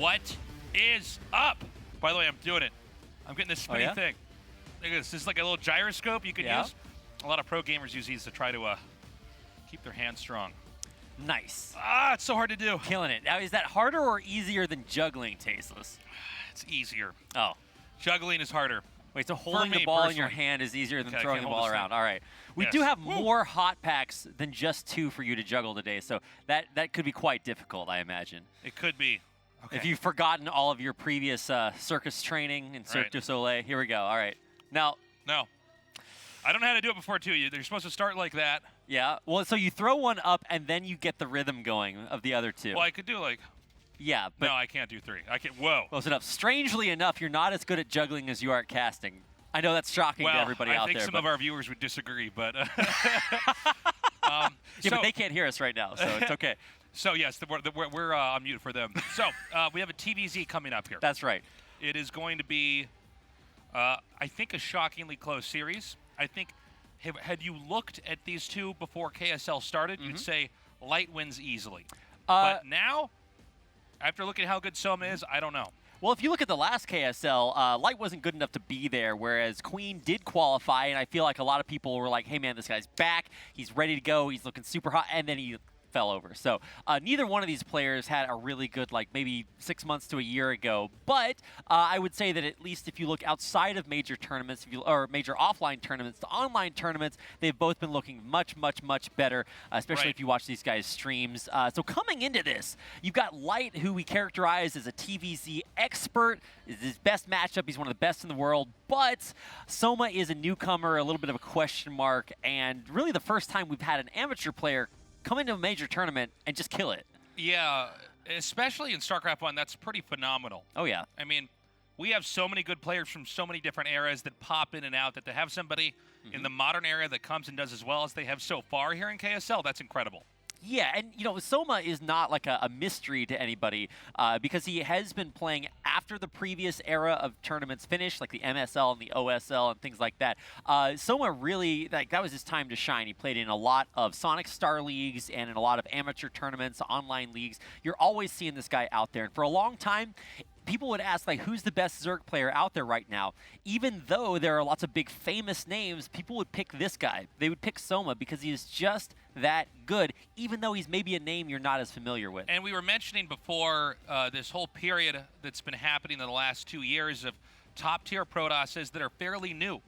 What is up? By the way, I'm doing it. I'm getting this spinny thing. Look at this. This is like a little gyroscope you can use. A lot of pro gamers use these to try to keep their hands strong. Nice. It's so hard to do. Killing it. Now, is that harder or easier than juggling, Tasteless? It's easier. Oh. Juggling is harder. Wait, so holding the ball in your hand is easier than throwing the ball around. All right. We do have more hot packs than just 2 for you to juggle today, so that could be quite difficult, I imagine. It could be. Okay. If you've forgotten all of your previous circus training in Cirque du Soleil, here we go. All right. Now. No. I don't know how to do it before, too. You're supposed to start like that. Yeah. Well, so you throw one up, and then you get the rhythm going of the other 2. Well, I could do like... Yeah, but... No, I can't do 3. I can't... Whoa. Close enough. Strangely enough, you're not as good at juggling as you are at casting. I know that's shocking to everybody out there. I think some of our viewers would disagree, but... but they can't hear us right now, so it's okay. So, yes, we're on mute for them. So, we have a TvZ coming up here. That's right. It is going to be, I think, a shockingly close series. I think, had you looked at these 2 before KSL started, you'd say Light wins easily. But now, after looking at how good SOMA is, I don't know. Well, if you look at the last KSL, Light wasn't good enough to be there, whereas Queen did qualify, and I feel like a lot of people were like, hey, man, this guy's back. He's ready to go. He's looking super hot, and then he fell over. So neither one of these players had a really good, like, maybe 6 months to a year ago. But I would say that at least if you look outside of major tournaments, or major offline tournaments, the online tournaments, they've both been looking much, much, much better, especially if you watch these guys' streams. So coming into this, you've got Light, who we characterize as a TvZ expert. Is his best matchup. He's one of the best in the world. But SOMA is a newcomer, a little bit of a question mark, and really the first time we've had an amateur player come into a major tournament and just kill it. Yeah, especially in StarCraft 1, that's pretty phenomenal. Oh, yeah. I mean, we have so many good players from so many different eras that pop in and out, that to have somebody in the modern era that comes and does as well as they have so far here in KSL, that's incredible. Yeah, and, you know, SOMA is not like a mystery to anybody because he has been playing after the previous era of tournaments finished, like the MSL and the OSL and things like that. SOMA really, like, that was his time to shine. He played in a lot of Sonic Star Leagues and in a lot of amateur tournaments, online leagues. You're always seeing this guy out there. And for a long time, people would ask, like, who's the best Zerg player out there right now? Even though there are lots of big famous names, people would pick this guy. They would pick SOMA because he is just that good, even though he's maybe a name you're not as familiar with. And we were mentioning before this whole period that's been happening in the last 2 years of top-tier Protosses that are fairly new.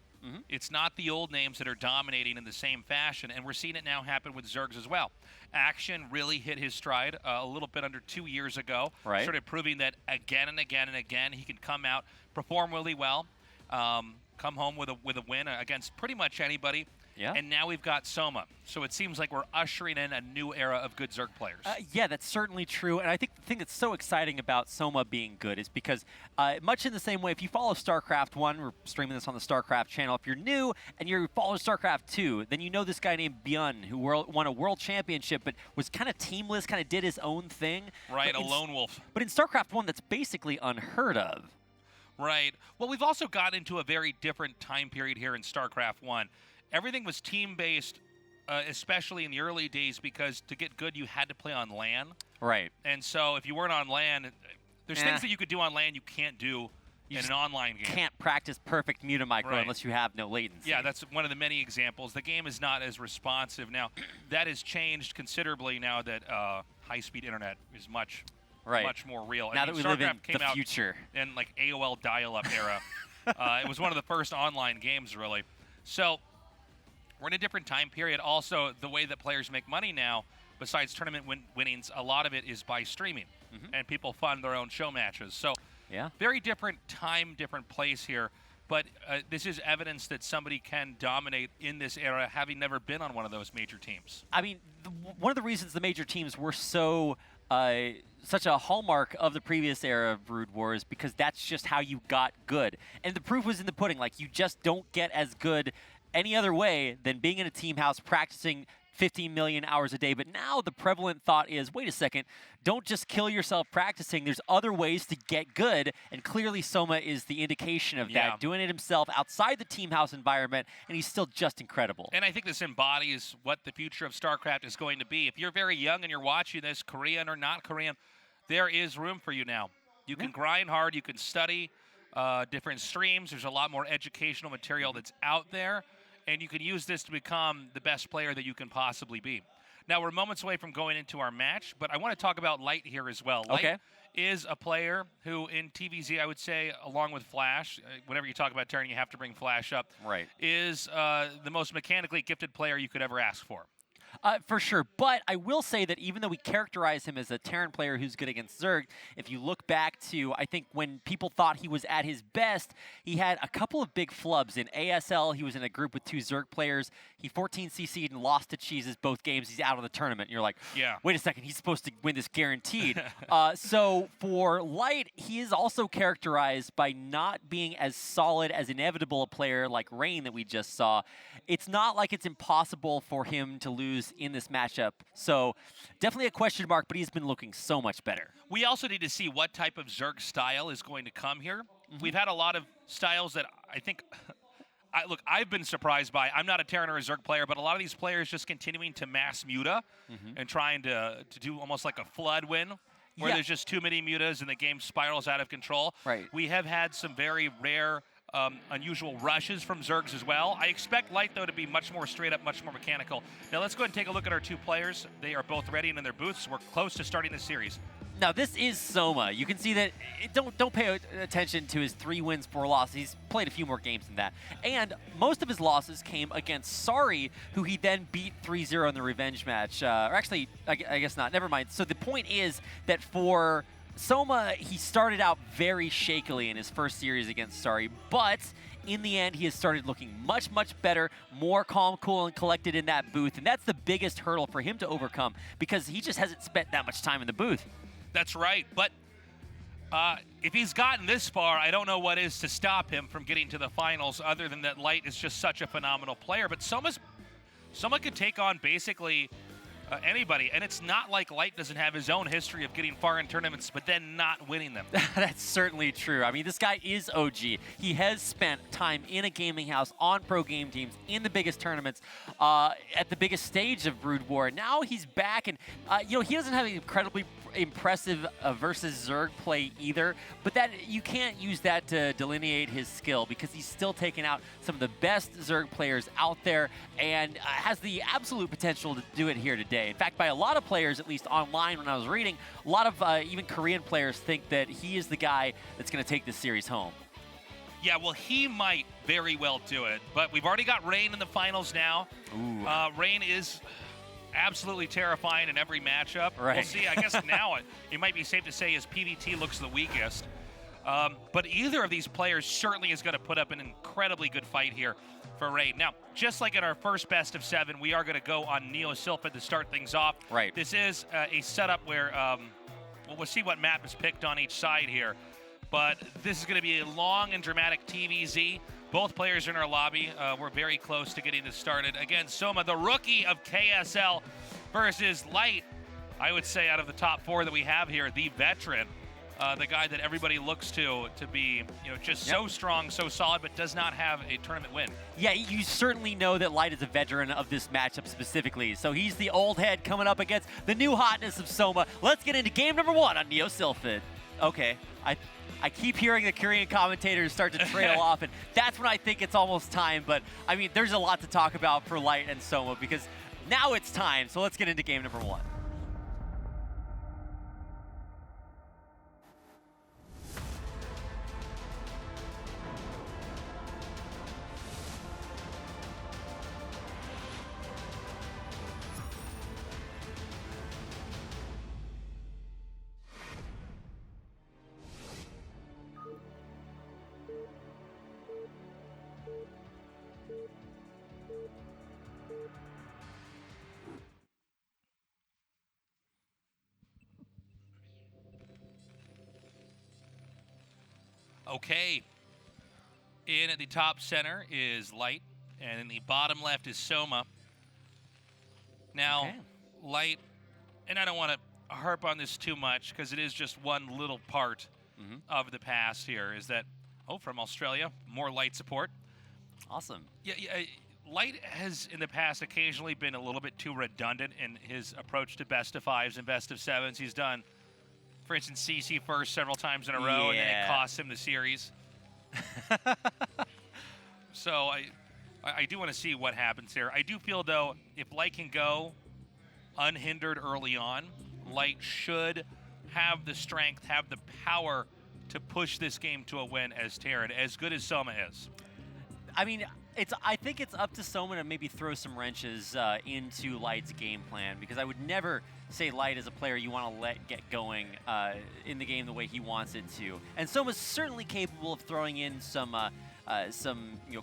It's not the old names that are dominating in the same fashion, and we're seeing it now happen with Zergs as well. Action really hit his stride a little bit under 2 years ago. Started proving that again and again and again he can come out, perform really well, come home with a win against pretty much anybody. Yeah. And now we've got SOMA. So it seems like we're ushering in a new era of good Zerg players. Yeah, that's certainly true. And I think the thing that's so exciting about SOMA being good is because much in the same way, if you follow StarCraft 1, we're streaming this on the StarCraft channel. If you're new and you follow StarCraft 2, then you know this guy named Byun, who won a world championship but was kind of teamless, kind of did his own thing. Right, a lone wolf. But in StarCraft 1, that's basically unheard of. Right. Well, we've also gotten into a very different time period here in StarCraft 1. Everything was team-based, especially in the early days, because to get good, you had to play on LAN. Right. And so if you weren't on LAN, there's things that you could do on LAN you can't do in an online game. You can't practice perfect micro unless you have no latency. Yeah, that's one of the many examples. The game is not as responsive now. That has changed considerably now that high-speed internet is much more real. Now that we live in the future. In like AOL dial-up era. It was one of the first online games, really. So we're in a different time period. Also, the way that players make money now, besides tournament winnings, a lot of it is by streaming. And people fund their own show matches. So very different time, different place here. But this is evidence that somebody can dominate in this era, having never been on one of those major teams. I mean, one of the reasons the major teams were so such a hallmark of the previous era of Brood War is because that's just how you got good. And the proof was in the pudding. Like, you just don't get as good any other way than being in a team house practicing 15 million hours a day. But now the prevalent thought is, wait a second, don't just kill yourself practicing. There's other ways to get good, and clearly SOMA is the indication of that, doing it himself outside the team house environment, and he's still just incredible. And I think this embodies what the future of StarCraft is going to be. If you're very young and you're watching this, Korean or not Korean, there is room for you now. You can grind hard. You can study different streams. There's a lot more educational material that's out there, and you can use this to become the best player that you can possibly be. Now, we're moments away from going into our match, but I want to talk about Light here as well. Light is a player who, in TvZ, I would say, along with Flash, whenever you talk about Terran, you have to bring Flash up, is the most mechanically gifted player you could ever ask for. For sure, but I will say that even though we characterize him as a Terran player who's good against Zerg, if you look back to, I think, when people thought he was at his best, he had a couple of big flubs. In ASL, he was in a group with 2 Zerg players. He 14 CC'd and lost to Cheeses both games. He's out of the tournament. And you're like, wait a second, he's supposed to win this guaranteed. So for Light, he is also characterized by not being as solid as inevitable a player like Rain that we just saw. It's not like it's impossible for him to lose in this matchup. So definitely a question mark, but he's been looking so much better. We also need to see what type of Zerg style is going to come here. We've had a lot of styles that I think, look, I've been surprised by. I'm not a Terran or a Zerg player, but a lot of these players just continuing to mass muta and trying to do almost like a flood win, where there's just too many mutas and the game spirals out of control. We have had some very rare unusual rushes from Zergs as well. I expect Light, though, to be much more straight up, much more mechanical. Now let's go ahead and take a look at our 2 players. They are both ready and in their booths. We're close to starting the series. Now this is SOMA. You can see that, don't pay attention to his 3 wins, 4 losses. He's played a few more games than that. And most of his losses came against Sari, who he then beat 3-0 in the revenge match. Or actually, I guess not. Never mind. So the point is that for SOMA, he started out very shakily in his first series against Sari, but in the end, he has started looking much, much better, more calm, cool, and collected in that booth, and that's the biggest hurdle for him to overcome because he just hasn't spent that much time in the booth. That's right, but if he's gotten this far, I don't know what is to stop him from getting to the finals other than that Light is just such a phenomenal player, but SOMA could take on basically anybody, and it's not like Light doesn't have his own history of getting far in tournaments but then not winning them. That's certainly true. I mean, this guy is OG. He has spent time in a gaming house, on pro game teams, in the biggest tournaments, at the biggest stage of Brood War. Now he's back, and he doesn't have an incredibly impressive versus Zerg play either, but that you can't use that to delineate his skill because he's still taking out some of the best Zerg players out there and has the absolute potential to do it here today. In fact, by a lot of players, at least online when I was reading, a lot of even Korean players think that he is the guy that's going to take this series home. Yeah, well, he might very well do it, but we've already got Rain in the finals now. Rain is absolutely terrifying in every matchup. We'll see. I guess now it might be safe to say his PvT looks the weakest. But either of these players certainly is going to put up an incredibly good fight here for Rain. Now, just like in our first best of 7, we are going to go on Neo Sylphid to start things off. This is a setup where we'll see what map is picked on each side here. But this is going to be a long and dramatic TvZ. Both players are in our lobby. We're very close to getting this started. Again, SOMA, the rookie of KSL, versus Light, I would say out of the top 4 that we have here, the veteran, the guy that everybody looks to be, just so strong, so solid, but does not have a tournament win. Yeah, you certainly know that Light is a veteran of this matchup specifically. So he's the old head coming up against the new hotness of SOMA. Let's get into game number 1 on Neo Sylphid. Okay, I keep hearing the Korean commentators start to trail off, and that's when I think it's almost time. But, I mean, there's a lot to talk about for Light and SOMA because now it's time. So let's get into game number 1. Okay, in at the top center is Light, and in the bottom left is SOMA. Now, Light, and I don't want to harp on this too much because it is just one little part of the past here, is that, from Australia, more Light support. Awesome. Yeah, Light has in the past occasionally been a little bit too redundant in his approach to best of 5s and best of 7s. He's done for instance, CC first several times in a row, and then it costs him the series. So I do want to see what happens here. I do feel, though, if Light can go unhindered early on, Light should have the strength, have the power to push this game to a win as Terran, as good as SOMA is. I mean, I think it's up to SOMA to maybe throw some wrenches into Light's game plan, because I would never say Light is a player you want to let get going in the game the way he wants it to. And SOMA's certainly capable of throwing in some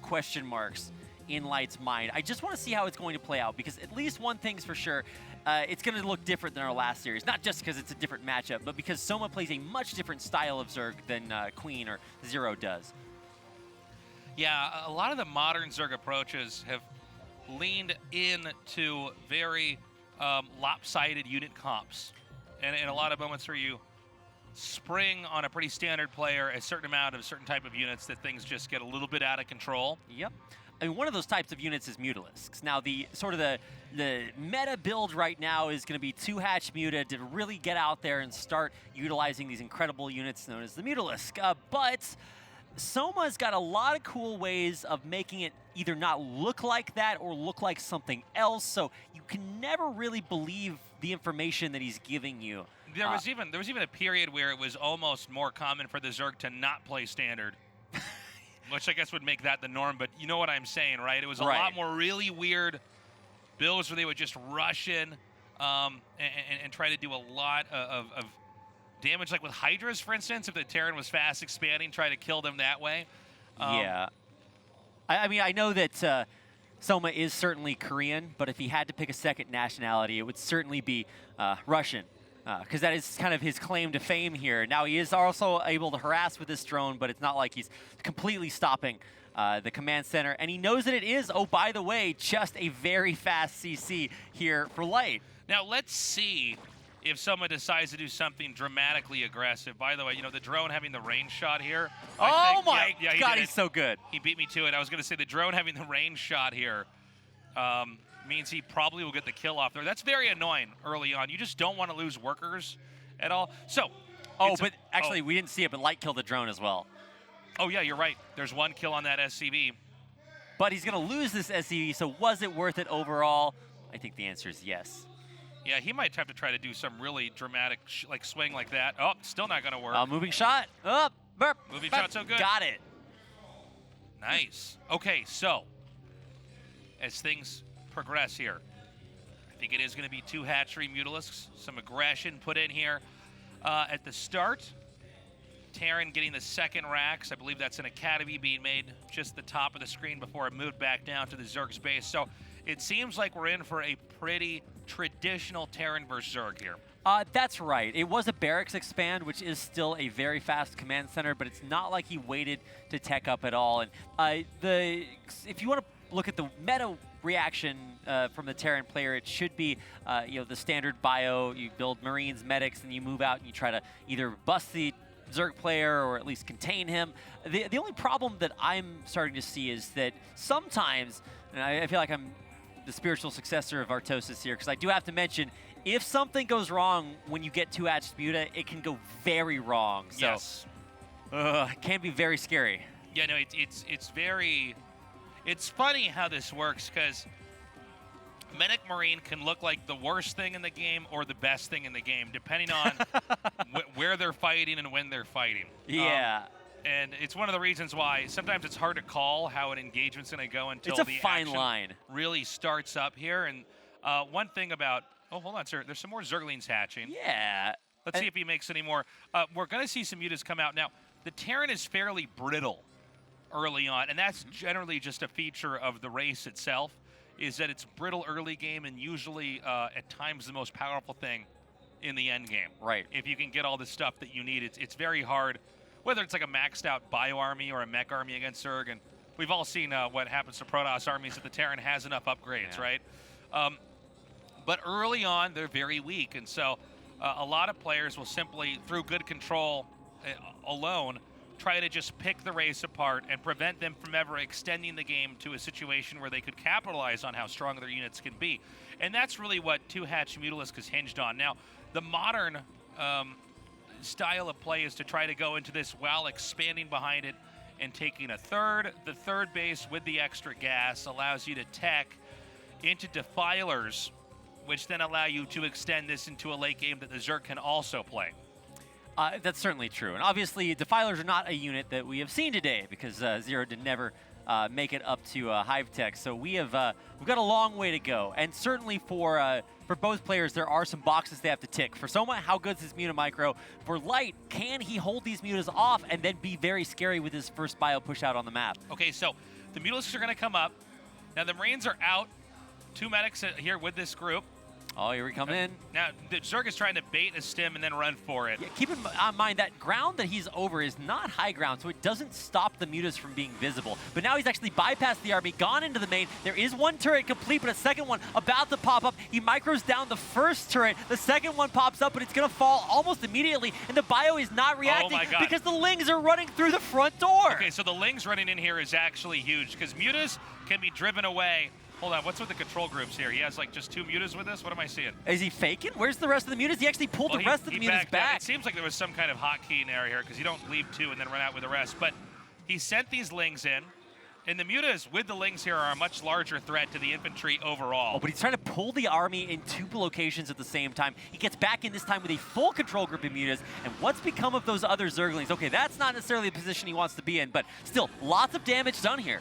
question marks in Light's mind. I just want to see how it's going to play out, because at least one thing's for sure, it's going to look different than our last series. Not just because it's a different matchup, but because SOMA plays a much different style of Zerg than Queen or Zero does. Yeah, a lot of the modern Zerg approaches have leaned into very lopsided unit comps. And in a lot of moments where you spring on a pretty standard player a certain amount of a certain type of units, that things just get a little bit out of control. Yep. I mean, one of those types of units is Mutalisks. Now, the meta build right now is going to be 2-hatch Muta to really get out there and start utilizing these incredible units known as the Mutalisk. But SOMA's got a lot of cool ways of making it either not look like that or look like something else, so you can never really believe the information that he's giving you. There was even a period where it was almost more common for the Zerg to not play standard, which I guess would make that the norm, but you know what I'm saying, right? It was a lot more really weird builds where they would just rush in and try to do a lot of damage, like with Hydras, for instance. If the Terran was fast expanding, try to kill them that way. Yeah. I mean, I know that SOMA is certainly Korean, but if he had to pick a second nationality, it would certainly be Russian, because that is kind of his claim to fame here. Now, he is also able to harass with this drone, but it's not like he's completely stopping the command center. And he knows that it is, oh, by the way, just a very fast CC here for Light. Now, let's see if someone decides to do something dramatically aggressive. By the way, you know, the drone having the range shot here. Oh my God, he's so good. He beat me to it. I was going to say the drone having the range shot here means he probably will get the kill off there. That's very annoying early on. You just don't want to lose workers at all. So, but actually, we didn't see it, but Light killed the drone as well. Oh, yeah, you're right. There's one kill on that SCV. But he's going to lose this SCV, so was it worth it overall? I think the answer is yes. Yeah, he might have to try to do some really dramatic swing like that. Oh, still not going to work. Moving shot. Up. Burp. Moving shot, so good. Got it. Nice. Okay, so as things progress here, I think it is going to be 2 hatchery Mutalisks. Some aggression put in here at the start. Terran getting the second racks. I believe that's an academy being made just the top of the screen before it moved back down to the Zerg's base. So it seems like we're in for a pretty traditional Terran versus Zerg here. That's right. It was a barracks expand, which is still a very fast command center, but it's not like he waited to tech up at all. And if you want to look at the meta reaction from the Terran player, it should be the standard bio. You build Marines, medics, and you move out and you try to either bust the Zerg player or at least contain him. The only problem that I'm starting to see is that sometimes, and I feel like I'm the spiritual successor of Artosis here, because I do have to mention, if something goes wrong when you get 2-hatched Muta, it can go very wrong. So, yes. It can be very scary. Yeah, no, it's funny how this works, because Medic Marine can look like the worst thing in the game or the best thing in the game, depending on where they're fighting and when they're fighting. Yeah. And it's one of the reasons why sometimes it's hard to call how an engagement's going to go until the action line really starts up here. And one thing about, oh, hold on, sir. There's some more Zerglings hatching. Yeah. Let's see if he makes any more. We're going to see some Mutas come out. Now, the Terran is fairly brittle early on, and that's generally just a feature of the race itself, is that it's brittle early game and usually at times the most powerful thing in the end game. Right. If you can get all the stuff that you need, it's very hard, whether it's like a maxed out bio army or a mech army against Zerg. And we've all seen what happens to Protoss armies if the Terran has enough upgrades, right? But early on, they're very weak. And so a lot of players will simply, through good control alone, try to just pick the race apart and prevent them from ever extending the game to a situation where they could capitalize on how strong their units can be. And that's really what 2-hatch Mutalisk is hinged on. Now, the modern style of play is to try to go into this while expanding behind it and taking a third. The third base with the extra gas allows you to tech into defilers, which then allow you to extend this into a late game that the Zerg can also play. That's certainly true. And obviously, Defilers are not a unit that we have seen today because Zero did never make it up to Hive Tech. So we've got a long way to go. And certainly for both players, there are some boxes they have to tick. For Soma, how good is his Muta Micro? For Light, can he hold these Mutas off and then be very scary with his first bio push out on the map? Okay, so the Mutalisks are going to come up. Now the Marines are out. 2 medics here with this group. Oh, here we come in. Now, the Zerg is trying to bait a stim and then run for it. Yeah, keep in mind that ground that he's over is not high ground, so it doesn't stop the Mutas from being visible. But now he's actually bypassed the army, gone into the main. There is one turret complete, but a second one about to pop up. He micros down the first turret. The second one pops up, but it's going to fall almost immediately, and the bio is not reacting because the Lings are running through the front door. Okay, so the Lings running in here is actually huge because Mutas can be driven away. Hold on, what's with the control groups here? He has like just 2 Mutas with us? What am I seeing? Is he faking? Where's the rest of the Mutas? He actually pulled the rest of the Mutas back. It seems like there was some kind of hotkey in error here because you don't leave 2 and then run out with the rest. But he sent these Lings in, and the Mutas with the Lings here are a much larger threat to the infantry overall. Oh, but he's trying to pull the army in 2 locations at the same time. He gets back in this time with a full control group of Mutas, and what's become of those other Zerglings? Okay, that's not necessarily the position he wants to be in, but still, lots of damage done here.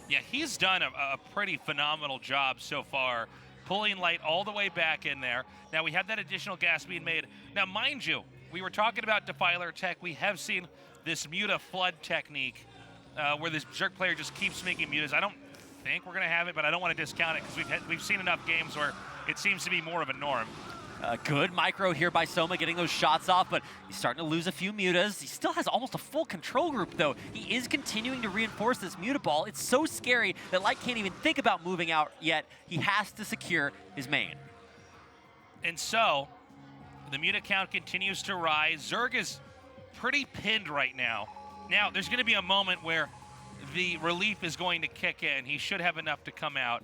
Yeah, he's done a pretty phenomenal job so far, pulling Light all the way back in there. Now, we have that additional gas being made. Now, mind you, we were talking about Defiler tech. We have seen this Muta flood technique where this Zerg player just keeps making Mutas. I don't think we're going to have it, but I don't want to discount it because we've seen enough games where it seems to be more of a norm. Good micro here by Soma, getting those shots off, but he's starting to lose a few Mutas. He still has almost a full control group, though. He is continuing to reinforce this Muta ball. It's so scary that Light can't even think about moving out yet. He has to secure his main. And so, the Muta count continues to rise. Zerg is pretty pinned right now. Now, there's going to be a moment where the relief is going to kick in. He should have enough to come out.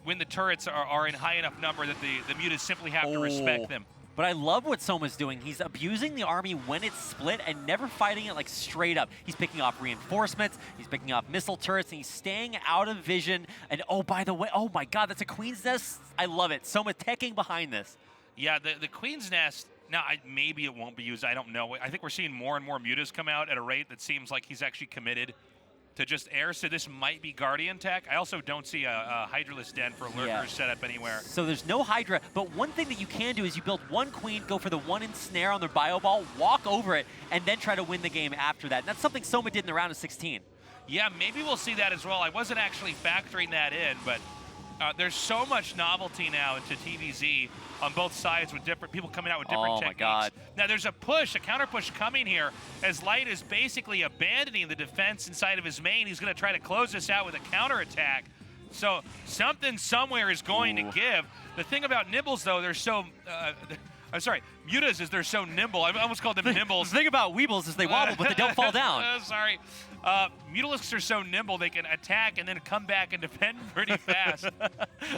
When the turrets are in high enough number that the Mutas simply have to respect them. But I love what Soma's doing. He's abusing the army when it's split and never fighting it like straight up. He's picking off reinforcements, he's picking off missile turrets, and he's staying out of vision. And oh, by the way, oh my god, that's a Queen's Nest. I love it. Soma teching behind this. Yeah, the Queen's Nest, now maybe it won't be used, I don't know. I think we're seeing more and more Mutas come out at a rate that seems like he's actually committed to just air, so this might be Guardian tech. I also don't see a Hydraless Den for lurkers set up anywhere. So there's no Hydra, but one thing that you can do is you build 1 Queen, go for the 1 ensnare on their bio ball, walk over it, and then try to win the game after that. And that's something Soma did in the round of 16. Yeah, maybe we'll see that as well. I wasn't actually factoring that in, but there's so much novelty now into TvZ on both sides with different people coming out with different techniques. My god. Now there's a push, a counter push coming here as Light is basically abandoning the defense inside of his main. He's going to try to close this out with a counter attack. So something somewhere is going to give. The thing about Nibbles, though, they're so... I'm sorry, Mutas is they're so nimble. I almost called them Nimbles. The thing about Weebles is they wobble, but they don't fall down. Sorry. Mutalisks are so nimble, they can attack and then come back and defend pretty fast.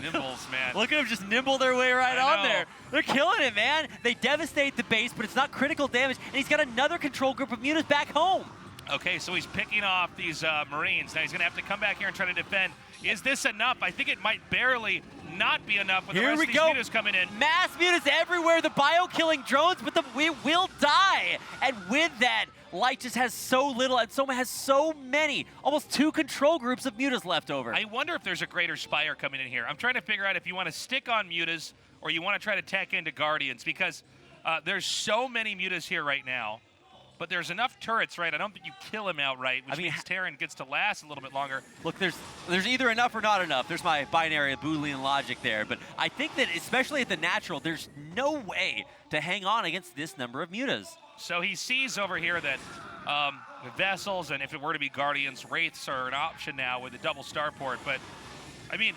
Nimbles, man. Look at them just nimble their way right on there. They're killing it, man. They devastate the base, but it's not critical damage, and he's got another control group of Mutas back home. Okay, so he's picking off these Marines. Now he's going to have to come back here and try to defend. Is this enough? I think it might barely not be enough with the rest of these Mutas coming in. Mass Mutas everywhere. The bio-killing drones, but we will die. And with that, Light just has so little, and Soma has so many. Almost 2 control groups of Mutas left over. I wonder if there's a greater Spire coming in here. I'm trying to figure out if you want to stick on Mutas or you want to try to tech into Guardians, because there's so many Mutas here right now. But there's enough turrets, right? I don't think you kill him outright, which means Terran gets to last a little bit longer. Look, there's either enough or not enough. There's my binary Boolean logic there. But I think that, especially at the natural, there's no way to hang on against this number of Mutas. So he sees over here that Vessels, and if it were to be Guardians, Wraiths are an option now with the double starport. But, I mean,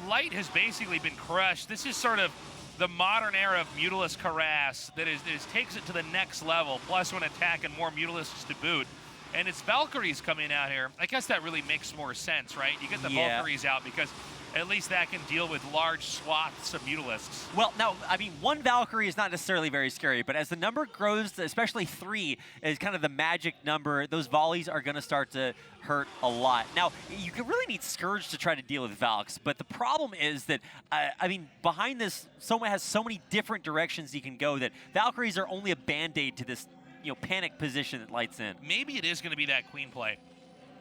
Light has basically been crushed. This is sort of the modern era of Mutalisk harass that takes it to the next level, plus one attack and more Mutalisks to boot. And it's Valkyries coming out here. I guess that really makes more sense, right? You get the Valkyries out because at least that can deal with large swaths of Mutalisks. Well, now, I mean, one Valkyrie is not necessarily very scary, but as the number grows, especially 3 is kind of the magic number, those volleys are going to start to hurt a lot. Now, you could really need Scourge to try to deal with Valks, but the problem is that, I mean, behind this, Soma has so many different directions he can go that Valkyries are only a band-aid to this, you know, panic position that Light's in. Maybe it is going to be that Queen play.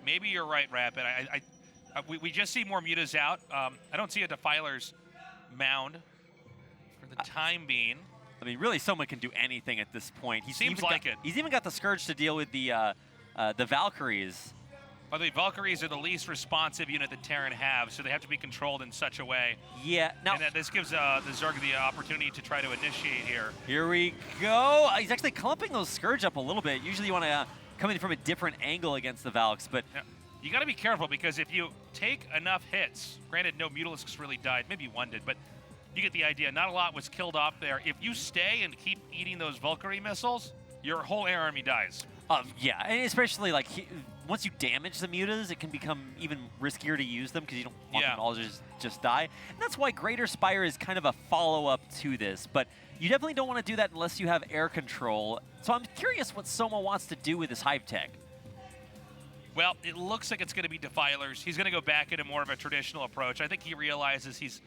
Maybe you're right, Rapid. We just see more Mutas out. I don't see a Defiler's mound for the time being. I mean, really, Soma can do anything at this point. He Seems like it. He's even got the Scourge to deal with the Valkyries. By the way, Valkyries are the least responsive unit that Terran have, so they have to be controlled in such a way. Yeah. Now, and this gives the Zerg the opportunity to try to initiate here. Here we go. He's actually clumping those Scourge up a little bit. Usually you want to come in from a different angle against the Valks, but... Yeah. You got to be careful because if you take enough hits, granted no Mutalisks really died, maybe one did, but you get the idea. Not a lot was killed off there. If you stay and keep eating those Valkyrie missiles, your whole air army dies. Yeah, and especially like once you damage the mutas, it can become even riskier to use them because you don't want them to all just die. And that's why Greater Spire is kind of a follow-up to this, but you definitely don't want to do that unless you have air control. So I'm curious what Soma wants to do with this Hive Tech. Well, it looks like it's going to be Defilers. He's going to go back into more of a traditional approach. I think he realizes he's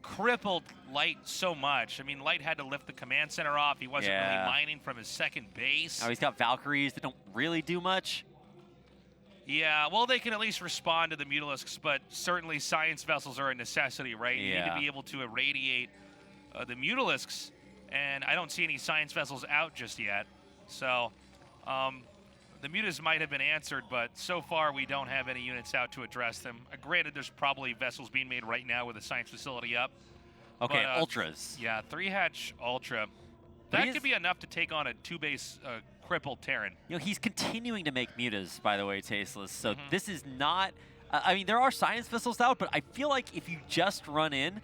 crippled Light so much. I mean, Light had to lift the command center off. He wasn't really mining from his second base. Oh, he's got Valkyries that don't really do much. Yeah, well, they can at least respond to the Mutalisks, but certainly science vessels are a necessity, right? You need to be able to irradiate the Mutalisks, and I don't see any science vessels out just yet. So, the Mutas might have been answered, but so far we don't have any units out to address them. Granted, there's probably vessels being made right now with a science facility up. Okay, Ultras. Yeah, 3-hatch Ultra. That could be enough to take on a 2-base crippled Terran. You know, he's continuing to make Mutas, by the way, Tasteless. So this is not... I mean, there are science vessels out, but I feel like if you just run in,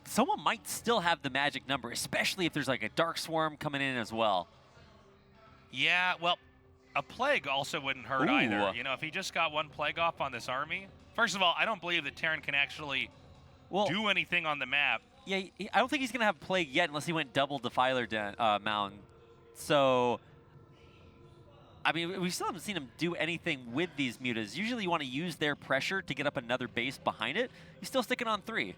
someone might still have the magic number, especially if there's like a Dark Swarm coming in as well. Yeah, well... A Plague also wouldn't hurt either. You know, if he just got one Plague off on this army. First of all, I don't believe that Terran can actually do anything on the map. Yeah, I don't think he's going to have Plague yet unless he went double Defiler mound. So, I mean, we still haven't seen him do anything with these Mutas. Usually you want to use their pressure to get up another base behind it. He's still sticking on 3.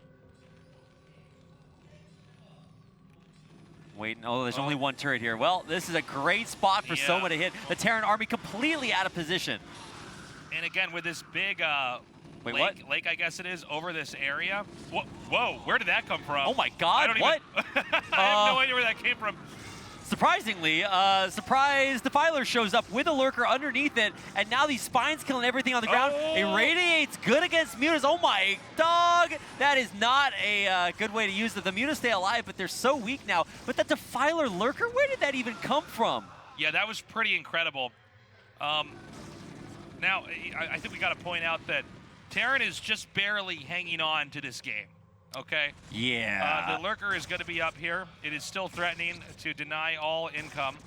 Wait, no, there's only one turret here. Well, this is a great spot for Soma to hit. The Terran army completely out of position. And again, with this big lake, I guess it is, over this area. Whoa, where did that come from? Oh my God, what? I have no idea where that came from. Surprisingly, surprise, Defiler shows up with a Lurker underneath it, and now these Spines killing everything on the ground. Irradiate's good against Mutas. Oh my dog! That is not a good way to use it. The Mutas stay alive, but they're so weak now. But that Defiler Lurker, where did that even come from? Yeah, that was pretty incredible. Now, I think we got to point out that Terran is just barely hanging on to this game. Okay. Yeah. The Lurker is going to be up here. It is still threatening to deny all income.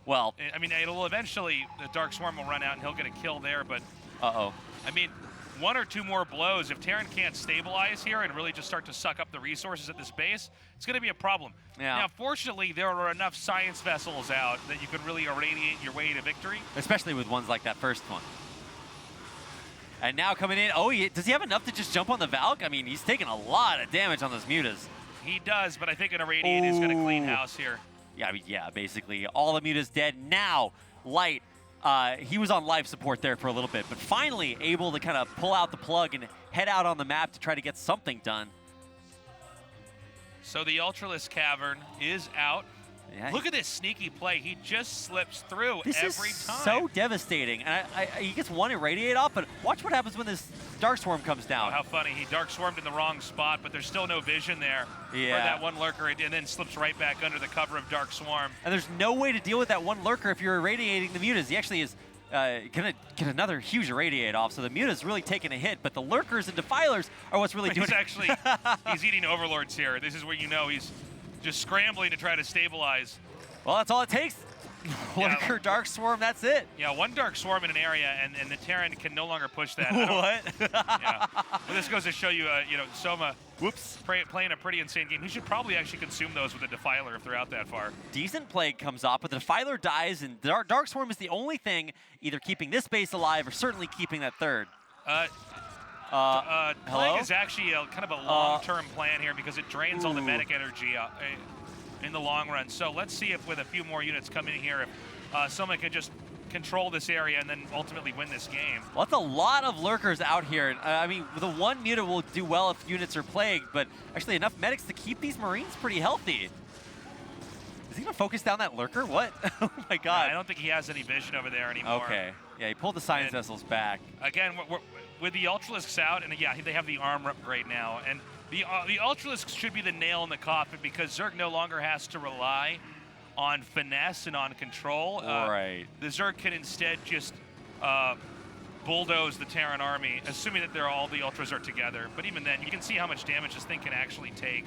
Well, I mean, it'll eventually, the Dark Swarm will run out and he'll get a kill there, but... I mean, 1 or 2 more blows. If Terran can't stabilize here and really just start to suck up the resources at this base, it's going to be a problem. Yeah. Now, fortunately, there are enough science vessels out that you can really irradiate your way to victory. Especially with ones like that first one. And now coming in, does he have enough to just jump on the Valk? I mean, he's taking a lot of damage on those Mutas. He does, but I think an Irradiate is going to clean house here. Yeah, I mean, basically all the Mutas dead. Now, Light, he was on life support there for a little bit, but finally able to kind of pull out the plug and head out on the map to try to get something done. So the Ultralisk Cavern is out. Yeah. Look at this sneaky play. He just slips through every time. This is so devastating. And he gets one Irradiate off, but watch what happens when this Dark Swarm comes down. Oh, how funny. He Dark Swarmed in the wrong spot, but there's still no vision there for that one Lurker, and then slips right back under the cover of Dark Swarm. And there's no way to deal with that one Lurker if you're irradiating the Mutas. He actually is going to get another huge Irradiate off, so the Muta's really taking a hit, but the Lurkers and Defilers are what's really doing it. He's eating Overlords here. This is where you know he's just scrambling to try to stabilize. Well, that's all it takes. Lurker, Dark Swarm, that's it. Yeah, one Dark Swarm in an area, and the Terran can no longer push that. What? Yeah. Well, this goes to show you, Soma, playing a pretty insane game. He should probably actually consume those with a Defiler if they're out that far. Decent Plague comes off, but the Defiler dies, and Dark Swarm is the only thing either keeping this base alive or certainly keeping that third. Plague is actually kind of a long-term plan here because it drains all the medic energy in the long run. So let's see if with a few more units coming in here, if someone can just control this area and then ultimately win this game. Well, that's a lot of Lurkers out here. I mean, the one Muta will do well if units are plagued, but actually enough medics to keep these Marines pretty healthy. Is he going to focus down that Lurker? What? Oh my god. I don't think he has any vision over there anymore. Okay. Yeah, he pulled the Science Vessels back. Again, with the Ultralisks out, and yeah, they have the armor upgrade now, and the Ultralisks should be the nail in the coffin because Zerg no longer has to rely on finesse and on control. Right. The Zerg can instead just bulldoze the Terran army, assuming that all the Ultras are together. But even then, you can see how much damage this thing can actually take.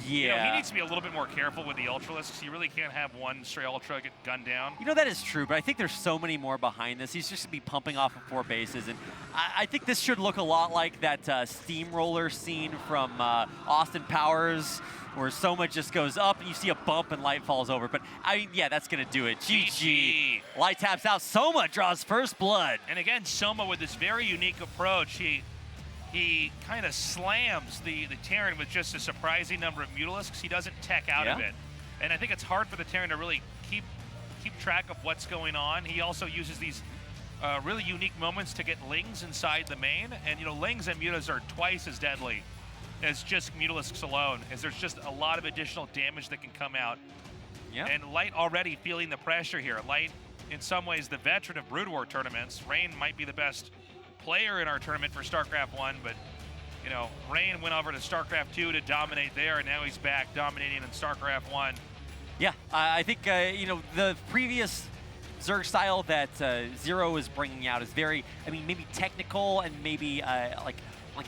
Yeah. He needs to be a little bit more careful with the Ultralisks. You really can't have one stray Ultra get gunned down. That is true, but I think there's so many more behind this. He's just going to be pumping off of 4 bases, and I think this should look a lot like that steamroller scene from Austin Powers, where Soma just goes up and you see a bump and Light falls over. But, yeah, that's going to do it. GG. Light taps out. Soma draws first blood. And again, Soma with this very unique approach, he kind of slams the Terran with just a surprising number of Mutalisks. He doesn't tech out of it. And I think it's hard for the Terran to really keep track of what's going on. He also uses these really unique moments to get Lings inside the main. And, Lings and Mutas are twice as deadly as just Mutalisks alone, as there's just a lot of additional damage that can come out. Yeah. And Light already feeling the pressure here. Light, in some ways, the veteran of Brood War tournaments. Rain might be the best player in our tournament for StarCraft 1, but Rain went over to StarCraft 2 to dominate there, and now he's back dominating in StarCraft 1. Yeah, I think the previous Zerg style that Zero is bringing out is very, maybe technical and maybe like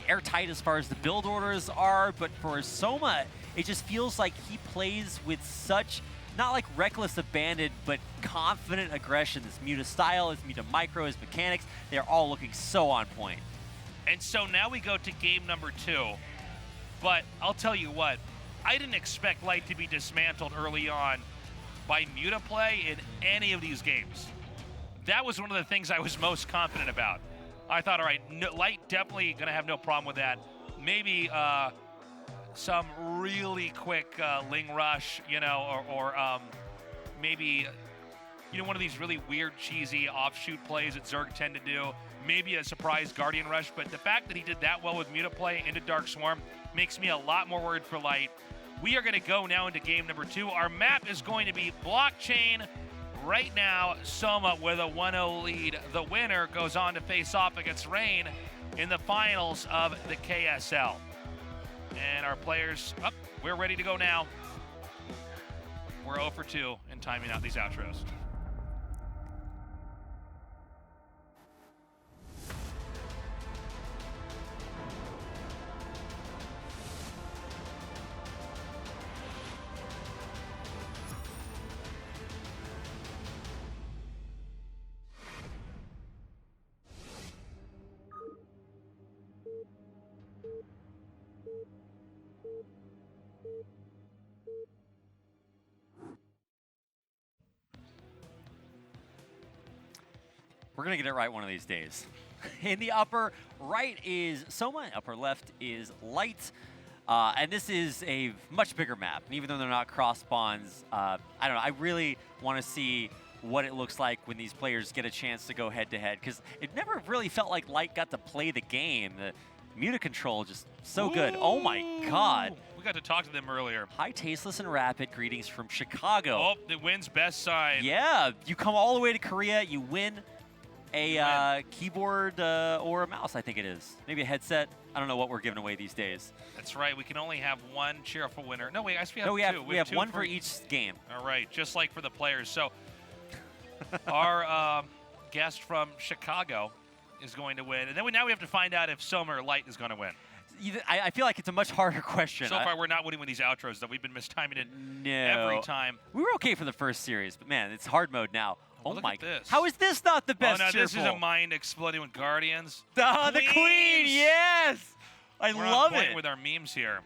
airtight as far as the build orders are, but for Soma, it just feels like he plays with such, not like reckless abandon, but confident aggression. This Muta style, his Muta micro, his mechanics, they're all looking so on point. And so now we go to game number 2. But I'll tell you what, I didn't expect Light to be dismantled early on by Muta play in any of these games. That was one of the things I was most confident about. I thought, all right, Light definitely going to have no problem with that. Maybe some really quick Ling Rush, or maybe, one of these really weird, cheesy offshoot plays that Zerg tend to do. Maybe a surprise Guardian Rush, but the fact that he did that well with Muta play into Dark Swarm makes me a lot more worried for Light. We are going to go now into game number 2. Our map is going to be Blockchain. Right now, Soma with a 1-0 lead. The winner goes on to face off against Rain in the finals of the KSL. And our players, we're ready to go now. We're 0 for 2 in timing out these outros. We're going to get it right one of these days. In the upper right is Soma, upper left is Light. And this is a much bigger map. And even though they're not cross spawns, I don't know, I really want to see what it looks like when these players get a chance to go head-to-head. Because it never really felt like Light got to play the game. The Muta control just so good. Oh my god. We got to talk to them earlier. Hi, Tasteless and Rapid. Greetings from Chicago. Oh, the win's best side. Yeah, you come all the way to Korea, you win a keyboard or a mouse, I think it is. Maybe a headset. I don't know what we're giving away these days. That's right. We can only have one cheerful winner. No, wait, I guess we have two. We have one for each game. All right, just like for the players. So our guest from Chicago is going to win. And then now we have to find out if Soma or Light is going to win. I feel like it's a much harder question. So far, we're not winning with these outros, though. We've been mistiming it No. every time. We were okay for the first series, but man, it's hard mode now. Oh Look my! at this. How is this not the best? Oh, now this is cheerful? a mind exploding with Guardians. The Queen, yes! I We're love on point it. with our memes here.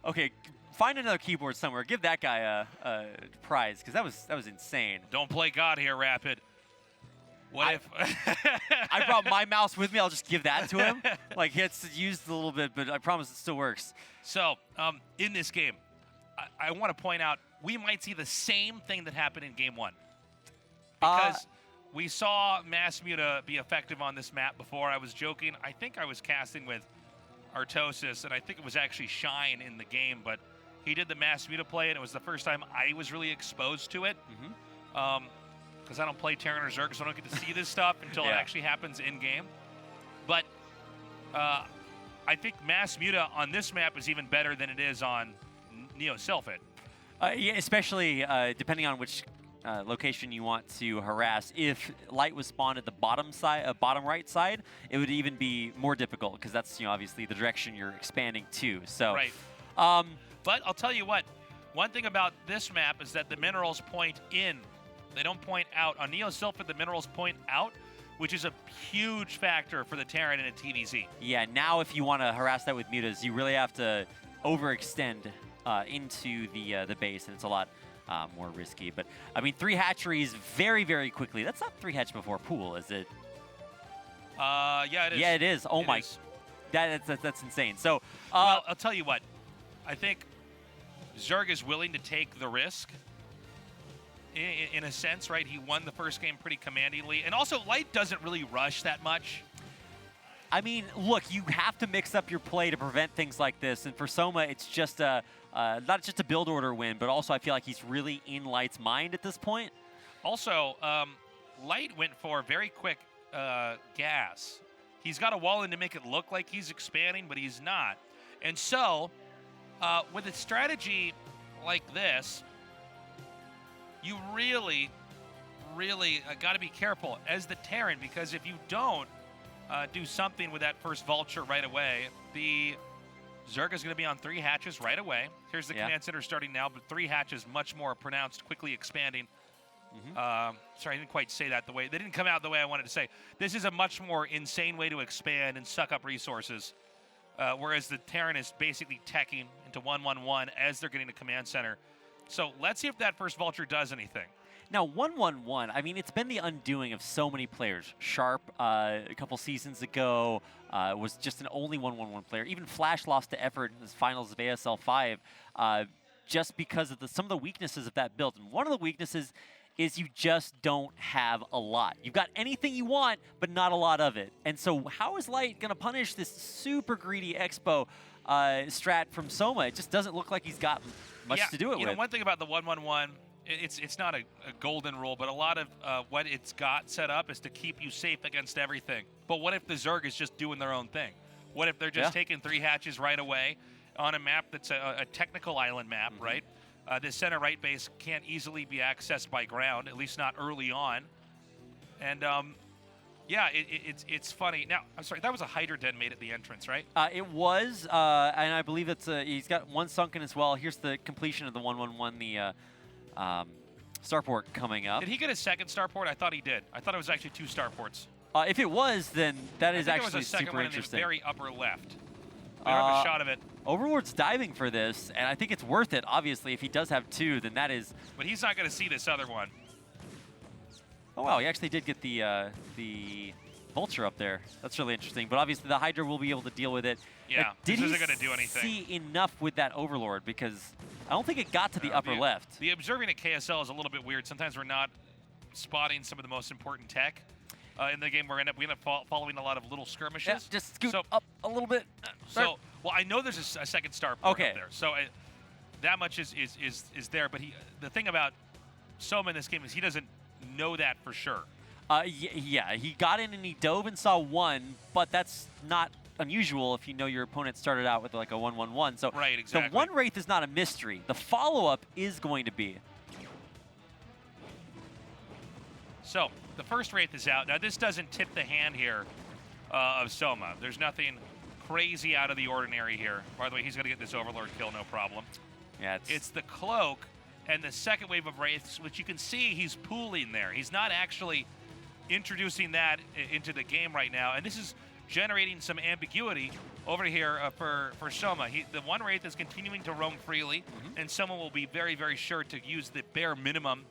Okay, find another keyboard somewhere. Give that guy a prize, because that was insane. Don't play God here, Rapid. What if... I brought my mouse with me. I'll just give that to him. Like, it's used a little bit, but I promise it still works. So, in this game, I want to point out, we might see the same thing that happened in Game 1. Because we saw Mass Muta be effective on this map before. I was joking. I think I was casting with Artosis, and I think it was actually Shine in the game, but he did the Mass Muta play, and it was the first time I was really exposed to it. Because I don't play Terran or Zerg, so I don't get to see this stuff until it actually happens in-game. But I think Mass Muta on this map is even better than it is on Neo Selfit. Yeah, especially depending on which location you want to harass. If Light was spawned at the bottom right side, it would even be more difficult because that's obviously the direction you're expanding to. So, right. But I'll tell you what. One thing about this map is that the minerals point in. They don't point out. On Neo Silpha, the minerals point out, which is a huge factor for the Terran in a TvZ. Yeah, now if you want to harass that with mutas, you really have to overextend into the base, and it's a lot more risky. But, I mean, 3 hatcheries very, very quickly. That's not 3 hatch before pool, is it? Yeah, it is. Yeah, it is. Oh, my. Is. That's insane. So, well, I'll tell you what. I think Zerg is willing to take the risk. In a sense, right? He won the first game pretty commandingly. And also, Light doesn't really rush that much. I mean, look, you have to mix up your play to prevent things like this. And for SOMA, it's just not just a build order win, but also I feel like he's really in Light's mind at this point. Also, Light went for very quick gas. He's got a wall in to make it look like he's expanding, but he's not. And so, with a strategy like this, you really got to be careful as the Terran, because if you don't do something with that first Vulture right away, the Zerg is going to be on 3 hatches right away. Here's the command center starting now, but 3 hatches much more pronounced, quickly expanding. Sorry, I didn't quite say that the way. They didn't come out the way I wanted to say. This is a much more insane way to expand and suck up resources, whereas the Terran is basically teching into 1-1-1 as they're getting the command center. So let's see if that first Vulture does anything. Now, 1-1-1, I mean, it's been the undoing of so many players. Sharp, a couple seasons ago, was just an only 1-1-1 player. Even Flash lost to effort in the finals of ASL 5 just because of some of the weaknesses of that build. And one of the weaknesses is you just don't have a lot. You've got anything you want, but not a lot of it. And so how is Light going to punish this super greedy Expo strat from SOMA? It just doesn't look like he's got much to do it with. You know, one thing about the 1-1-1, it's not a golden rule, but a lot of what it's got set up is to keep you safe against everything. But what if the Zerg is just doing their own thing? What if they're just taking 3 hatches right away on a map that's a technical island map, right? The center right base can't easily be accessed by ground, at least not early on. And yeah, it's funny. Now, I'm sorry, that was a Hydra Den made at the entrance, right? It was, and I believe it's he's got 1 sunken as well. Here's the completion of the 1-1-1, the starport coming up. Did he get a second starport? I thought he did. I thought it was actually 2 starports. If it was, then that is actually it was a second super one interesting. In the very upper left. We don't have a shot of it. Overlord's diving for this, and I think it's worth it, obviously. If he does have 2, then that is... But he's not going to see this other one. Oh, wow, he actually did get the Vulture up there. That's really interesting. But obviously the Hydra will be able to deal with it. Yeah, did this isn't going to do anything. See enough with that Overlord? Because I don't think it got to the upper left. The observing at KSL is a little bit weird. Sometimes we're not spotting some of the most important tech. In the game, we end up following a lot of little skirmishes. Yeah, just scoot up a little bit. Well, I know there's a second starport up there. So that much is there. But the thing about SOMA in this game is he doesn't know that for sure. Yeah, he got in and he dove and saw 1, but that's not unusual if you know your opponent started out with like a 1-1-1. So right, exactly. The 1 Wraith is not a mystery. The follow-up is going to be. So the first Wraith is out. Now this doesn't tip the hand here of SOMA. There's nothing crazy out of the ordinary here. By the way, he's going to get this Overlord kill, no problem. Yeah, It's the cloak and the second wave of Wraiths, which you can see he's pooling there. He's not actually introducing that into the game right now, and this is generating some ambiguity over here for SOMA. The one Wraith is continuing to roam freely, and SOMA will be very, very sure to use the bare minimum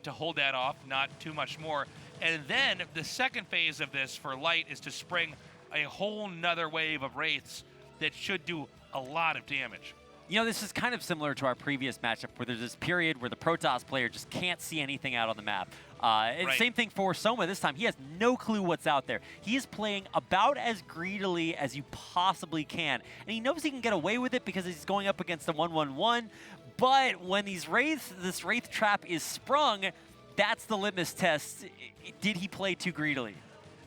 to hold that off, not too much more. And then the second phase of this for Light is to spring a whole nother wave of Wraiths that should do a lot of damage. You know, this is kind of similar to our previous matchup where there's this period where the Protoss player just can't see anything out on the map. And Right. Same thing for SOMA this time. He has no clue what's out there. He is playing about as greedily as you possibly can. And he knows he can get away with it because he's going up against a 1-1-1. But when this Wraith trap is sprung, that's the litmus test. Did he play too greedily?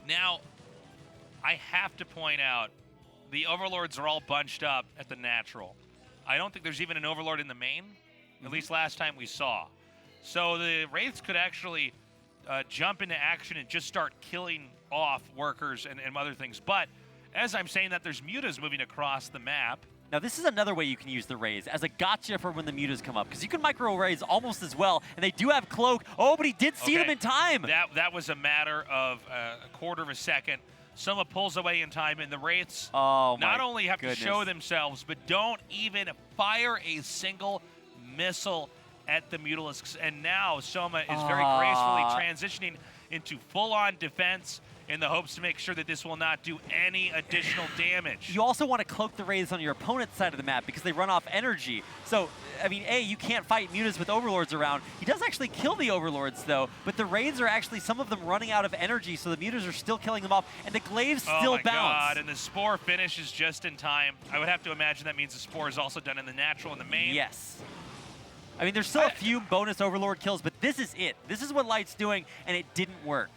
Now, I have to point out, the Overlords are all bunched up at the natural. I don't think there's even an Overlord in the main, at least last time we saw. So the Wraiths could actually jump into action and just start killing off workers and other things. But as I'm saying that, there's mutas moving across the map. Now, this is another way you can use the raise as a gotcha for when the mutas come up, because you can micro raise almost as well, and they do have cloak. Oh, but he did see them in time. That was a matter of a quarter of a second. SOMA pulls away in time, and the Wraiths not only have to show themselves, but don't even fire a single missile at the Mutalisks. And now SOMA is very gracefully transitioning into full-on defense in the hopes to make sure that this will not do any additional damage. You also want to cloak the raids on your opponent's side of the map because they run off energy. So, I mean, A, you can't fight mutas with Overlords around. He does actually kill the Overlords, though, but the raids are actually, some of them running out of energy, so the mutas are still killing them off, and the glaives still bounce. Oh my god, and the Spore finishes just in time. I would have to imagine that means the Spore is also done in the natural in the main. Yes. I mean, there's still a few bonus Overlord kills, but this is it. This is what Light's doing, and it didn't work.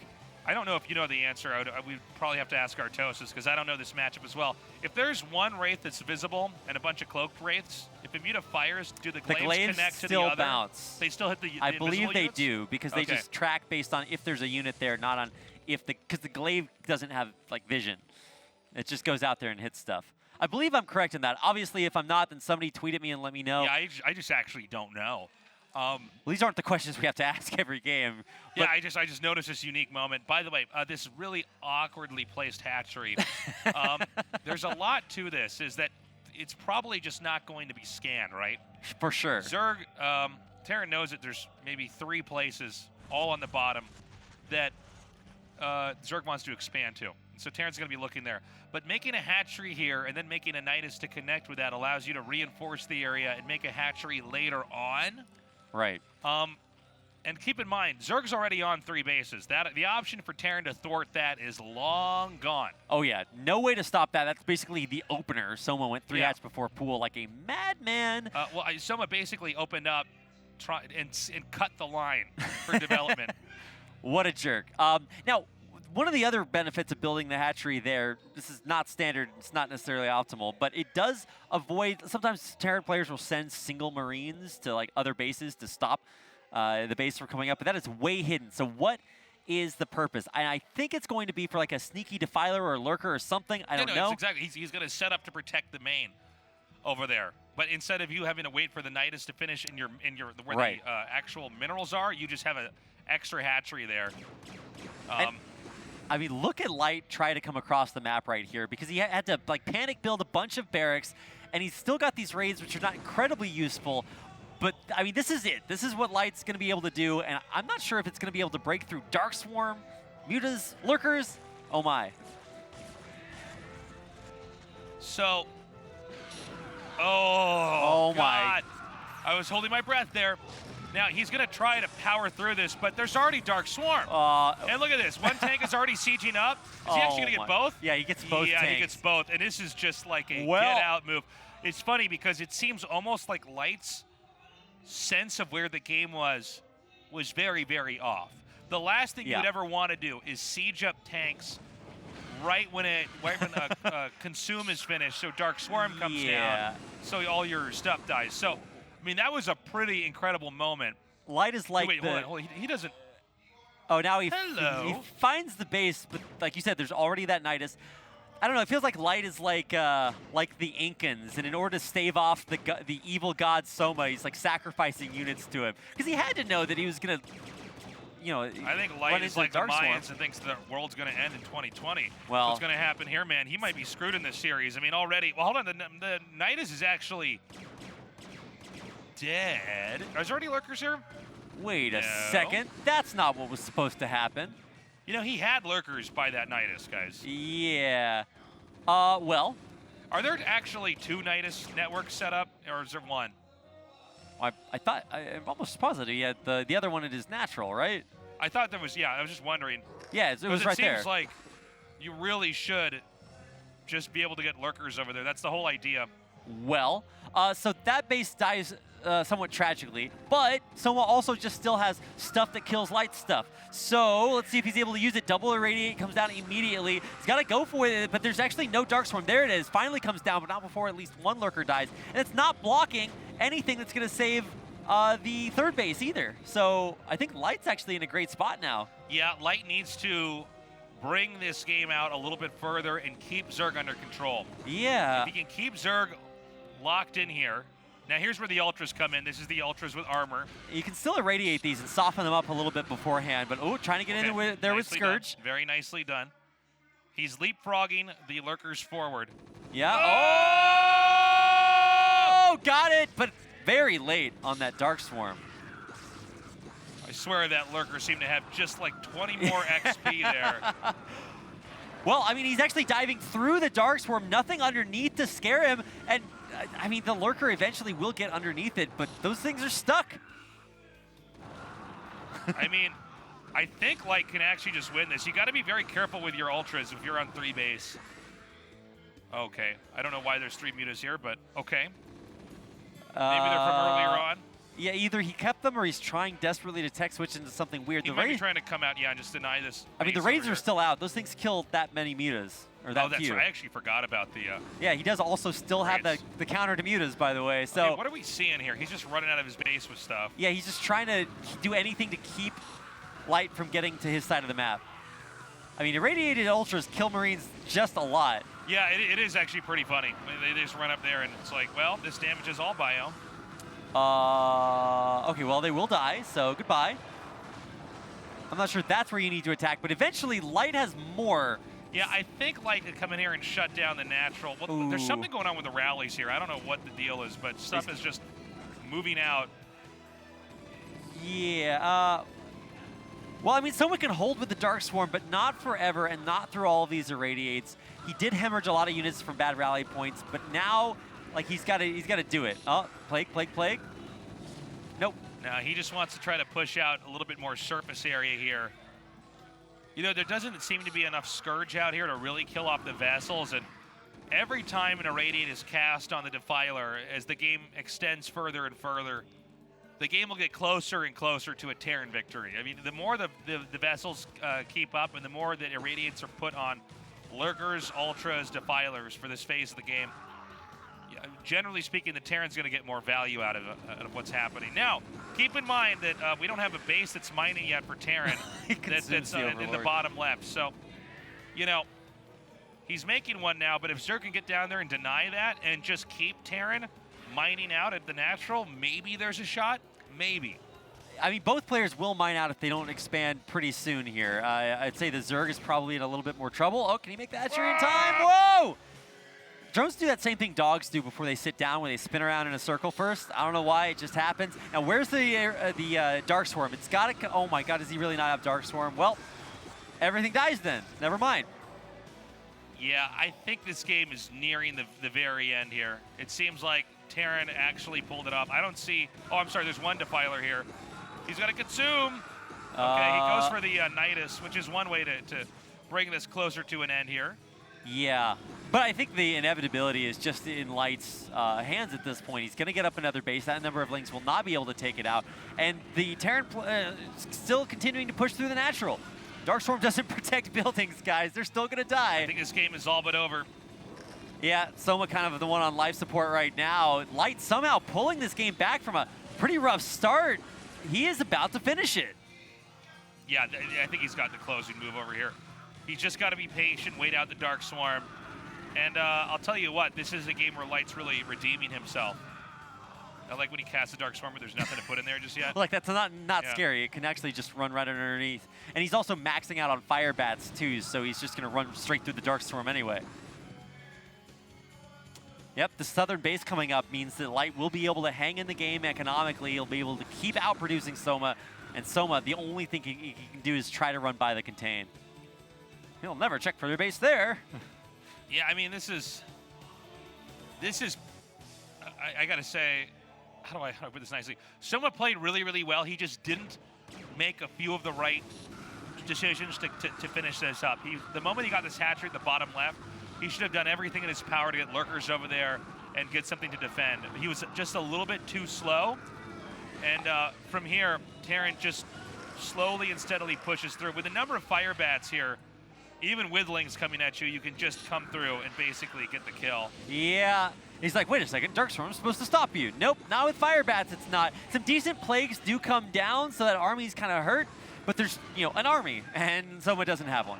I don't know if you know the answer. We'd probably have to ask Artosis, because I don't know this matchup as well. If there's one Wraith that's visible and a bunch of cloaked Wraiths, if a muta fires, do the glaives connect to the other? Bounce. They still hit the I believe they units? do, because they just track based on if there's a unit there, not on if because the glaive doesn't have like vision. It just goes out there and hits stuff. I believe I'm correct in that. Obviously, if I'm not, then somebody tweet at me and let me know. Yeah, I just actually don't know. Well, these aren't the questions we have to ask every game. Yeah, I just noticed this unique moment. By the way, this really awkwardly placed hatchery. There's a lot to this, is that it's probably just not going to be scanned, right? For sure. Zerg, Terran knows that there's maybe 3 places, all on the bottom, that Zerg wants to expand to. So Terran's going to be looking there. But making a hatchery here and then making a Nidus to connect with that allows you to reinforce the area and make a hatchery later on. Right. And keep in mind, Zerg's already on 3 bases. The option for Terran to thwart that is long gone. Oh, yeah. No way to stop that. That's basically the opener. SOMA went 3 hats before pool like a madman. Well, SOMA basically opened up and cut the line for development. What a jerk. Now, one of the other benefits of building the hatchery there, this is not standard, it's not necessarily optimal, but it does avoid, sometimes Terran players will send single Marines to like other bases to stop the base from coming up, but that is way hidden. So what is the purpose? I think it's going to be for like a sneaky defiler or lurker or something. I don't know. Exactly. He's going to set up to protect the main over there. But instead of you having to wait for the Nidus to finish in your where the actual minerals are, you just have an extra hatchery there. I mean, look at Light try to come across the map right here because he had to like panic build a bunch of barracks, and he's still got these raids which are not incredibly useful. But I mean, this is it. This is what Light's going to be able to do, and I'm not sure if it's going to be able to break through Dark Swarm, mutas, lurkers. Oh my. So, oh my. God. I was holding my breath there. Now, he's going to try to power through this, but there's already Dark Swarm. And look at this. One tank is already sieging up. Is he actually going to get both? Yeah, he gets both tanks. Yeah, he gets both. And this is just like a get-out move. It's funny because it seems almost like Light's sense of where the game was very, very off. The last thing you'd ever want to do is siege up tanks right when Consume is finished, so Dark Swarm comes down, so all your stuff dies. So, I mean, that was a pretty incredible moment. Light is like hold on. He doesn't... Oh, now he finds the base, but like you said, there's already that Nidus. I don't know. It feels like Light is like the Incans, and in order to stave off the evil god Soma, he's like sacrificing units to him because he had to know that he was gonna, you know. I think Light is like the Mayans and thinks the world's gonna end in 2020. Well, what's gonna happen here, man? He might be screwed in this series. I mean, already. Well, hold on. The Nidus is actually dead. Are there already lurkers here? Wait a second. That's not what was supposed to happen. You know, he had lurkers by that Nidus, guys. Yeah. Well. Are there actually 2 Nidus networks set up, or is there 1? I'm almost positive. Yeah, the other one, it is natural, right? I thought there was, yeah, I was just wondering. Yeah, it was right there. It seems like you really should just be able to get lurkers over there. That's the whole idea. Well, so that base dies somewhat tragically, but Soma also just still has stuff that kills Light stuff. So let's see if he's able to use it. Double irradiate comes down immediately. He's got to go for it, but there's actually no Dark Swarm. There it is. Finally comes down, but not before at least 1 lurker dies. And it's not blocking anything that's going to save the third base either. So I think Light's actually in a great spot now. Yeah, Light needs to bring this game out a little bit further and keep Zerg under control. Yeah. If he can keep Zerg locked in here. Now here's where the Ultras come in. This is the Ultras with armor. You can still irradiate these and soften them up a little bit beforehand, but trying to get in there with Scourge. Done. Very nicely done. He's leapfrogging the lurkers forward. Yeah. Oh, got it, but very late on that Dark Swarm. I swear that lurker seemed to have just like 20 more XP there. Well, I mean, he's actually diving through the Dark Swarm, nothing underneath to scare him, and I mean, the lurker eventually will get underneath it, but those things are stuck. I mean, I think Light can actually just win this. You got to be very careful with your Ultras if you're on 3 base. Okay, I don't know why there's 3 mutas here, but okay. Maybe they're from earlier on. Yeah, either he kept them or he's trying desperately to tech switch into something weird. He might be trying to come out, yeah, and just deny this. I mean, the raids are still out. Those things kill that many mutas. Or that that's few. right. I actually forgot about the. Yeah, he does also still have the counter to mutas, by the way. So okay, what are we seeing here? He's just running out of his base with stuff. Yeah, he's just trying to do anything to keep Light from getting to his side of the map. I mean, irradiated Ultras kill Marines just a lot. Yeah, it is actually pretty funny. They just run up there and it's like, well, this damages all biome. Okay, well, they will die, so goodbye. I'm not sure that's where you need to attack, but eventually Light has more. Yeah, I think Light could come in here and shut down the natural. Well, there's something going on with the rallies here. I don't know what the deal is, but stuff is just moving out. Yeah, well, I mean, someone can hold with the Dark Swarm, but not forever and not through all of these irradiates. He did hemorrhage a lot of units from bad rally points, but now, like, he's got to do it. Oh, plague. Nope. No, he just wants to try to push out a little bit more surface area here. You know, there doesn't seem to be enough Scourge out here to really kill off the vessels, and every time an irradiate is cast on the Defiler, as the game extends further and further, the game will get closer and closer to a Terran victory. I mean, the more the vessels keep up and the more that irradiates are put on lurkers, ultras, defilers for this phase of the game, generally speaking, the Terran's going to get more value out of what's happening. Now, keep in mind that we don't have a base that's mining yet for Terran that's in the bottom left. So, you know, he's making one now, but if Zerg can get down there and deny that and just keep Terran mining out at the natural, maybe there's a shot. Maybe. I mean, both players will mine out if they don't expand pretty soon here. I'd say the Zerg is probably in a little bit more trouble. Oh, can he make that hatchery in time? Whoa! Drones do that same thing dogs do before they sit down, when they spin around in a circle first. I don't know why, it just happens. Now, where's the Dark Swarm? It's got to, oh my God, does he really not have Dark Swarm? Well, everything dies then. Never mind. Yeah, I think this game is nearing the very end here. It seems like Terran actually pulled it off. I don't see, oh, I'm sorry, there's one Defiler here. He's got to consume. Okay, he goes for the Nidus, which is one way to bring this closer to an end here. Yeah, but I think the inevitability is just in Light's hands at this point. He's going to get up another base. That number of links will not be able to take it out. And the Terran still continuing to push through the natural. Dark Swarm doesn't protect buildings, guys. They're still going to die. I think this game is all but over. Yeah, Soma kind of the one on life support right now. Light somehow pulling this game back from a pretty rough start. He is about to finish it. Yeah, I think he's got the closing move over here. He's just got to be patient, wait out the Dark Swarm. And I'll tell you what, this is a game where Light's really redeeming himself. I like when he casts the Dark Storm, but there's nothing to put in there just yet. Like, that's not scary. It can actually just run right underneath. And he's also maxing out on Fire Bats, too, so he's just going to run straight through the Dark Storm anyway. Yep, the southern base coming up means that Light will be able to hang in the game economically. He'll be able to keep outproducing SOMA. And SOMA, the only thing he can do is try to run by the contain. He'll never check for their base there. Yeah, I mean, this is I got to say, how do I put this nicely? SOMA played really, really well. He just didn't make a few of the right decisions to finish this up. The moment he got this hatchery at the bottom left, he should have done everything in his power to get lurkers over there and get something to defend. He was just a little bit too slow. And from here, Terran just slowly and steadily pushes through. With a number of Fire Bats here, even with Lings coming at you, you can just come through and basically get the kill. Yeah. He's like, wait a second, Darkstorm's supposed to stop you. Nope, not with Fire Bats, it's not. Some decent plagues do come down, so that army's kind of hurt, but there's, an army, and SOMA doesn't have one.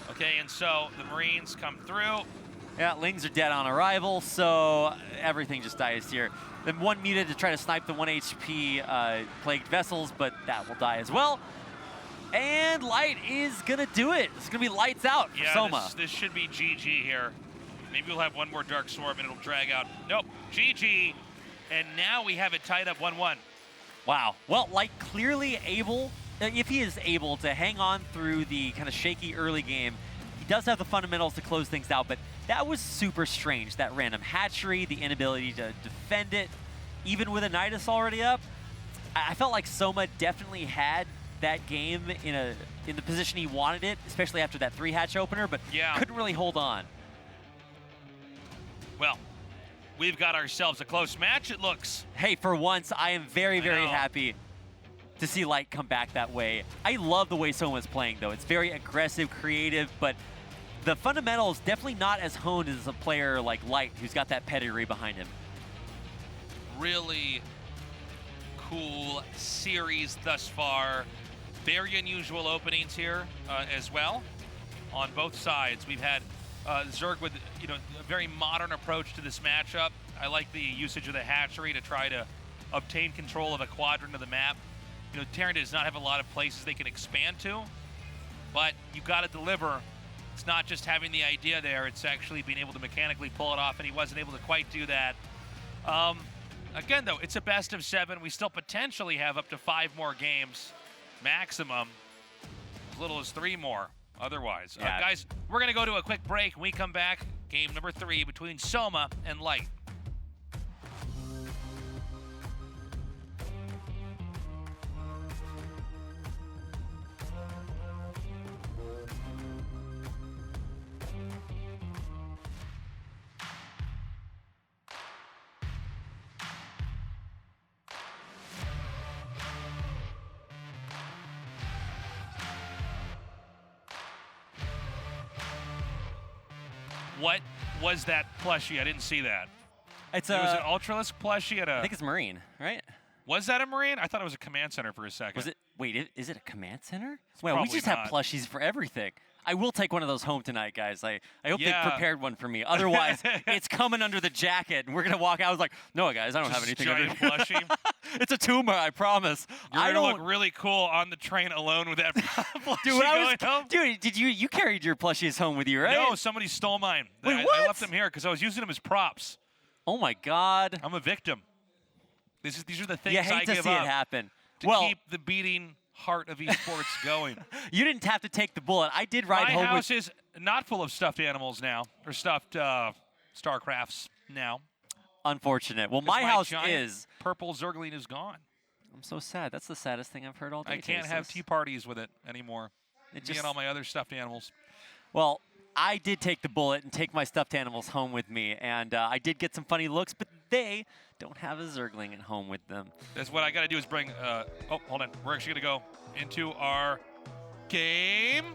Okay, and so the Marines come through. Yeah, Lings are dead on arrival, so everything just dies here. Then one muted to try to snipe the 1 HP plagued vessels, but that will die as well. And Light is gonna do it. It's gonna be lights out for SOMA. This should be GG here. Maybe we'll have one more Dark Storm and it'll drag out. Nope, GG. And now we have it tied up 1-1. Wow. Well, Light clearly able, if he is able to hang on through the kind of shaky early game, he does have the fundamentals to close things out, but that was super strange. That random hatchery, the inability to defend it, even with a Nidus already up. I felt like SOMA definitely had that game in the position he wanted it, especially after that 3-hatch opener, but couldn't really hold on. Well, we've got ourselves a close match, it looks. Hey, for once, I am very, very happy to see Light come back that way. I love the way SOMA's playing, though. It's very aggressive, creative, but the fundamentals definitely not as honed as a player like Light, who's got that pedigree behind him. Really cool series thus far. Very unusual openings here as well on both sides. We've had Zerg with a very modern approach to this matchup. I like the usage of the hatchery to try to obtain control of a quadrant of the map. Terran does not have a lot of places they can expand to, but you've got to deliver. It's not just having the idea there, it's actually being able to mechanically pull it off, and he wasn't able to quite do that. Again, though, it's a best of 7. We still potentially have up to 5 more games maximum, as little as 3 more otherwise. Guys, we're going to go to a quick break. When we come back, game number 3 between SOMA and Light. What was that plushie? I didn't see that. It was an Ultralisk plushie at I think it's Marine, right? Was that a Marine? I thought it was a command center for a second. Was it? Wait, is it a command center? Well, we just have plushies for everything. I will take one of those home tonight, guys. I hope they prepared one for me. Otherwise, it's coming under the jacket, and we're going to walk out. I was like, no, guys, I don't have anything under giant plushie. It's a tumor, I promise. You're going to look really cool on the train alone with that plushie Dude, did you carried your plushies home with you, right? No, somebody stole mine. Wait, what? I left them here because I was using them as props. Oh, my God. I'm a victim. These are the things you hate I to give see up it happen. to keep the beating heart of esports going. You didn't have to take the bullet. I did ride home with... My house is not full of stuffed animals now, or stuffed StarCrafts now. Unfortunate. Well, my house is... Purple Zergling is gone. I'm so sad. That's the saddest thing I've heard all day. I can't have tea parties with it anymore. Me and all my other stuffed animals. Well, I did take the bullet and take my stuffed animals home with me, and I did get some funny looks, but they don't have a Zergling at home with them. That's what I got to do is bring... oh, hold on. We're actually going to go into our game.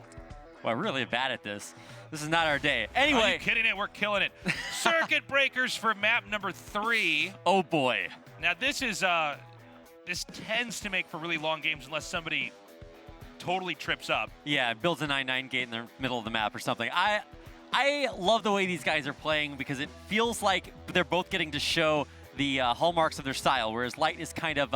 Well, I'm really bad at this. This is not our day. Anyway. Are you kidding it? We're killing it. Circuit breakers for map number 3. Oh, boy. Now, this is... this tends to make for really long games unless somebody totally trips up. Yeah, builds a 9-9 gate in the middle of the map or something. I love the way these guys are playing because it feels like they're both getting to show the hallmarks of their style, whereas Light is kind of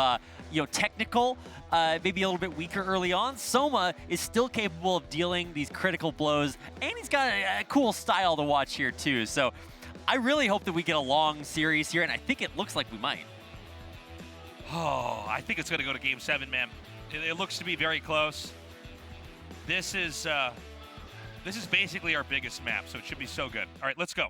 technical, maybe a little bit weaker early on. SOMA is still capable of dealing these critical blows, and he's got a cool style to watch here too. So I really hope that we get a long series here, and I think it looks like we might. Oh, I think it's going to go to Game 7, man. It looks to be very close. This is basically our biggest map, so it should be so good. All right, let's go.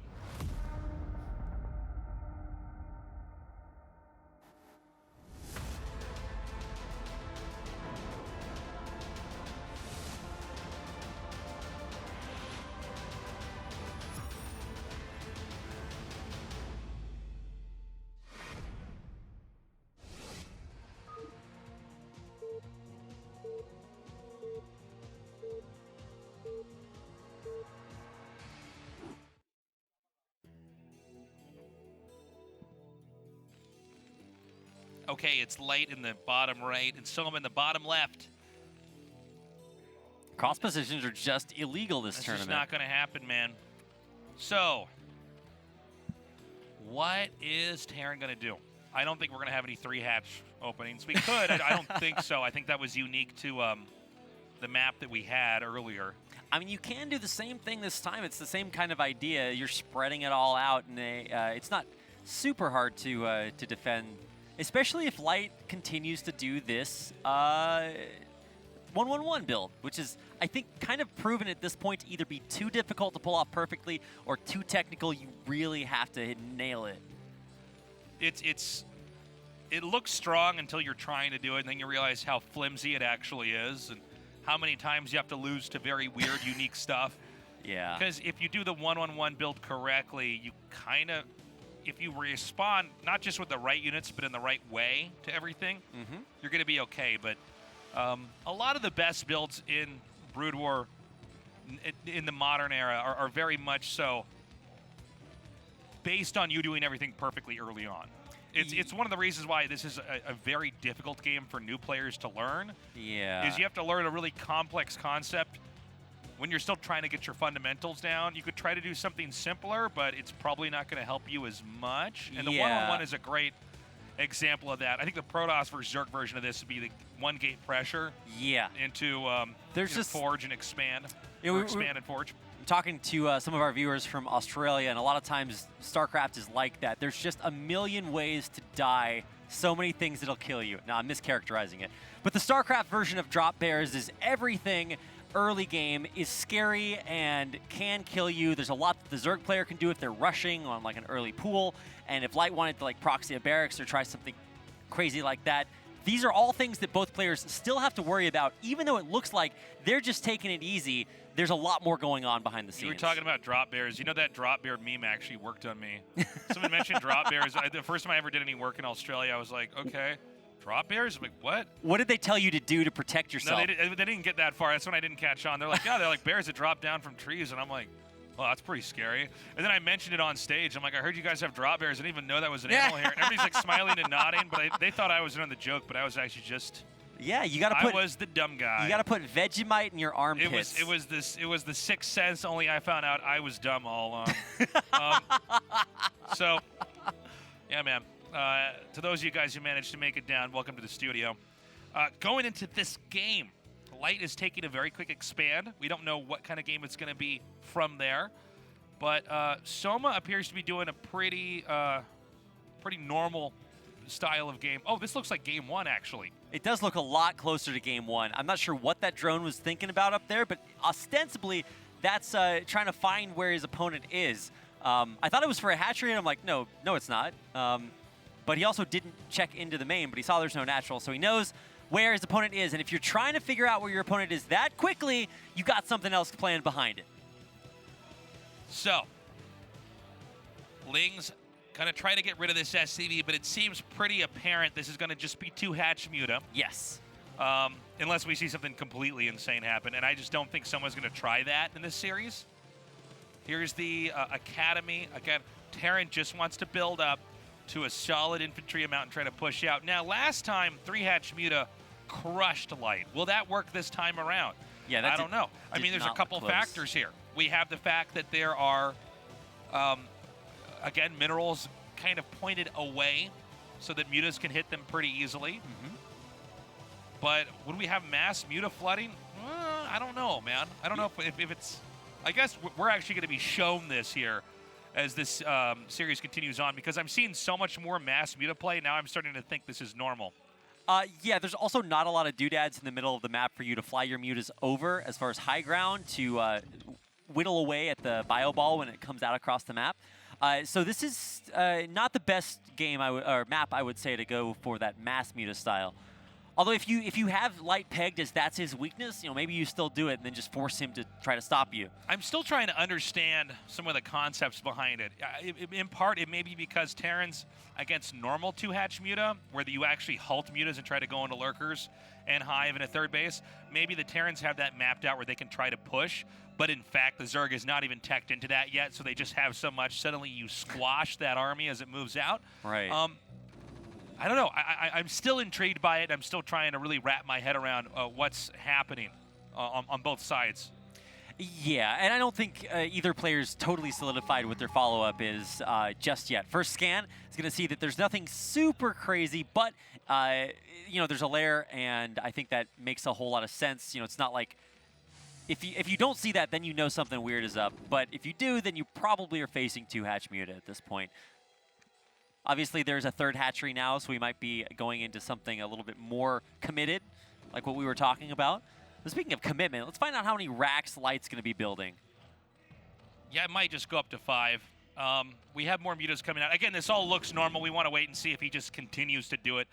Okay, it's Light in the bottom right and SOMA in the bottom left. Cross positions are just illegal this tournament. That's just not going to happen, man. So, what is Terran going to do? I don't think we're going to have any 3-hatch openings. We could. I don't think so. I think that was unique to the map that we had earlier. I mean, you can do the same thing this time. It's the same kind of idea. You're spreading it all out, and it's not super hard to defend, especially if Light continues to do this 1-1-1 build, which is, I think, kind of proven at this point to either be too difficult to pull off perfectly or too technical. You really have to nail it. It looks strong until you're trying to do it, and then you realize how flimsy it actually is, and how many times you have to lose to very weird, unique stuff. Yeah. Because if you do the 1-1-1 build correctly, you kind of, if you respond not just with the right units, but in the right way to everything, you're going to be okay. But a lot of the best builds in Brood War in the modern era are very much so based on you doing everything perfectly early on. It's one of the reasons why this is a very difficult game for new players to learn. Yeah. Is you have to learn a really complex concept when you're still trying to get your fundamentals down. You could try to do something simpler, but it's probably not going to help you as much. And the 1-on-1 is a great example of that. I think the Protoss versus Zerg version of this would be the one-gate pressure into There's just Forge and Expand. Expand and Forge. Talking to some of our viewers from Australia, and a lot of times StarCraft is like that. There's just a million ways to die, so many things that'll kill you. Now, I'm mischaracterizing it. But the StarCraft version of Drop Bears is everything early game is scary and can kill you. There's a lot that the Zerg player can do if they're rushing on like an early pool, and if Light wanted to like proxy a barracks or try something crazy like that. These are all things that both players still have to worry about, even though it looks like they're just taking it easy. There's a lot more going on behind the scenes. You were talking about drop bears. You know that drop bear meme actually worked on me. Someone mentioned drop bears. The first time I ever did any work in Australia, I was like, okay, drop bears? I'm like, what? What did they tell you to do to protect yourself? No, they didn't get that far. That's when I didn't catch on. They're like, yeah, they're like bears that drop down from trees. And I'm like, well, that's pretty scary. And then I mentioned it on stage. I'm like, I heard you guys have drop bears. I didn't even know that was an animal here. And everybody's like smiling and nodding, but they thought I was in on the joke, but I was actually just... Yeah, you gotta put... I was the dumb guy. You gotta put Vegemite in your armpits. It was the sixth sense, only I found out I was dumb all along. So, yeah, man. To those of you guys who managed to make it down, welcome to the studio. Going into this game, Light is taking a very quick expand. We don't know what kind of game it's going to be from there. But SOMA appears to be doing a pretty normal style of game. Oh, this looks like game one, actually. It does look a lot closer to game one. I'm not sure what that drone was thinking about up there, but ostensibly, that's trying to find where his opponent is. I thought it was for a hatchery, and I'm like, no, it's not. But he also didn't check into the main, but he saw there's no natural, so he knows where his opponent is. And if you're trying to figure out where your opponent is that quickly, you got something else planned behind it. So, Ling's going to try to get rid of this SCV, but it seems pretty apparent this is going to just be 2 hatch muta. Yes. Unless we see something completely insane happen, and I just don't think someone's going to try that in this series. Here's the Academy. Again, Terran just wants to build up to a solid infantry amount and try to push out. Now, last time, 3 hatch muta crushed Light. Will that work this time around? Yeah, I don't know. I mean, there's a couple factors here. We have the fact that there are, again, minerals kind of pointed away so that mutas can hit them pretty easily. But would we have mass muta flooding? I don't know, man. I don't know if it's... I guess we're actually going to be shown this here as this series continues on, because I'm seeing so much more mass muta play. Now I'm starting to think this is normal. Yeah, there's also not a lot of doodads in the middle of the map for you to fly your mutas over as far as high ground to whittle away at the bio ball when it comes out across the map. So this is not the best game or map, I would say, to go for that mass muta style. Although if you have Light pegged as that's his weakness, maybe you still do it and then just force him to try to stop you. I'm still trying to understand some of the concepts behind it. In part, it may be because Terran's against normal 2-hatch muta, where you actually halt mutas and try to go into lurkers and hive in a third base. Maybe the Terrans have that mapped out where they can try to push, but in fact, the Zerg is not even teched into that yet, so they just have so much. Suddenly, you squash that army as it moves out. Right. I don't know. I'm still intrigued by it. I'm still trying to really wrap my head around what's happening on both sides. Yeah, and I don't think either player's totally solidified what their follow-up is just yet. First scan is going to see that there's nothing super crazy, but there's a lair, and I think that makes a whole lot of sense. It's not like if you don't see that, then you know something weird is up. But if you do, then you probably are facing 2-hatch muta at this point. Obviously, there's a third hatchery now, so we might be going into something a little bit more committed, like what we were talking about. But speaking of commitment, let's find out how many racks Light's going to be building. Yeah, it might just go up to 5. We have more mutas coming out. Again, this all looks normal. We want to wait and see if he just continues to do it.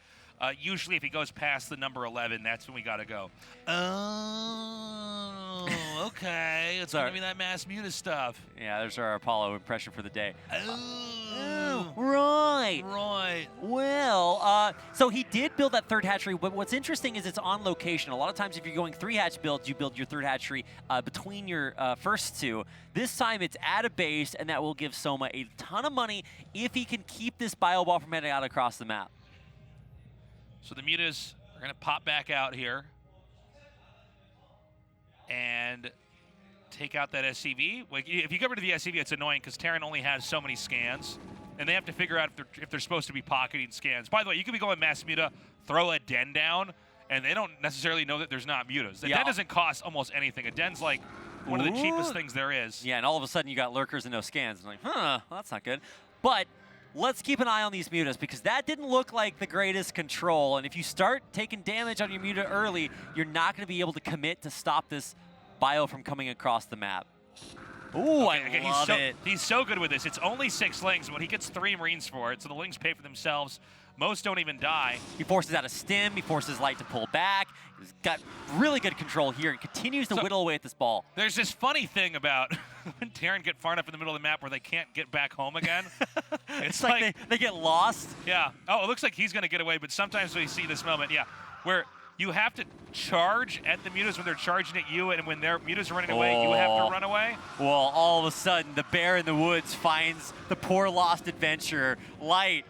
Usually, if he goes past the number 11, that's when we got to go. Oh, okay. It's going to be that mass muta stuff. Yeah, there's our Apollo impression for the day. Oh, right. Right. Well, so he did build that third hatchery, but what's interesting is it's on location. A lot of times if you're going 3-hatch builds, you build your third hatchery between your first two. This time it's at a base, and that will give SOMA a ton of money if he can keep this bio ball from heading out across the map. So the mutas are going to pop back out here and take out that SCV. Like, if you get rid of the SCV, it's annoying because Terran only has so many scans, and they have to figure out if they're supposed to be pocketing scans. By the way, you could be going mass muta, throw a den down, and they don't necessarily know that there's not mutas. The den doesn't cost almost anything. A den's like one of the cheapest things there is. Yeah, and all of a sudden you got lurkers and no scans. I'm like, well, that's not good. But let's keep an eye on these mutas, because that didn't look like the greatest control. And if you start taking damage on your muta early, you're not going to be able to commit to stop this bio from coming across the map. Ooh, I love it. He's so good with this. It's only 6 lings, but he gets 3 Marines for it, so the lings pay for themselves. Most don't even die. He forces out a stim. He forces Light to pull back. He's got really good control here and continues to whittle away at this ball. There's this funny thing about when Terran get far enough in the middle of the map where they can't get back home again. It's like they get lost. Yeah. Oh, it looks like he's going to get away, but sometimes we see this moment, where you have to charge at the mutas when they're charging at you, and when their mutas are running away, you have to run away. Well, all of a sudden, the bear in the woods finds the poor lost adventurer, Light.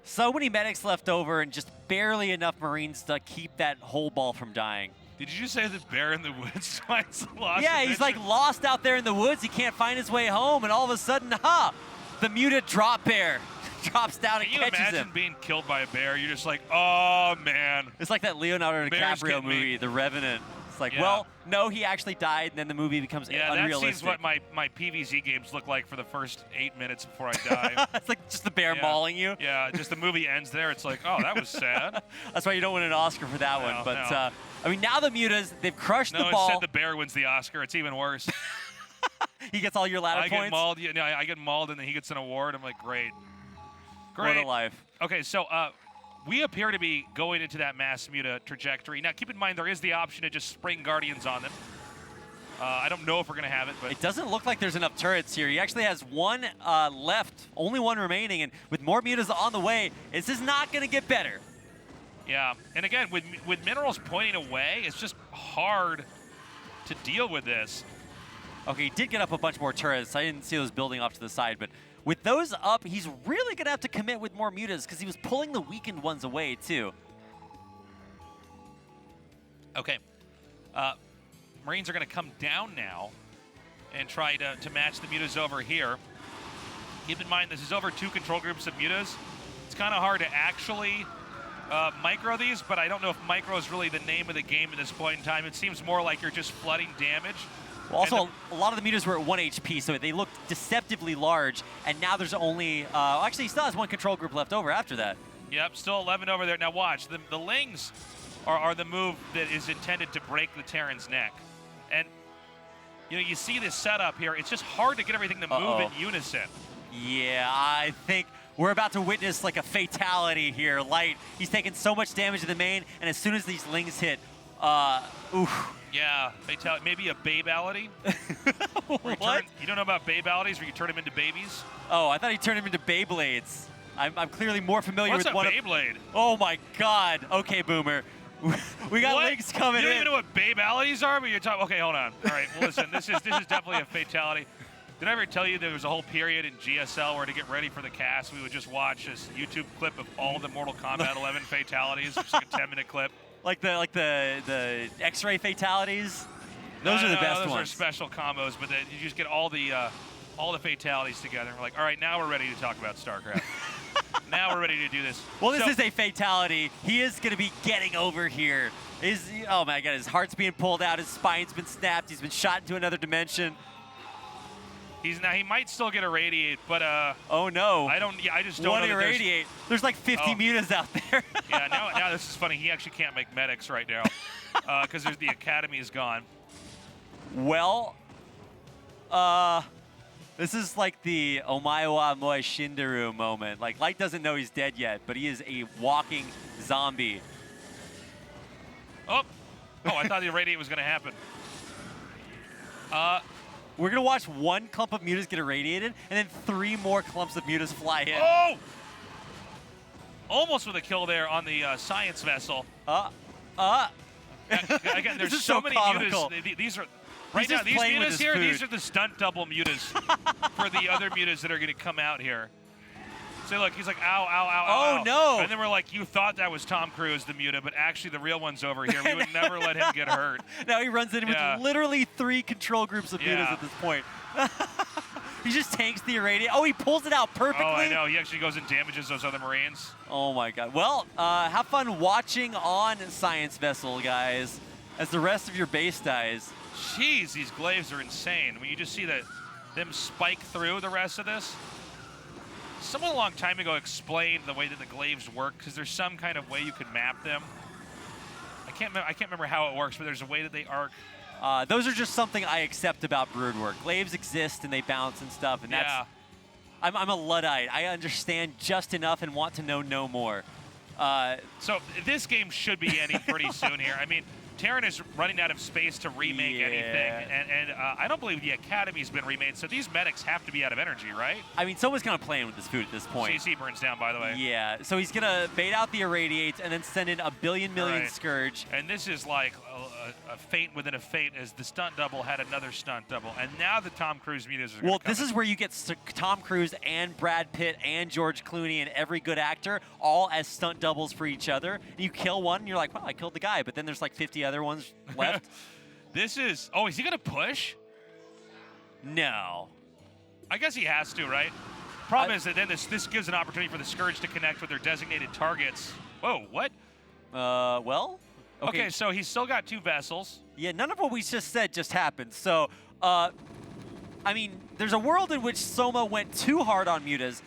So many medics left over and just barely enough Marines to keep that whole ball from dying. Did you just say the bear in the woods finds the lost Yeah, he's like lost out there in the woods. He can't find his way home, and all of a sudden, the muted drop bear drops down and catches him. Can you imagine being killed by a bear? You're just like, oh, man. It's like that Leonardo DiCaprio movie, The Revenant. It's like, well, no, he actually died, and then the movie becomes unrealistic. That seems what my TvZ games look like for the first 8 minutes before I die. It's like just the bear mauling you. Yeah, just the movie ends there. It's like, oh, that was sad. That's why you don't win an Oscar for that one. But, I mean, now the mutas, they've crushed the ball. No, instead the bear wins the Oscar. It's even worse. He gets all your ladder points? Get mauled. I get mauled, and then he gets an award. I'm like, great. What a life. Okay, so we appear to be going into that mass muta trajectory. Now, keep in mind, there is the option to just spring Guardians on them. I don't know if we're going to have it, but it doesn't look like there's enough turrets here. He actually has 1 left, only 1 remaining, and with more mutas on the way, this is not going to get better. Yeah, and again, with minerals pointing away, it's just hard to deal with this. Okay, he did get up a bunch more turrets. I didn't see those building off to the side, but with those up, he's really going to have to commit with more mutas because he was pulling the weakened ones away, too. Okay. Marines are going to come down now and try to match the mutas over here. Keep in mind, this is over 2 control groups of mutas. It's kind of hard to actually micro these, but I don't know if micro is really the name of the game at this point in time. It seems more like you're just flooding damage. Well, also, a lot of the mutas were at 1 HP, so they looked deceptively large, and now there's only... actually, he still has 1 control group left over after that. Yep, still 11 over there. Now watch, the Lings are the move that is intended to break the Terran's neck. And, you know, you see this setup here. It's just hard to get everything to move in unison. Yeah, I think we're about to witness like a fatality here. Light, he's taking so much damage to the main, and as soon as these Lings hit, oof. Yeah, fatality, maybe a babality. What? You don't know about babalities where you turn them into babies? Oh, I thought he turned him into Beyblades. I'm clearly more familiar What's with a Beyblade? Oh my God. Okay, Boomer. We got Lings coming in. You don't even know what babalities are, but you're talking. Okay, hold on. All right, well, listen. This is definitely a fatality. Did I ever tell you there was a whole period in GSL where to get ready for the cast, we would just watch this YouTube clip of all the Mortal Kombat 11 fatalities, just like a 10-minute clip. Like the X-ray fatalities. Those are the best those ones. Those are special combos, but you just get all the fatalities together. And we're like, all right, now we're ready to talk about StarCraft. Now we're ready to do this. Well, this is a fatality. He is going to be getting over here. Oh my God, his heart's being pulled out. His spine's been snapped. He's been shot into another dimension. He might still get irradiate, but oh no! I just don't know. That irradiate. There's like 50 mutas out there. Yeah, now this is funny. He actually can't make medics right now because the academy is gone. Well, this is like the Omae wa Moe Shinderu moment. Like, Light doesn't know he's dead yet, but he is a walking zombie. Oh, I thought the irradiate was going to happen. We're going to watch 1 clump of mutas get irradiated, and then 3 more clumps of mutas fly in. Oh! Almost with a kill there on the science vessel. Again, there's so many comical. mutas. These are... Right now, these mutas here, these are the stunt double mutas for the other mutas that are going to come out here. So look, he's like, ow, ow, ow, oh, ow. No. And then we're like, you thought that was Tom Cruise, the muta, but actually the real one's over here. We would never let him get hurt. Now he runs in with literally 3 control groups of mutas at this point. He just tanks the irradiate. Oh, he pulls it out perfectly. Oh, I know. He actually goes and damages those other Marines. Oh, my God. Well, have fun watching on Science Vessel, guys, as the rest of your base dies. Jeez, these glaives are insane. When you just see them spike through the rest of this. Someone a long time ago explained the way that the glaives work, because there's some kind of way you can map them. I can't remember how it works, but there's a way that they arc. Those are just something I accept about Broodwork. Glaives exist and they bounce and stuff, and that's... I'm a Luddite. I understand just enough and want to know no more. So this game should be ending pretty soon here. I mean, Terran is running out of space to remake anything, and I don't believe the Academy's been remade, so these medics have to be out of energy, right? I mean, someone's kind of playing with this food at this point. CC burns down, by the way. Yeah, so he's going to bait out the Irradiates and then send in a billion Scourge. And this is like a fate within a fate, as the stunt double had another stunt double, and now the Tom Cruise mutas are Well, this is where you get Tom Cruise and Brad Pitt and George Clooney and every good actor all as stunt doubles for each other. And you kill one, and you're like, well, I killed the guy, but then there's like 50 other ones left. This is... Oh, is he going to push? No. I guess he has to, right? Problem is that then this gives an opportunity for the Scourge to connect with their designated targets. Whoa, what? Well... Okay, so he's still got 2 vessels. Yeah, none of what we just said just happened. So, I mean, there's a world in which SOMA went too hard on mutas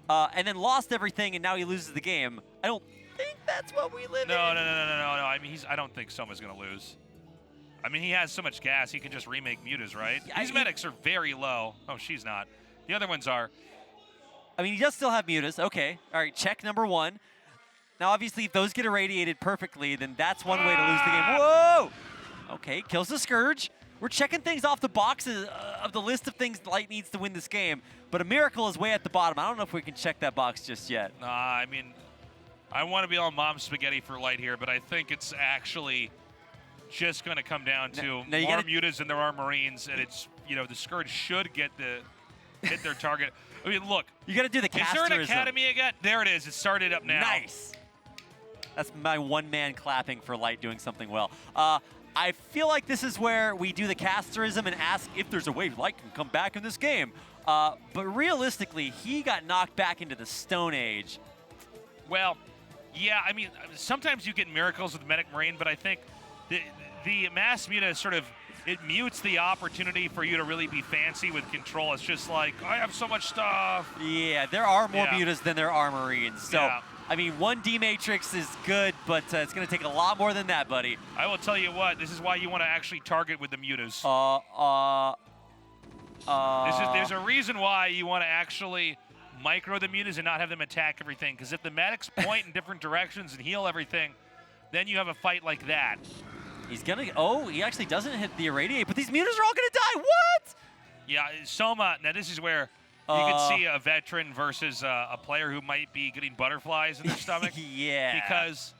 and then lost everything, and now he loses the game. I don't think that's what we live in. No. I mean, I don't think SOMA's going to lose. I mean, he has so much gas, he can just remake mutas, right? These medics are very low. Oh, she's not. The other ones are. I mean, he does still have mutas. Okay. All right, check number 1. Now, obviously, if those get irradiated perfectly, then that's one way to lose the game. Whoa! Okay, kills the Scourge. We're checking things off the boxes of the list of things Light needs to win this game, but a miracle is way at the bottom. I don't know if we can check that box just yet. I mean, I want to be on Mom's spaghetti for Light here, but I think it's actually just going to come down to more mutas than there are Marines, and it's, you know, the Scourge should hit their target. I mean, look. You got to do the casterism. Is there an Academy again? There it is. It started up now. Nice. That's my one-man clapping for Light doing something well. I feel like this is where we do the casterism and ask if there's a way Light can come back in this game. But realistically, he got knocked back into the Stone Age. Well, yeah, I mean, sometimes you get miracles with Medic Marine, but I think the Mass Muta sort of, it mutes the opportunity for you to really be fancy with control. It's just like, I have so much stuff. Yeah, there are more mutas than there are Marines. So, I mean, one D-Matrix is good, but it's going to take a lot more than that, buddy. I will tell you what, this is why you want to actually target with the mutas. There's a reason why you want to actually micro the mutas and not have them attack everything, because if the medics point in different directions and heal everything, then you have a fight like that. He's gonna, he actually doesn't hit the irradiate, but these mutas are all gonna die, what? Yeah, Soma, now this is where you can see a veteran versus a player who might be getting butterflies in their stomach. Yeah. Because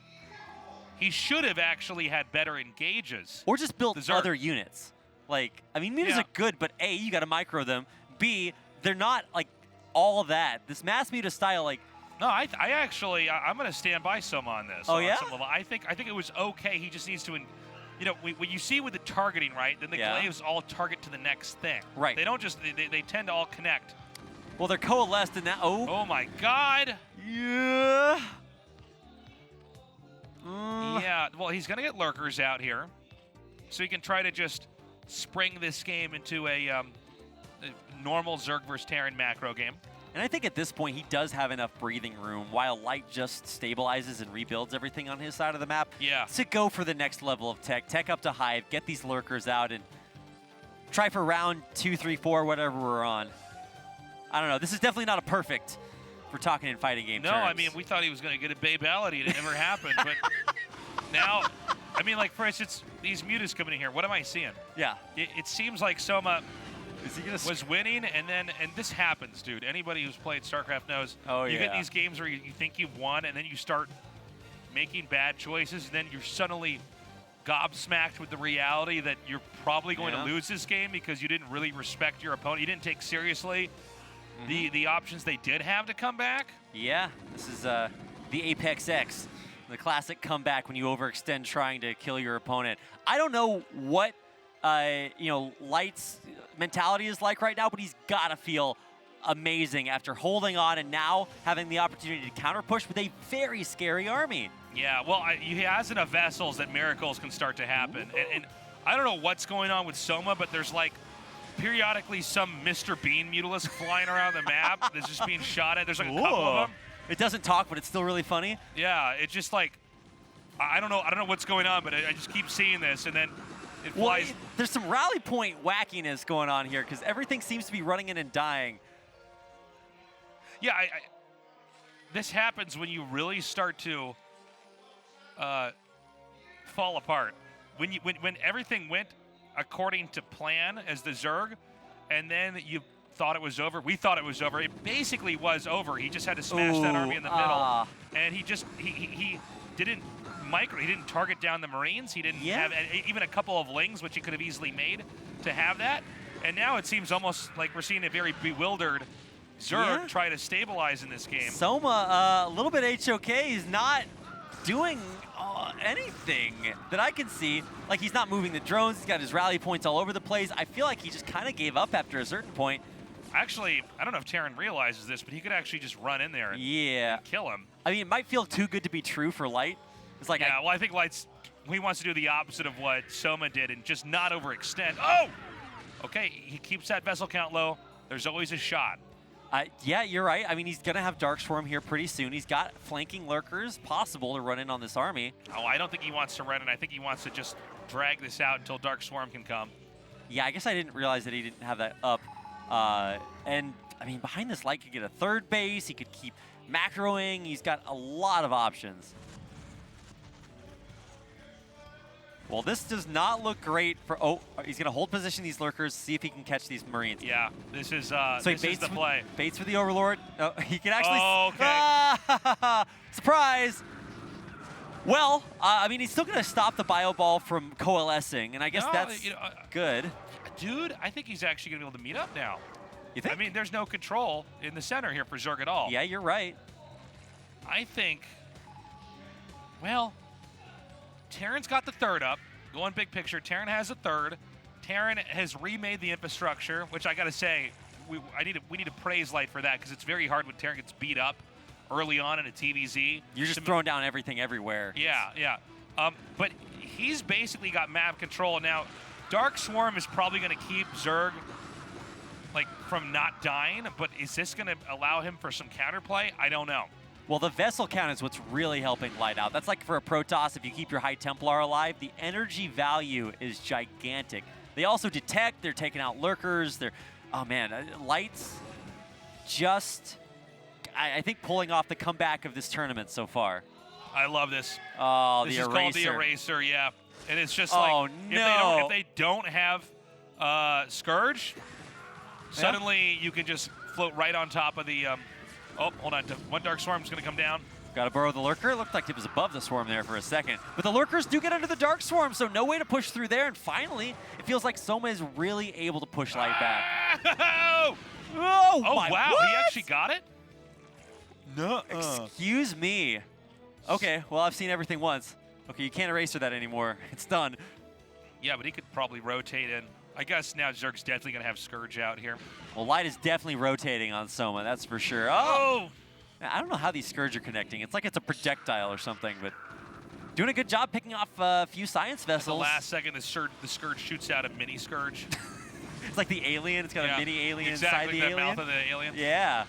he should have actually had better engages. Or just built other units. Like, I mean, mutas are good, but A, you gotta micro them. B, they're not, like, all of that. This Mass Muta style, like... No, I'm going to stand by Soma on this. Oh, yeah? Some level. I think it was okay. He just needs to, you know, what you see with the targeting, right? Then the glaives all target to the next thing. Right. They don't just, they tend to all connect. Well, they're coalesced in that. Oh my God. Yeah. Yeah, well, he's going to get lurkers out here. So he can try to just spring this game into a normal Zerg versus Terran macro game. And I think at this point, he does have enough breathing room while Light just stabilizes and rebuilds everything on his side of the map to go for the next level of tech. Tech up to Hive, get these lurkers out, and try for round 2, 3, 4, whatever we're on. I don't know. This is definitely not a perfect for talking in fighting game terms. I mean, we thought he was going to get a babality, and it never happened. But now, I mean, like, for instance, these mutas coming in here. What am I seeing? Yeah. It seems like Soma was winning, and this happens, dude. Anybody who's played StarCraft knows. You get these games where you think you've won, and then you start making bad choices, and then you're suddenly gobsmacked with the reality that you're probably going to lose this game because you didn't really respect your opponent. You didn't take seriously the options they did have to come back. Yeah, this is the Apex X, the classic comeback when you overextend trying to kill your opponent. I don't know what Light's mentality is like right now, but he's got to feel amazing after holding on and now having the opportunity to counter push with a very scary army. Yeah, well, he has enough vessels that miracles can start to happen. And I don't know what's going on with Soma, but there's like periodically some Mr. Bean Mutalisk flying around the map that's just being shot at. There's like a couple of them. It doesn't talk, but it's still really funny. Yeah, it's just like, I don't know what's going on, but I just keep seeing this, and then it flies. Well, there's some rally point wackiness going on here because everything seems to be running in and dying. Yeah, this happens when you really start to fall apart. When everything went according to plan as the Zerg, and then you thought it was over. We thought it was over. It basically was over. He just had to smash that army in the middle, and he didn't micro. He didn't target down the Marines. He didn't have even a couple of lings, which he could have easily made to have that. And now it seems almost like we're seeing a very bewildered Zerg try to stabilize in this game. Soma, a little bit HOK. He's not doing anything that I can see. Like, he's not moving the drones. He's got his rally points all over the place. I feel like he just kind of gave up after a certain point. Actually, I don't know if Terran realizes this, but he could actually just run in there and kill him. I mean, it might feel too good to be true for Light. It's like, well, I think he wants to do the opposite of what Soma did and just not overextend. Oh! Okay, he keeps that vessel count low. There's always a shot. Yeah, you're right. I mean, he's going to have Dark Swarm here pretty soon. He's got flanking lurkers possible to run in on this army. Oh, I don't think he wants to run in. I think he wants to just drag this out until Dark Swarm can come. Yeah, I guess I didn't realize that he didn't have that up. And, I mean, behind this Light could get a third base. He could keep macroing. He's got a lot of options. Well, this does not look great for... Oh, he's going to hold position these lurkers, see if he can catch these Marines. Yeah, this is so this is the play. Baits for the Overlord. No, he can actually... Oh, okay. Surprise! Well, I mean, he's still going to stop the Bio Ball from coalescing, and I guess that's good. Dude, I think he's actually going to be able to meet up now. You think? I mean, there's no control in the center here for Zerg at all. Yeah, you're right. I think Well, Terran's got the third up. Going big picture, Terran has a third. Terran has remade the infrastructure, which I got to say, we need to praise Light for that, because it's very hard when Terran gets beat up early on in a TvZ. You're just throwing down everything everywhere. Yeah. But he's basically got map control. Now, Dark Swarm is probably going to keep Zerg from not dying, but is this going to allow him for some counterplay? I don't know. Well, the vessel count is what's really helping Light out. That's like for a Protoss, if you keep your High Templar alive, the energy value is gigantic. They also detect, they're taking out lurkers, oh man, Light's just, I think, pulling off the comeback of this tournament so far. I love this. Oh, this the is eraser. Called the eraser, yeah. And it's just no. if they don't have Scourge, suddenly you can just float right on top of the, oh, hold on, one Dark Swarm's gonna come down. Got to burrow the Lurker. It looked like it was above the Swarm there for a second. But the Lurkers do get under the Dark Swarm, so no way to push through there. And finally, it feels like SOMA is really able to push Light back. Oh, my, wow, what? he actually got it? No. Excuse me. Okay, well, I've seen everything once. Okay, you can't eraser that anymore. It's done. Yeah, but he could probably rotate in. I guess now Zerg's definitely going to have Scourge out here. Well, Light is definitely rotating on SOMA, that's for sure. Oh! I don't know how these Scourge are connecting. It's like it's a projectile or something, but doing a good job picking off a few science vessels. At the last second, the Scourge shoots out a mini Scourge. It's like the alien. It's got a mini alien inside the alien. Mouth of the alien. Yeah.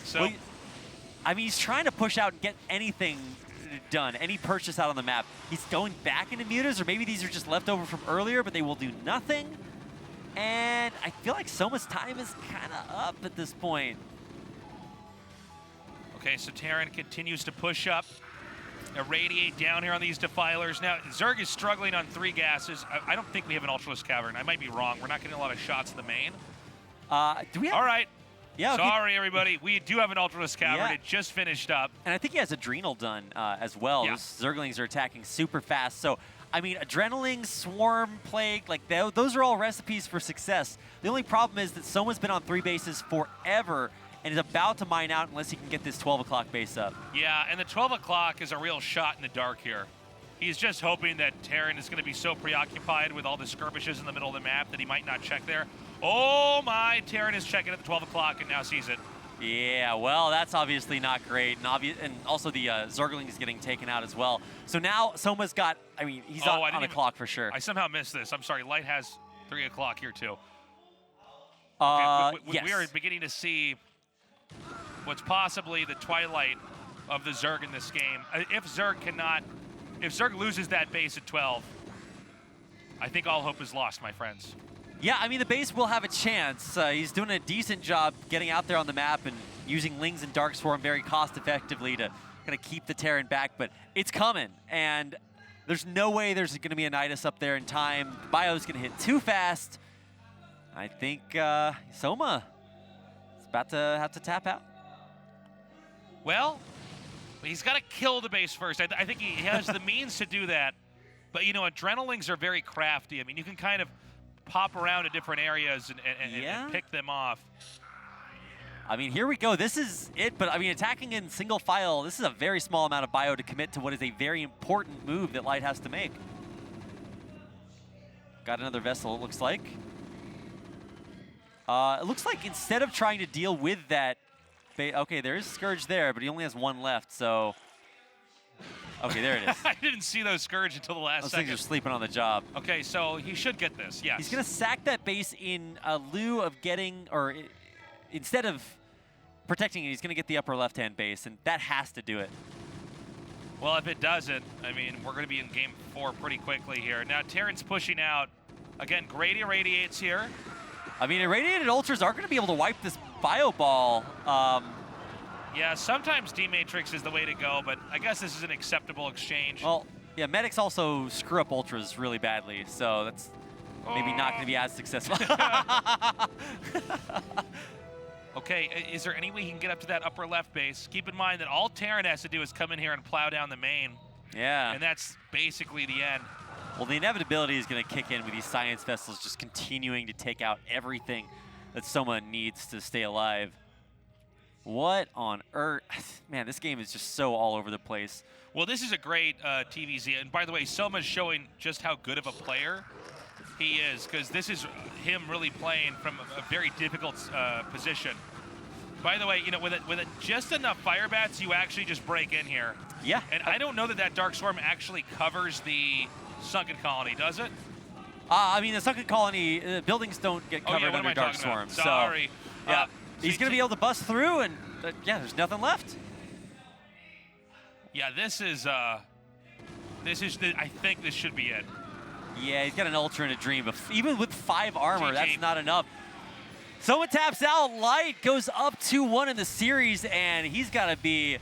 So, well, I mean, he's trying to push out and get anything done, any purchase out on the map. He's going back into mutas, or maybe these are just left over from earlier, but they will do nothing. And I feel like SOMA's time is kind of up at this point. Okay, so Terran continues to push up, irradiate down here on these defilers. Now, Zerg is struggling on 3 gases. I don't think we have an Ultralisk Cavern. I might be wrong. We're not getting a lot of shots in the main. Do we have? All right. Yeah. Sorry, everybody. We do have an Ultralisk Cavern. Yeah. It just finished up. And I think he has Adrenal done as well. Yeah. Those Zerglings are attacking super fast. So, I mean, Adrenaling, Swarm, Plague, like those are all recipes for success. The only problem is that SOMA's been on 3 bases forever and is about to mine out unless he can get this 12 o'clock base up. Yeah, and the 12 o'clock is a real shot in the dark here. He's just hoping that Terran is going to be so preoccupied with all the skirmishes in the middle of the map that he might not check there. Oh my, Terran is checking at the 12 o'clock and now sees it. Yeah, well, that's obviously not great. And also the Zergling is getting taken out as well. So now SOMA's got, I mean, he's on a clock for sure. I somehow missed this. I'm sorry, Light has 3 o'clock here too. Okay, yes. We are beginning to see what's possibly the twilight of the Zerg in this game. If Zerg loses that base at 12, I think all hope is lost, my friends. Yeah, I mean, the base will have a chance. He's doing a decent job getting out there on the map and using Lings and Dark Swarm very cost-effectively to kind of keep the Terran back, but it's coming, and there's no way there's going to be a Nidus up there in time. Bio's going to hit too fast. I think SOMA is about to have to tap out. Well, he's got to kill the base first. I think he has the means to do that. But, you know, Adrenalings are very crafty. I mean, you can kind of pop around to different areas and pick them off. I mean, here we go. This is it. But, I mean, attacking in single file, this is a very small amount of bio to commit to what is a very important move that Light has to make. Got another vessel, it looks like. It looks like instead of trying to deal with that, okay, there is Scourge there, but he only has 1 left, so... Okay, there it is. I didn't see those Scourge until the last second. Those things are sleeping on the job. Okay, so he should get this, yes. He's going to sack that base in lieu of getting, or instead of protecting it, he's going to get the upper left-hand base, and that has to do it. Well, if it doesn't, I mean, we're going to be in game 4 pretty quickly here. Now, Terran's pushing out. Again, Grady irradiates here. I mean, irradiated ultras are going to be able to wipe this bio ball. Yeah, sometimes D-Matrix is the way to go, but I guess this is an acceptable exchange. Well, yeah, medics also screw up ultras really badly, so that's maybe not going to be as successful. Okay, is there any way he can get up to that upper left base? Keep in mind that all Terran has to do is come in here and plow down the main. Yeah. And that's basically the end. Well, the inevitability is going to kick in with these science vessels just continuing to take out everything that SOMA needs to stay alive. What on earth? Man, this game is just so all over the place. Well, this is a great TvZ. And by the way, Soma's showing just how good of a player he is, because this is him really playing from a very difficult position. By the way, you know, with just enough fire bats, you actually just break in here. Yeah. And I don't know that that Dark Swarm actually covers the Sunken Colony, does it? I mean, the Sunken Colony buildings don't get covered under Dark Swarm. Sorry. So, yeah. He's going to be able to bust through, and yeah, there's nothing left. Yeah, this is I think this should be it. Yeah, he's got an Ultra and a Dream, but even with 5 armor, GG. that's not enough. Soma taps out. Light goes up 2-1 in the series, and he's got to be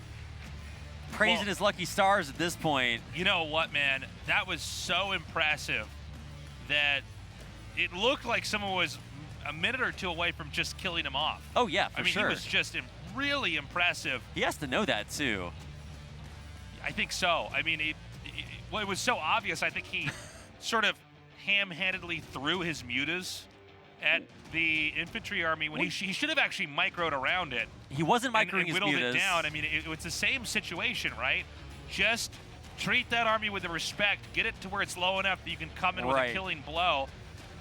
praising his lucky stars at this point. You know what, man? That was so impressive that it looked like someone was a minute or two away from just killing him off. Oh, yeah, for sure. I mean, he was just really impressive. He has to know that, too. I think so. I mean, it was so obvious. I think he sort of ham-handedly threw his mutas at the infantry army when he should have actually microed around it. He wasn't microing his whittled mutas. it down. I mean, it's the same situation, right? Just treat that army with the respect. Get it to where it's low enough that you can come in with a killing blow.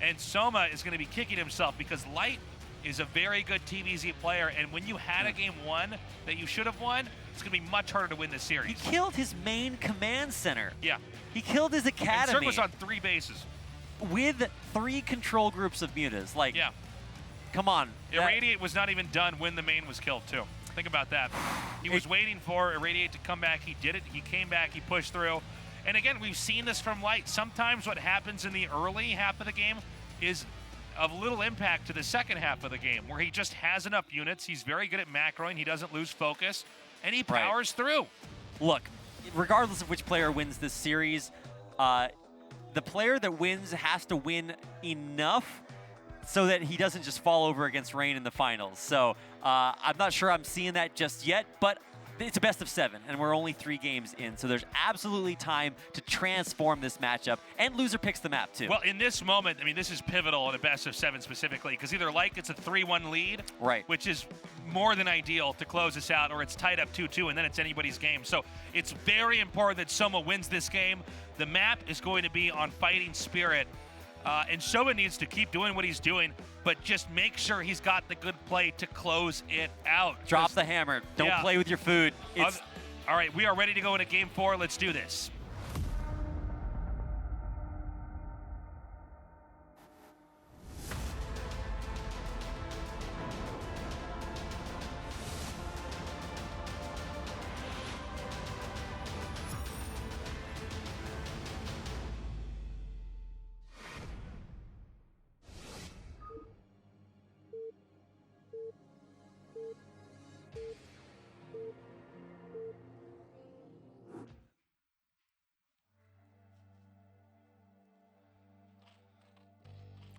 And Soma is going to be kicking himself because Light is a very good TvZ player. And when you had a game won that you should have won, it's going to be much harder to win this series. He killed his main command center. Yeah. He killed his academy. And Cirque was on 3 bases. With 3 control groups of mutas. Like, yeah. Come on. Irradiate was not even done when the main was killed, too. Think about that. He was waiting for Irradiate to come back. He did it. He came back. He pushed through. And again, we've seen this from Light. Sometimes what happens in the early half of the game is of little impact to the second half of the game, where he just has enough units. He's very good at macroing. He doesn't lose focus, and he powers through. Look, regardless of which player wins this series, the player that wins has to win enough so that he doesn't just fall over against Rain in the finals. So I'm not sure I'm seeing that just yet, but it's a best of 7, and we're only 3 games in, so there's absolutely time to transform this matchup, and loser picks the map, too. Well, in this moment, I mean, this is pivotal in a best of 7 specifically, because either Light gets a 3-1 lead, which is more than ideal to close this out, or it's tied up 2-2, and then it's anybody's game. So it's very important that Soma wins this game. The map is going to be on Fighting Spirit, and Soma needs to keep doing what he's doing, but just make sure he's got the good play to close it out. Drop the hammer. Don't play with your food. All right, we are ready to go into Game 4. Let's do this.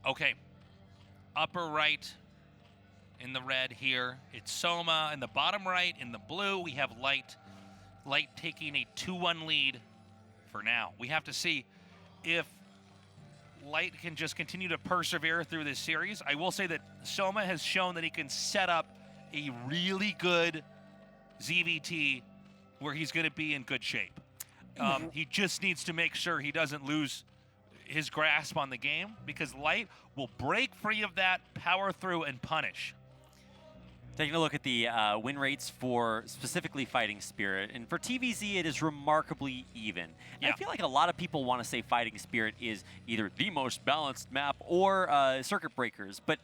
Okay, upper right in the red here, it's Soma. In the bottom right, in the blue, we have Light. Light taking a 2-1 lead for now. We have to see if Light can just continue to persevere through this series. I will say that Soma has shown that he can set up a really good ZVT where he's going to be in good shape. He just needs to make sure he doesn't lose his grasp on the game, because Light will break free of that, power through, and punish. Taking a look at the win rates for specifically Fighting Spirit, and for TvZ it is remarkably even. I feel like a lot of people want to say Fighting Spirit is either the most balanced map or Circuit Breakers, but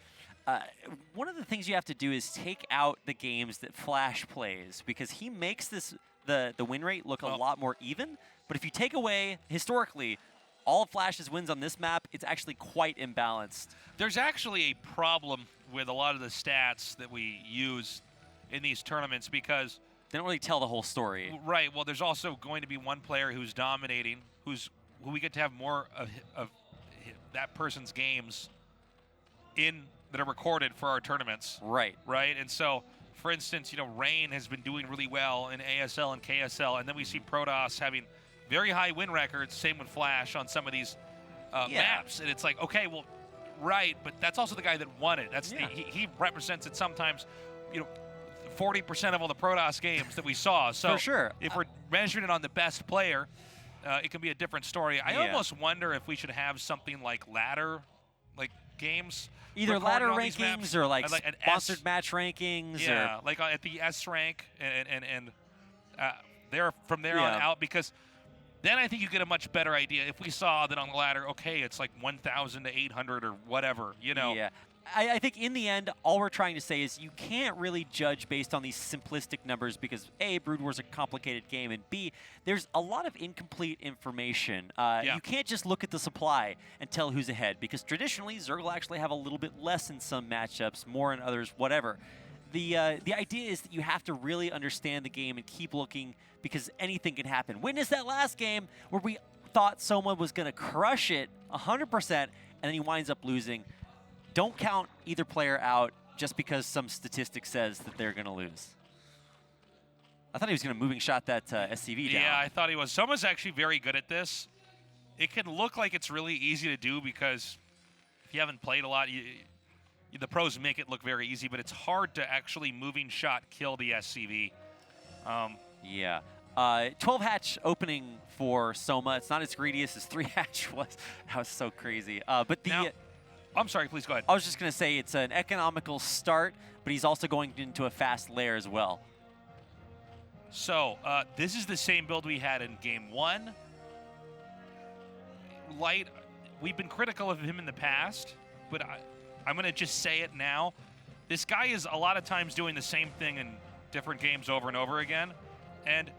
one of the things you have to do is take out the games that Flash plays, because he makes the win rate look a lot more even, but if you take away, historically, all of Flash's wins on this map, it's actually quite imbalanced. There's actually a problem with a lot of the stats that we use in these tournaments, because they don't really tell the whole story. Right. Well, there's also going to be one player who's dominating, who we get to have more of that person's games that are recorded for our tournaments. Right. Right. And so, for instance, Rain has been doing really well in ASL and KSL, and then we see Protoss having very high win records, same with Flash on some of these maps. And it's like, okay, well, right, but that's also the guy that won it. That's he represents it sometimes. 40% of all the Protoss games that we saw. So For sure. if we're measuring it on the best player, it can be a different story. I almost wonder if we should have something like ladder, like games. Either ladder rankings or like sponsored match rankings. Yeah, like at the S rank and there from there on out, because then I think you get a much better idea. If we saw that on the ladder, okay, it's like 1,000 to 800 or whatever, you know. Yeah. I think in the end, all we're trying to say is you can't really judge based on these simplistic numbers because A, Brood War's a complicated game, and B, there's a lot of incomplete information. You can't just look at the supply and tell who's ahead because traditionally, Zerg will actually have a little bit less in some matchups, more in others, whatever. The idea is that you have to really understand the game and keep looking because anything can happen. Witness that last game where we thought SOMA was going to crush it 100%, and then he winds up losing. Don't count either player out just because some statistic says that they're going to lose. I thought he was going to moving shot that SCV down. Yeah, I thought he was. SOMA's actually very good at this. It can look like it's really easy to do because if you haven't played a lot, the pros make it look very easy, but it's hard to actually moving shot kill the SCV. Yeah. 12 hatch opening for SOMA. It's not as greedy as his 3 hatch was. That was so crazy. But the... Now, I'm sorry, please go ahead. I was just going to say it's an economical start, but he's also going into a fast layer as well. So, this is the same build we had in Game 1. Light, we've been critical of him in the past, but I'm going to just say it now. This guy is a lot of times doing the same thing in different games over and over again. And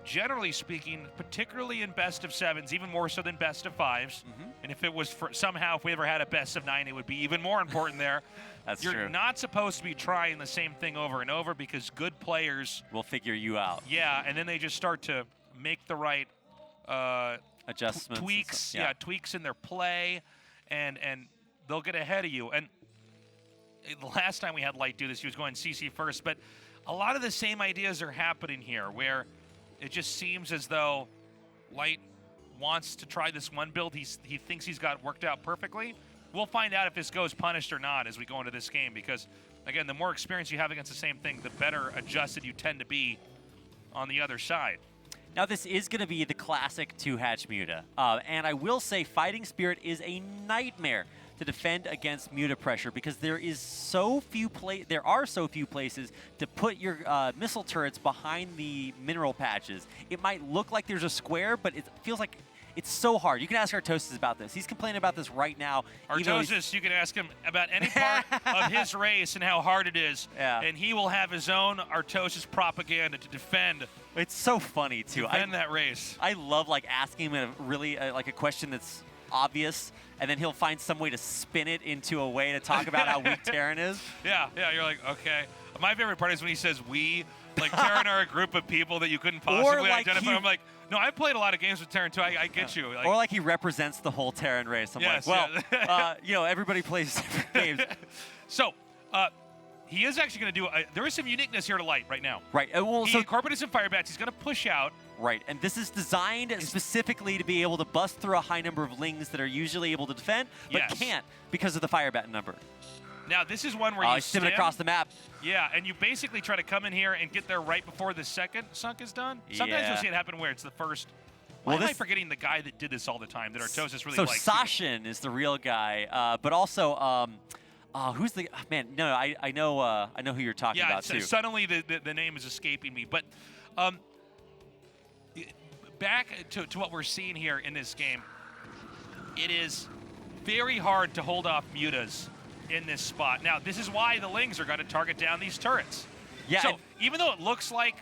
generally speaking, particularly in best of 7s, even more so than best of 5s, and if it was somehow if we ever had a best of 9, it would be even more important there. That's You're true. not supposed to be trying the same thing over and over because good players will figure you out. Yeah, and then they just start to make the right adjustments, tweaks, tweaks in their play, and they'll get ahead of you. And the last time we had Light do this, he was going CC first, but a lot of the same ideas are happening here, where it just seems as though Light wants to try this one build he thinks he's got worked out perfectly. We'll find out if this goes punished or not as we go into this game because, again, the more experience you have against the same thing, the better adjusted you tend to be on the other side. Now, this is going to be the classic 2-hatch Muta. And I will say Fighting Spirit is a nightmare to defend against Muta pressure because there are so few places to put your missile turrets behind the mineral patches. It might look like there's a square, but it feels like it's so hard. You can ask Artosis about this. He's complaining about this right now. Artosis, you can ask him about any part of his race and how hard it is, and he will have his own Artosis propaganda to defend. It's so funny, too. Defend that race. I love like asking him a really like a question that's obvious, and then he'll find some way to spin it into a way to talk about how weak Terran is. Yeah, you're like, okay. My favorite part is when he says we, like Terran are a group of people that you couldn't possibly identify. I'm like, no, I've played a lot of games with Terran too. I get you. Like, or like he represents the whole Terran race. I'm like, well, you know, everybody plays different games. So, he is actually going to do, there is some uniqueness here to Light right now. Right. Well, he incorporated some fire bats. He's going to push out. Right, and this is designed specifically to be able to bust through a high number of lings that are usually able to defend, but can't because of the fire bat number. Now, this is one where you stim across the map. Yeah, and you basically try to come in here and get there right before the second sunk is done. Sometimes you'll see it happen where it's the first. Why am I forgetting the guy that did this all the time that Artosis really likes? So Sashin is the real guy, but also, who's the man? No, I know who you're talking about too. Suddenly the name is escaping me, but back to what we're seeing here in this game, it is very hard to hold off mutas in this spot. Now, this is why the Lings are going to target down these turrets. Yeah. So even though it looks like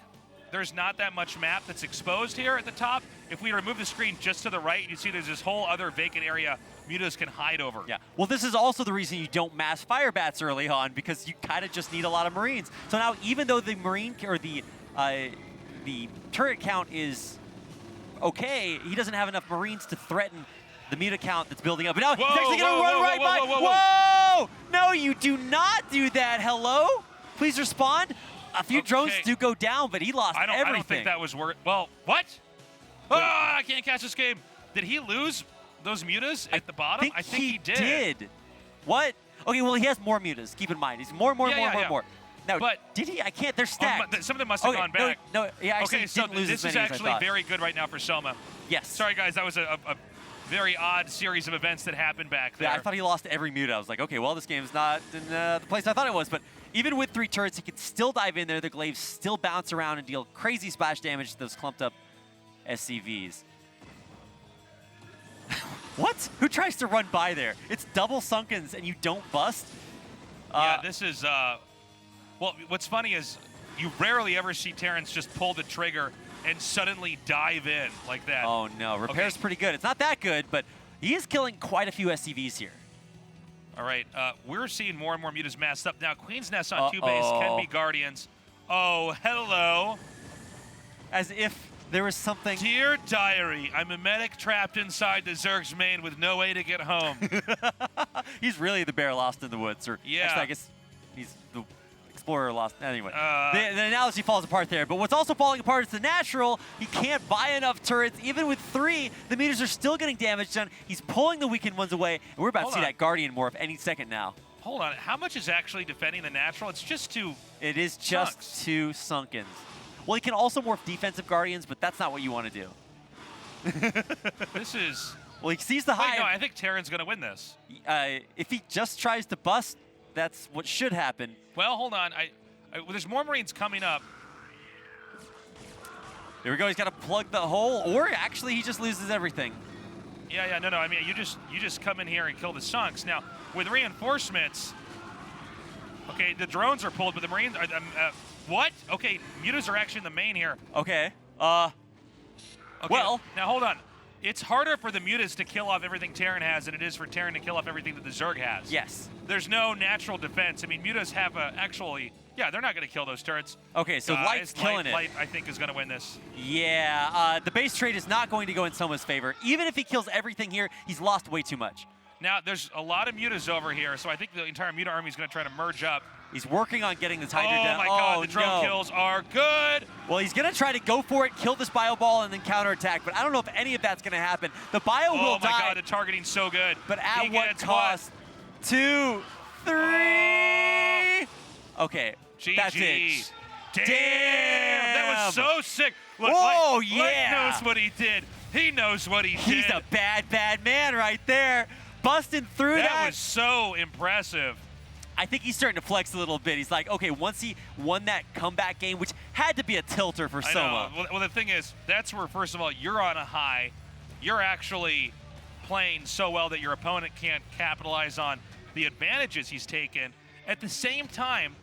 there's not that much map that's exposed here at the top, if we remove the screen just to the right, you see there's this whole other vacant area mutas can hide over. Yeah. Well, this is also the reason you don't mass fire bats early on because you kind of just need a lot of Marines. So now, even though the Marine or the turret count is okay, he doesn't have enough Marines to threaten the Muta count that's building up. But now he's actually going to run right by. Whoa! No, you do not do that. Hello? Please respond. A few drones do go down, but he lost everything. I don't think that was worth. Well, what? Oh, I can't catch this game. Did he lose those mutas at the bottom? I think he did. What? Okay, well, he has more mutas. Keep in mind. He's more. No, but did he? I can't. They're stacked. some of them must have gone back. No, he actually Okay, so didn't lose this as is many as I actually thought. very good right now for SOMA. Yes. Sorry, guys, that was a very odd series of events that happened back there. Yeah, I thought he lost every mute. I was like, okay, well, this game's not in the place I thought it was. But even with 3 turrets, he can still dive in there. The glaives still bounce around and deal crazy splash damage to those clumped up SCVs. What? Who tries to run by there? It's double sunkens and you don't bust? Yeah, this is, well, what's funny is you rarely ever see Terrence just pull the trigger and suddenly dive in like that. Oh, no. Repair's pretty good. It's not that good, but he is killing quite a few SCVs here. All right, we're seeing more and more mutas masked up. Now, Queen's Nest on 2 base can be Guardians. Oh, hello. As if there was something... Dear Diary, I'm a medic trapped inside the Zerg's main with no way to get home. He's really the bear lost in the woods. Or yeah. Actually, I guess he's the explorer lost. Anyway, the analogy falls apart there. But what's also falling apart is the natural. He can't buy enough turrets. Even with 3, the meters are still getting damage done. He's pulling the weakened ones away. And we're about to see that Guardian morph any second now. Hold on. How much is actually defending the natural? It's just 2 It is just sunks. 2 sunkens. Well, he can also morph defensive Guardians, but that's not what you want to do. This is... Well, he sees the hive. Wait, no, I think Terran's going to win this. If he just tries to bust, that's what should happen. Well, hold on. There's more Marines coming up. There we go. He's got to plug the hole, or actually he just loses everything. Yeah, no. I mean, you just come in here and kill the sunks. Now, with reinforcements, okay, the drones are pulled, but the Marines are... what? Okay, mutas are actually in the main here. Okay. Okay, well... Now, hold on. It's harder for the mutas to kill off everything Terran has than it is for Terran to kill off everything that the Zerg has. Yes. There's no natural defense. I mean, mutas have actually... Yeah, they're not going to kill those turrets. Okay, so Light's killing it. Light, I think, is going to win this. Yeah, the base trade is not going to go in SOMA's favor. Even if he kills everything here, he's lost way too much. Now, there's a lot of mutas over here, so I think the entire muta army is going to try to merge up. He's working on getting this Hydra down. Oh, my God, the drone kills are good. Well, he's going to try to go for it, kill this bio ball, and then counterattack, but I don't know if any of that's going to happen. The bio will die. Oh, my God, the targeting's so good. But at what cost? 2, 3. Okay, GG. that's it. Damn, that was so sick. Look, Whoa, Light knows what he did. He knows what he did. He's a bad, bad man right there. Busting through that. That was so impressive. I think he's starting to flex a little bit. He's like, okay, once he won that comeback game, which had to be a tilter for SOMA. Well, the thing is, that's where, first of all, you're on a high. You're actually playing so well that your opponent can't capitalize on the advantages he's taken. At the same time,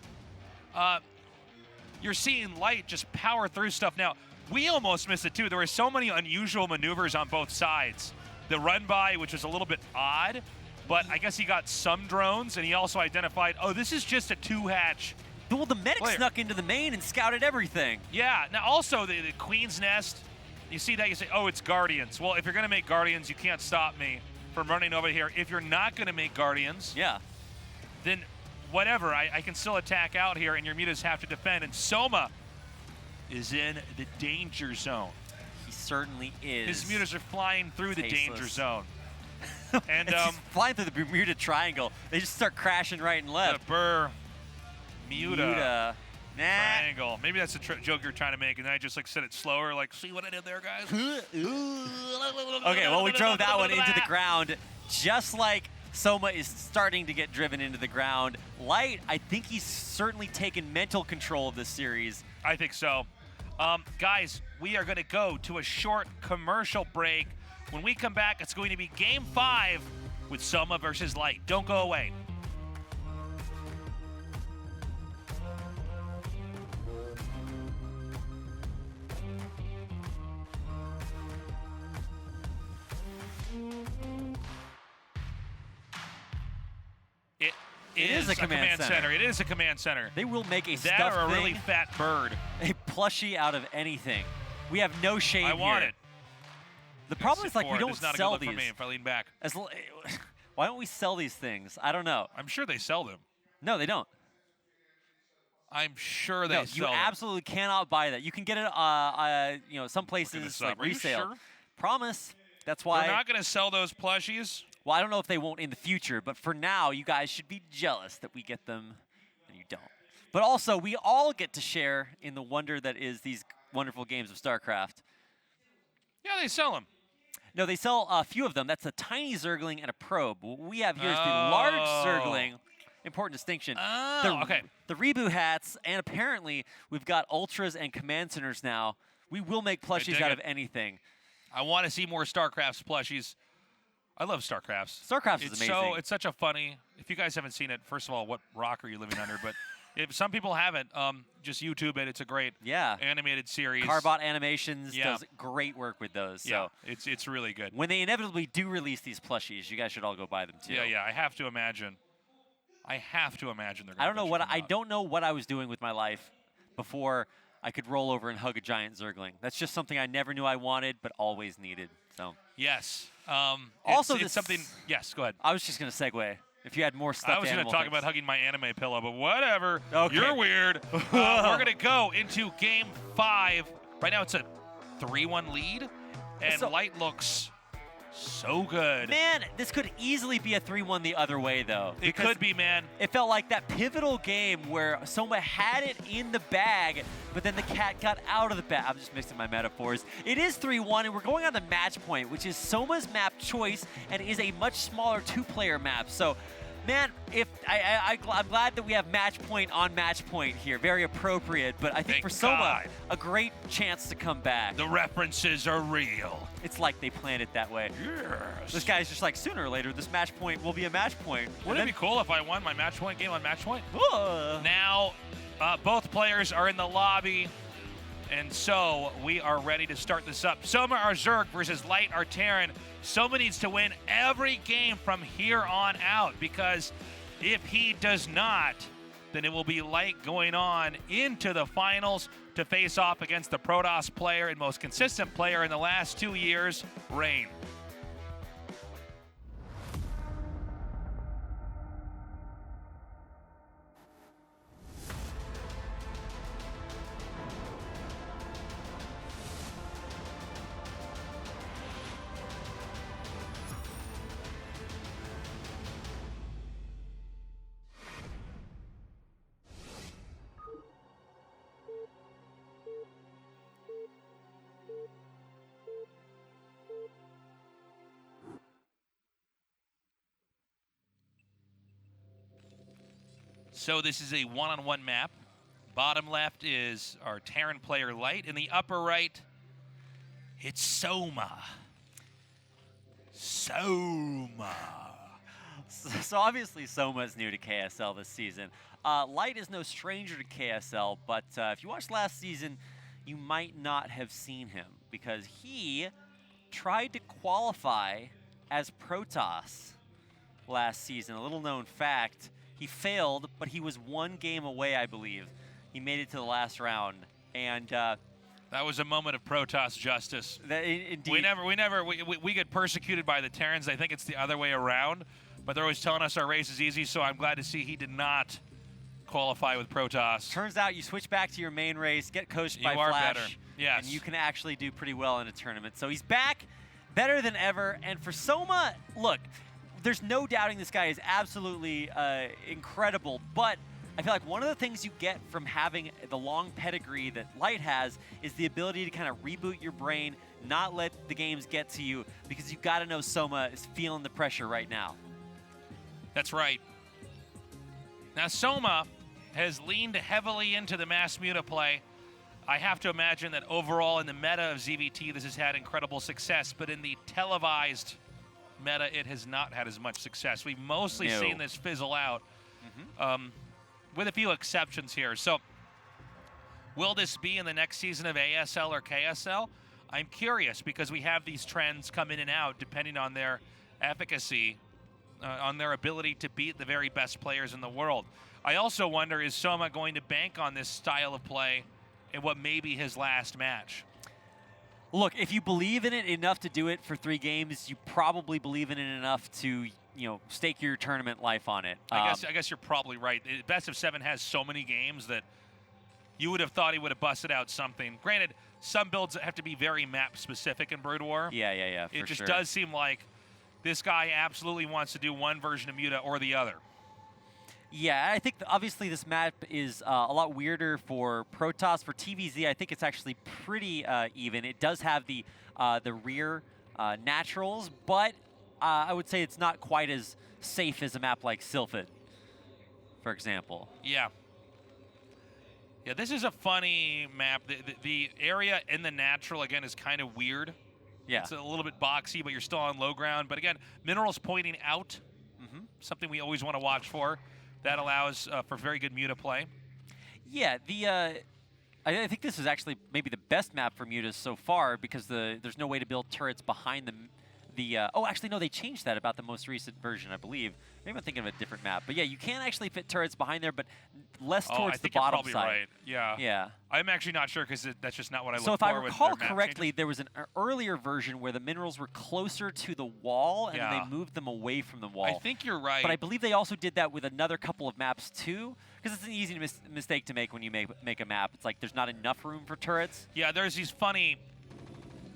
you're seeing Light just power through stuff. Now, we almost missed it, too. There were so many unusual maneuvers on both sides. The run-by, which was a little bit odd, but I guess he got some drones, and he also identified, oh, this is just a 2-hatch. Well, the medic snuck into the main and scouted everything. Yeah. Now, also, the Queen's Nest, you see that, you say, oh, it's Guardians. Well, if you're going to make Guardians, you can't stop me from running over here. If you're not going to make Guardians, then whatever. I can still attack out here, and your mutas have to defend. And SOMA is in the danger zone. He certainly is. His mutas are flying through the danger zone. And flying through the Bermuda Triangle. They just start crashing right and left. The Bermuda Triangle. Nah. Maybe that's the joke you're trying to make, and then I just said it slower. Like, see what I did there, guys? Okay, well, we drove that one into the ground, just like SOMA is starting to get driven into the ground. Light, I think he's certainly taken mental control of this series. I think so. Guys, we are going to go to a short commercial break. When we come back, it's going to be Game 5 with SOMA versus Light. Don't go away. It is a command center. It is a command center. They will make a that stuffed or a thing, really fat bird. a plushie out of anything. We have no shame I want here. it. The problem is, like, we don't It's not a sell good these. look for me if I lean back. Why don't we sell these things? I don't know. I'm sure they sell them. No, they don't. I'm sure they No, sell you them. absolutely cannot buy that. You can get it, you know, some places like Are you resale. sure? Promise. That's why. They're not going to sell those plushies? Well, I don't know if they won't in the future, but for now, you guys should be jealous that we get them and you don't. But also, we all get to share in the wonder that is these wonderful games of StarCraft. Yeah, they sell them. No, they sell a few of them. That's a tiny Zergling and a probe. What we have here is the large Zergling. Important distinction. Okay. The reboot hats, and apparently we've got Ultras and Command Centers now. We will make plushies out of anything. I want to see more StarCrafts plushies. I love StarCrafts. StarCrafts is amazing. It's such a funny. If you guys haven't seen it, first of all, what rock are you living under? But if some people haven't, just YouTube it. It's a great animated series. Carbot Animations does great work with those. So it's really good. When they inevitably do release these plushies, you guys should all go buy them too. Yeah. I have to imagine. They're going I don't know what I was doing with my life before I could roll over and hug a giant Zergling. That's just something I never knew I wanted, but always needed. So yes. Also, it's something. Yes, go ahead. I was just going to segue. If you had more stuff, I was going to talk about hugging my anime pillow, but whatever. Okay. You're weird. We're going to go into Game 5. Right now, it's a 3-1 lead, and Light looks so good. Man, this could easily be a 3-1 the other way, though. It could be, man. It felt like that pivotal game where SOMA had it in the bag, but then the cat got out of the bag. I'm just mixing my metaphors. It is 3-1, and we're going on the match point, which is SOMA's map choice and is a much smaller two-player map. So, man, I'm glad that we have match point on match point here. Very appropriate, but I think for SOMA, a great chance to come back. The references are real. It's like they planned it that way. Yes. This guy's just like, sooner or later, this match point will be a match point. Wouldn't it be cool if I won my match point game on match point? Now, both players are in the lobby, and so we are ready to start this up. SOMA our Zerg versus Light our Terran. SOMA needs to win every game from here on out, because if he does not, then it will be Light going on into the finals to face off against the Protoss player and most consistent player in the last 2 years, Rain. So this is a one-on-one map. Bottom left is our Terran player Light. In the upper right, it's SOMA. SOMA. So obviously SOMA is new to KSL this season. Light is no stranger to KSL, but if you watched last season, you might not have seen him because he tried to qualify as Protoss last season. A little known fact. He failed, but he was one game away, I believe. He made it to the last round, and that was a moment of Protoss justice. Indeed. We get persecuted by the Terrans. I think it's the other way around, but they're always telling us our race is easy. So I'm glad to see he did not qualify with Protoss. Turns out you switch back to your main race, get coached by Flash, better. Yes, and you can actually do pretty well in a tournament. So he's back, better than ever. And for SOMA, look. There's no doubting this guy is absolutely incredible, but I feel like one of the things you get from having the long pedigree that Light has is the ability to kind of reboot your brain, not let the games get to you, because you've got to know SOMA is feeling the pressure right now. That's right. Now, SOMA has leaned heavily into the mass muta play. I have to imagine that overall in the meta of ZVT, this has had incredible success, but in the televised meta, it has not had as much success. We've mostly seen this fizzle out, with a few exceptions here. So, will this be in the next season of ASL or KSL? I'm curious, because we have these trends come in and out depending on their efficacy, on their ability to beat the very best players in the world. I also wonder, is SOMA going to bank on this style of play in what may be his last match? Look, if you believe in it enough to do it for 3 games, you probably believe in it enough to, stake your tournament life on it. I guess you're probably right. Best of 7 has so many games that you would have thought he would have busted out something. Granted, some builds have to be very map specific in Brood War. Yeah, It just does seem like this guy absolutely wants to do one version of Muta or the other. Yeah, I think obviously this map is a lot weirder for Protoss. For TvZ, I think it's actually pretty even. It does have the rear naturals, but I would say it's not quite as safe as a map like Sylphid, for example. Yeah. Yeah, this is a funny map. The area in the natural, again, is kind of weird. Yeah. It's a little bit boxy, but you're still on low ground. But again, minerals pointing out, something we always want to watch for. That allows for very good Muta play. Yeah, I think this is actually maybe the best map for Mutas so far because there's no way to build turrets behind them. Oh, actually, no, they changed that about the most recent version, I believe. Maybe I'm thinking of a different map. But yeah, you can actually fit turrets behind there, but less towards the bottom you're probably side. Right. Yeah. Yeah. I'm actually not sure because that's just not what I look for. So if I with recall their map correctly, changes. there was an earlier version where the minerals were closer to the wall, and then they moved them away from the wall. I think you're right. But I believe they also did that with another couple of maps too, because it's an easy mistake to make when you make a map. It's like there's not enough room for turrets. Yeah, there's these funny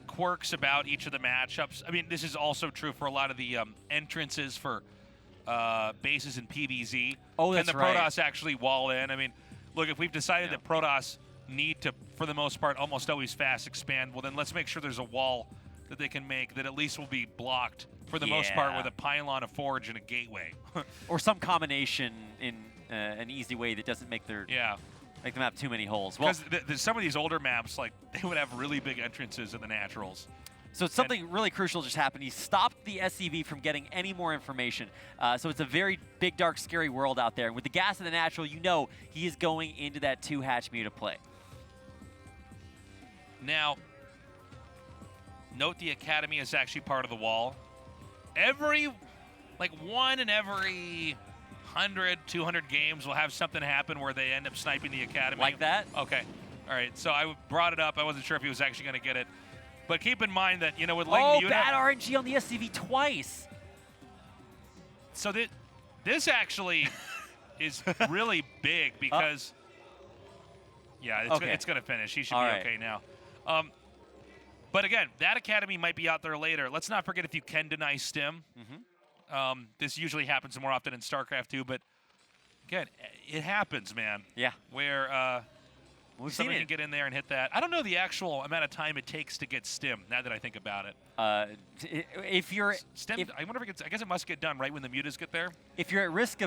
quirks about each of the matchups. I mean, this is also true for a lot of the entrances for bases in PvZ. Oh, that's Can the right. Protoss actually wall in? I mean, look, if we've decided that Protoss need to, for the most part, almost always fast expand, well, then let's make sure there's a wall that they can make that at least will be blocked for the most part with a pylon, a forge, and a gateway. Or some combination in an easy way that doesn't make their make them have too many holes. Well, because some of these older maps, like, they would have really big entrances in the naturals. So something really crucial just happened. He stopped the SCV from getting any more information. So it's a very big, dark, scary world out there. And with the gas of the natural, you know he is going into that 2-hatch Muta play. Now, note the Academy is actually part of the wall. One in every 100, 200 games will have something happen where they end up sniping the Academy. Like that? Okay. All right. So I brought it up. I wasn't sure if he was actually going to get it. But keep in mind that, with Layton Muta... bad RNG on the SCV twice. So this actually is really big because... it's going to finish. He should be okay now. But again, that Academy might be out there later. Let's not forget if you can deny stim. This usually happens more often in StarCraft 2, but again, it happens, man. Yeah. Where somebody seen can get in there and hit that. I don't know the actual amount of time it takes to get stim, now that I think about it. If you're... Stim, I wonder if it gets, I guess it must get done right when the mutas get there. If you're at risk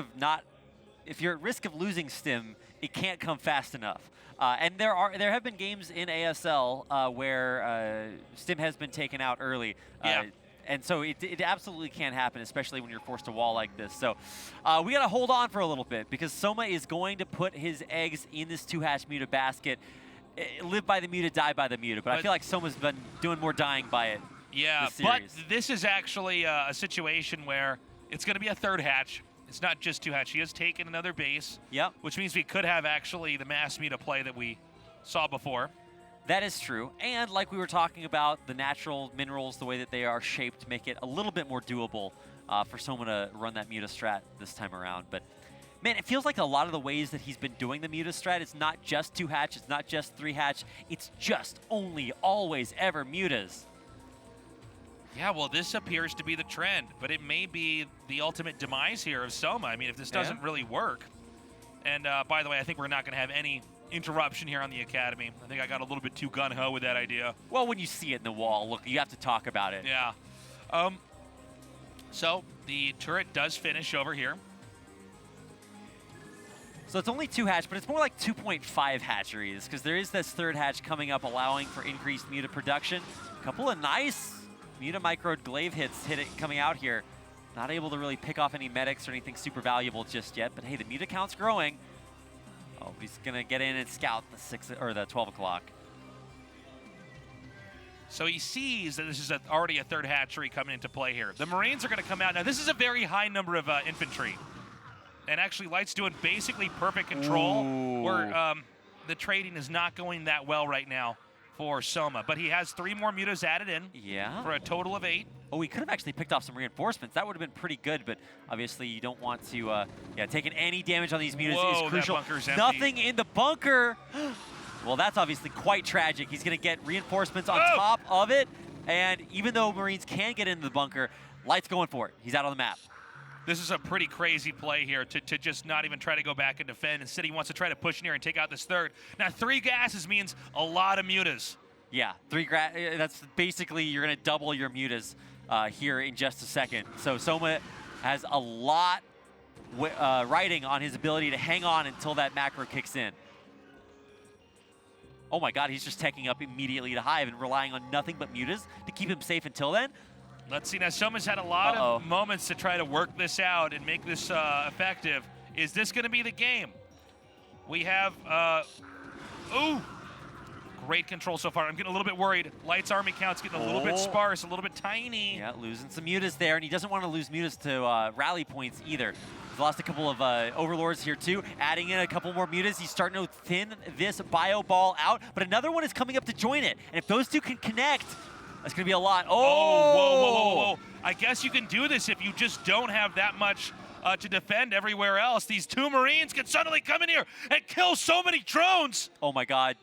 of losing stim, it can't come fast enough. And there have been games in ASL where stim has been taken out early. And so it absolutely can happen, especially when you're forced to wall like this. So we got to hold on for a little bit because SOMA is going to put his eggs in this 2-hatch Muta basket. Live by the Muta, die by the Muta. But I feel like SOMA's been doing more dying by it. Yeah, but this is actually a situation where it's going to be a 3rd hatch. It's not just 2-hatch. He has taken another base, which means we could have actually the mass Muta play that we saw before. That is true. And like we were talking about, the natural minerals, the way that they are shaped, make it a little bit more doable for someone to run that Muta strat this time around. But, man, it feels like a lot of the ways that he's been doing the Muta strat, it's not just 2-hatch, it's not just 3-hatch, it's just only, always, ever Mutas. Yeah, well, this appears to be the trend, but it may be the ultimate demise here of SOMA. I mean, if this doesn't really work. And, by the way, I think we're not going to have any interruption here on the Academy. I think I got a little bit too gung-ho with that idea. Well, when you see it in the wall, look, you have to talk about it. Yeah. So the turret does finish over here. So it's only 2-hatch, but it's more like 2.5 hatcheries because there is this 3rd hatch coming up, allowing for increased Muta production. A couple of nice Muta microed glaive hits coming out here. Not able to really pick off any medics or anything super valuable just yet, but hey, the Muta count's growing. Oh, he's gonna get in and scout the 12 o'clock. So he sees that this is already a 3rd hatchery coming into play here. The Marines are going to come out. Now, this is a very high number of infantry. And actually, Light's doing basically perfect control, where the trading is not going that well right now for SOMA. But he has 3 more mutas added in for a total of 8. Oh, he could have actually picked off some reinforcements. That would have been pretty good, but obviously you don't want to taking any damage on these mutas is crucial. That bunker's empty. Nothing in the bunker. Well, that's obviously quite tragic. He's going to get reinforcements on top of it, and even though Marines can get into the bunker, Light's going for it. He's out on the map. This is a pretty crazy play here to just not even try to go back and defend. Instead, he wants to try to push in here and take out this third. Now, 3 gases means a lot of mutas. Yeah, that's basically you're going to double your mutas here in just a second. So Soma has a lot riding on his ability to hang on until that macro kicks in. Oh my god, he's just taking up immediately to Hive and relying on nothing but mutas to keep him safe until then. Let's see. Now, Soma's had a lot of moments to try to work this out and make this effective. Is this going to be the game? We have, ooh, great control so far. I'm getting a little bit worried. Light's army count's getting a little bit sparse, a little bit tiny. Yeah, losing some mutas there, and he doesn't want to lose mutas to rally points either. He's lost a couple of overlords here too, adding in a couple more mutas. He's starting to thin this bio ball out, but another one is coming up to join it. And if those two can connect, that's going to be a lot. Oh, whoa. I guess you can do this if you just don't have that much to defend everywhere else. These 2 Marines can suddenly come in here and kill so many drones. Oh my god.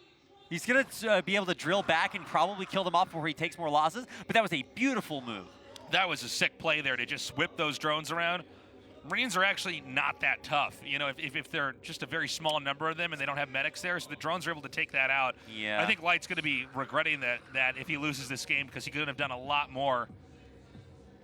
He's going to be able to drill back and probably kill them off before he takes more losses, but that was a beautiful move. That was a sick play there to just whip those drones around. Marines are actually not that tough, you know, if they're just a very small number of them and they don't have medics there, so the drones are able to take that out. Yeah. I think Light's going to be regretting that if he loses this game because he could have done a lot more.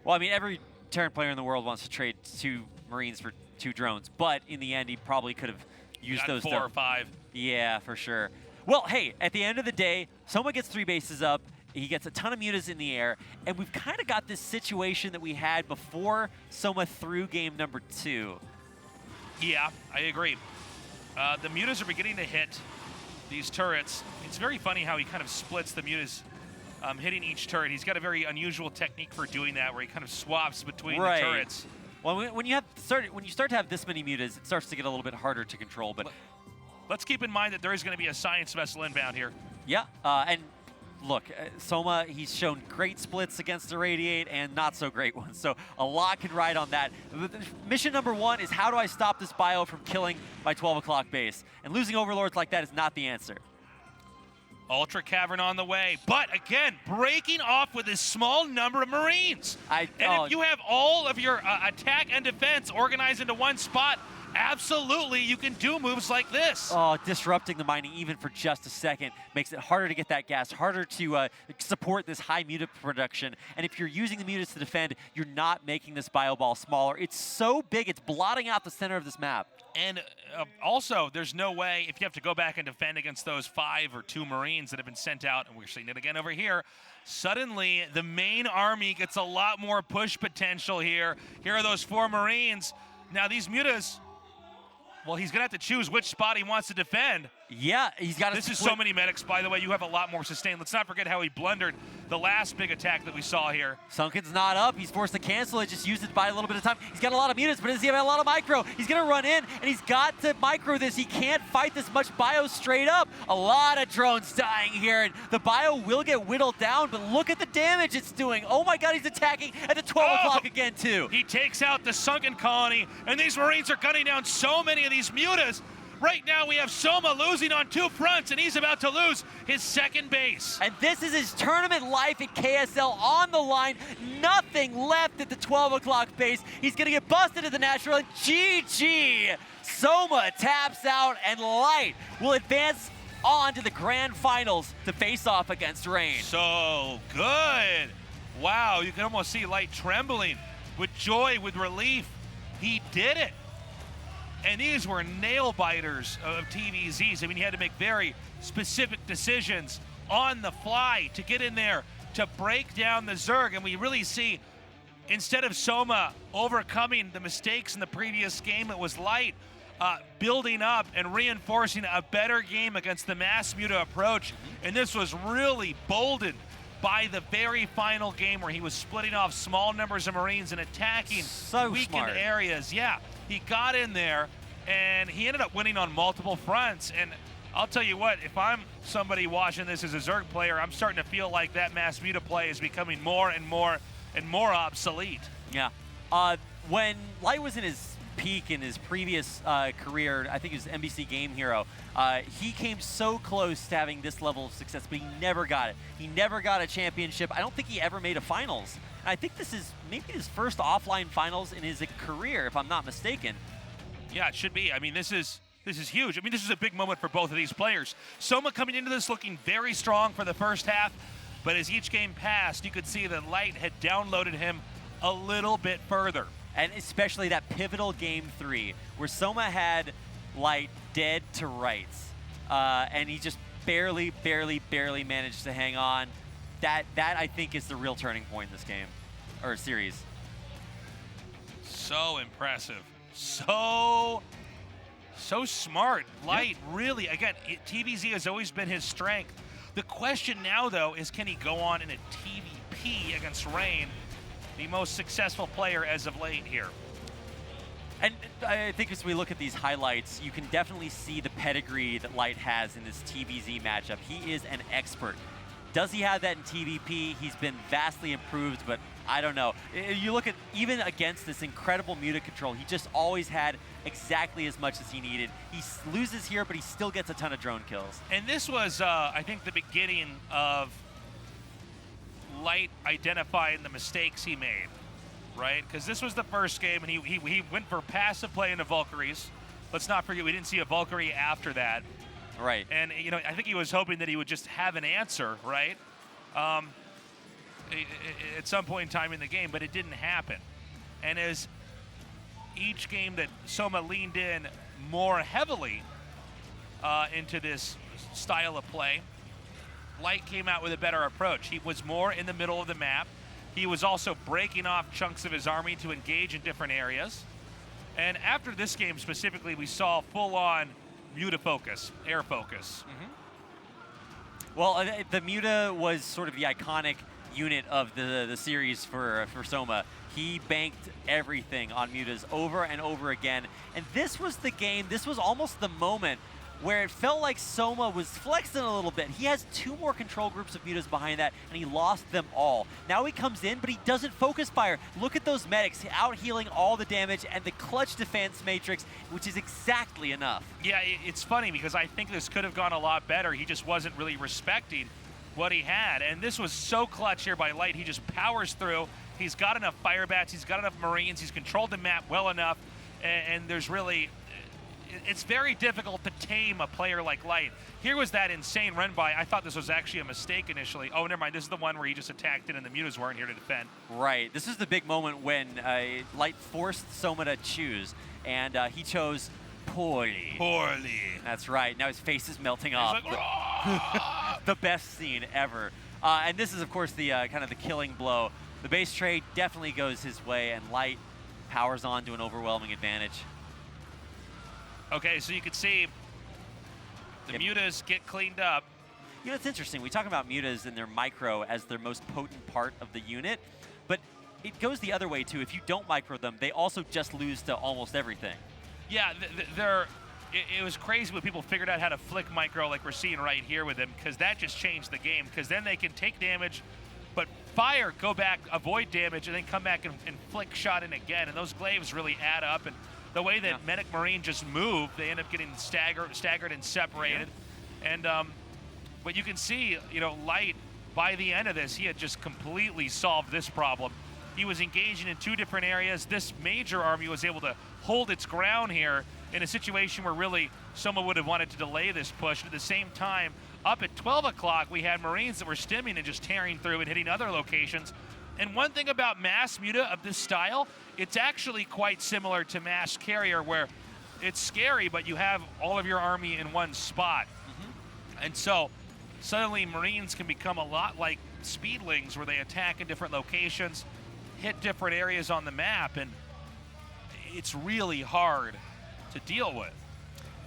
Well, I mean, every Terran player in the world wants to trade 2 Marines for 2 drones, but in the end, he probably could have used those 4 or 5. Yeah, for sure. Well, hey, at the end of the day, Soma gets 3 bases up. He gets a ton of mutas in the air, and we've kind of got this situation that we had before Soma threw game number 2. Yeah, I agree. The mutas are beginning to hit these turrets. It's very funny how he kind of splits the mutas hitting each turret. He's got a very unusual technique for doing that, where he kind of swaps between the turrets. Well, when you start to have this many mutas, it starts to get a little bit harder to control. But let's keep in mind that there is going to be a science vessel inbound here. Yeah, and look, Soma, he's shown great splits against the Radiate and not so great ones, so a lot can ride on that. Mission number 1 is how do I stop this bio from killing my 12 o'clock base? And losing overlords like that is not the answer. Ultra Cavern on the way, but again, breaking off with this small number of Marines. If you have all of your attack and defense organized into one spot, absolutely, you can do moves like this. Oh, disrupting the mining even for just a second makes it harder to get that gas, harder to support this high muta production. And if you're using the mutas to defend, you're not making this bio ball smaller. It's so big, it's blotting out the center of this map. And also, there's no way, if you have to go back and defend against those 5 or 2 Marines that have been sent out, and we're seeing it again over here, suddenly the main army gets a lot more push potential here. Here are those 4 Marines. Now these mutas, well, he's going to have to choose which spot he wants to defend. Yeah, he's got to This is so many medics, by the way. You have a lot more sustain. Let's not forget how he blundered the last big attack that we saw here. Sunken's not up. He's forced to cancel it, just use it by a little bit of time. He's got a lot of mutas, but does he have a lot of micro? He's going to run in, and he's got to micro this. He can't fight this much bio straight up. A lot of drones dying here, and the bio will get whittled down, but look at the damage it's doing. Oh my god, he's attacking at the 12 o'clock again, too. He takes out the Sunken colony, and these Marines are gunning down so many of these mutas. Right now we have Soma losing on 2 fronts, and he's about to lose his 2nd base. And this is his tournament life at KSL on the line. Nothing left at the 12 o'clock base. He's going to get busted at the natural, and GG! Soma taps out, and Light will advance on to the grand finals to face off against Rain. So good. Wow, you can almost see Light trembling with joy, with relief. He did it. And these were nail biters of TvZs. I mean, he had to make very specific decisions on the fly to get in there to break down the Zerg. And we really see, instead of Soma overcoming the mistakes in the previous game, it was Light building up and reinforcing a better game against the mass muta approach. And this was really boldened by the very final game where he was splitting off small numbers of Marines and attacking weakened areas. Yeah, he got in there and he ended up winning on multiple fronts. And I'll tell you what, if I'm somebody watching this as a Zerg player, I'm starting to feel like that mass muta play is becoming more and more obsolete. Yeah. When Light was in his peak in his previous career, I think he was NBC Game Hero, he came so close to having this level of success, but he never got it. He never got a championship. I don't think he ever made a finals And I think this is maybe his first offline finals in his career, if I'm not mistaken. Yeah, it should be. I mean, this is huge. I mean, this is a big moment for both of these players. SOMA coming into this looking very strong for the first half, but as each game passed, you could see that Light had downloaded him a little bit further. And especially that pivotal game 3, where SOMA had Light dead to rights, and he just barely managed to hang on. That I think is the real turning point in this game, or series. So impressive. So smart. Light, really, again, TvZ has always been his strength. The question now, though, is can he go on in a TvP against Rain, the most successful player as of late here? And I think as we look at these highlights, you can definitely see the pedigree that Light has in this TvZ matchup. He is an expert. Does he have that in TvP? He's been vastly improved, but I don't know. You look at, even against this incredible muta control, he just always had exactly as much as he needed. He loses here, but he still gets a ton of drone kills. And this was, I think, the beginning of Light identifying the mistakes he made, right? Because this was the first game, and he went for passive play into Valkyries. Let's not forget, we didn't see a Valkyrie after that. Right. And, you know, I think he was hoping that he would just have an answer, right? At some point in time in the game, but it didn't happen. And as each game that SOMA leaned in more heavily into this style of play, Light came out with a better approach. He was more in the middle of the map. He was also breaking off chunks of his army to engage in different areas. And after this game specifically, we saw full-on muta focus, air focus. Well, the muta was sort of the iconic unit of the series for SOMA. He banked everything on mutas over and over again. And this was the game, this was almost the moment where it felt like SOMA was flexing a little bit. He has 2 more control groups of mutas behind that, and he lost them all. Now he comes in, but he doesn't focus fire. Look at those medics, out healing all the damage, and the clutch defense matrix, which is exactly enough. Yeah, it's funny because I think this could have gone a lot better. He just wasn't really respecting what he had. And this was so clutch here by Light. He just powers through. He's got enough fire bats. He's got enough Marines. He's controlled the map well enough. And there's really... It's very difficult to tame a player like Light. Here was that insane run by. I thought this was actually a mistake initially. Oh, never mind. This is the one where he just attacked it and the mutas weren't here to defend. Right. This is the big moment when Light forced SOMA to choose, and he chose poorly. Poorly. That's right. Now his face is melting off. Like, the best scene ever. And this is, of course, the kind of the killing blow. The base trade definitely goes his way, and Light powers on to an overwhelming advantage. Okay, so you can see the mutas get cleaned up. You know, it's interesting. We talk about mutas and their micro as their most potent part of the unit, but it goes the other way, too. If you don't micro them, they also just lose to almost everything. Yeah, it was crazy when people figured out how to flick micro like we're seeing right here with him, because that just changed the game, because then they can take damage, but fire, go back, avoid damage, and then come back and flick shot in again, and those glaives really add up. And the way that Medic Marine just moved, they end up getting staggered and separated. Yeah. And but you can see, you know, Light, by the end of this, he had just completely solved this problem. He was engaging in 2 different areas. This major army was able to hold its ground here in a situation where really someone would have wanted to delay this push. At the same time, up at 12 o'clock, we had Marines that were stimming and just tearing through and hitting other locations. And one thing about mass muta of this style, it's actually quite similar to mass carrier, where it's scary, but you have all of your army in one spot. And so suddenly Marines can become a lot like speedlings, where they attack in different locations, hit different areas on the map, and it's really hard to deal with.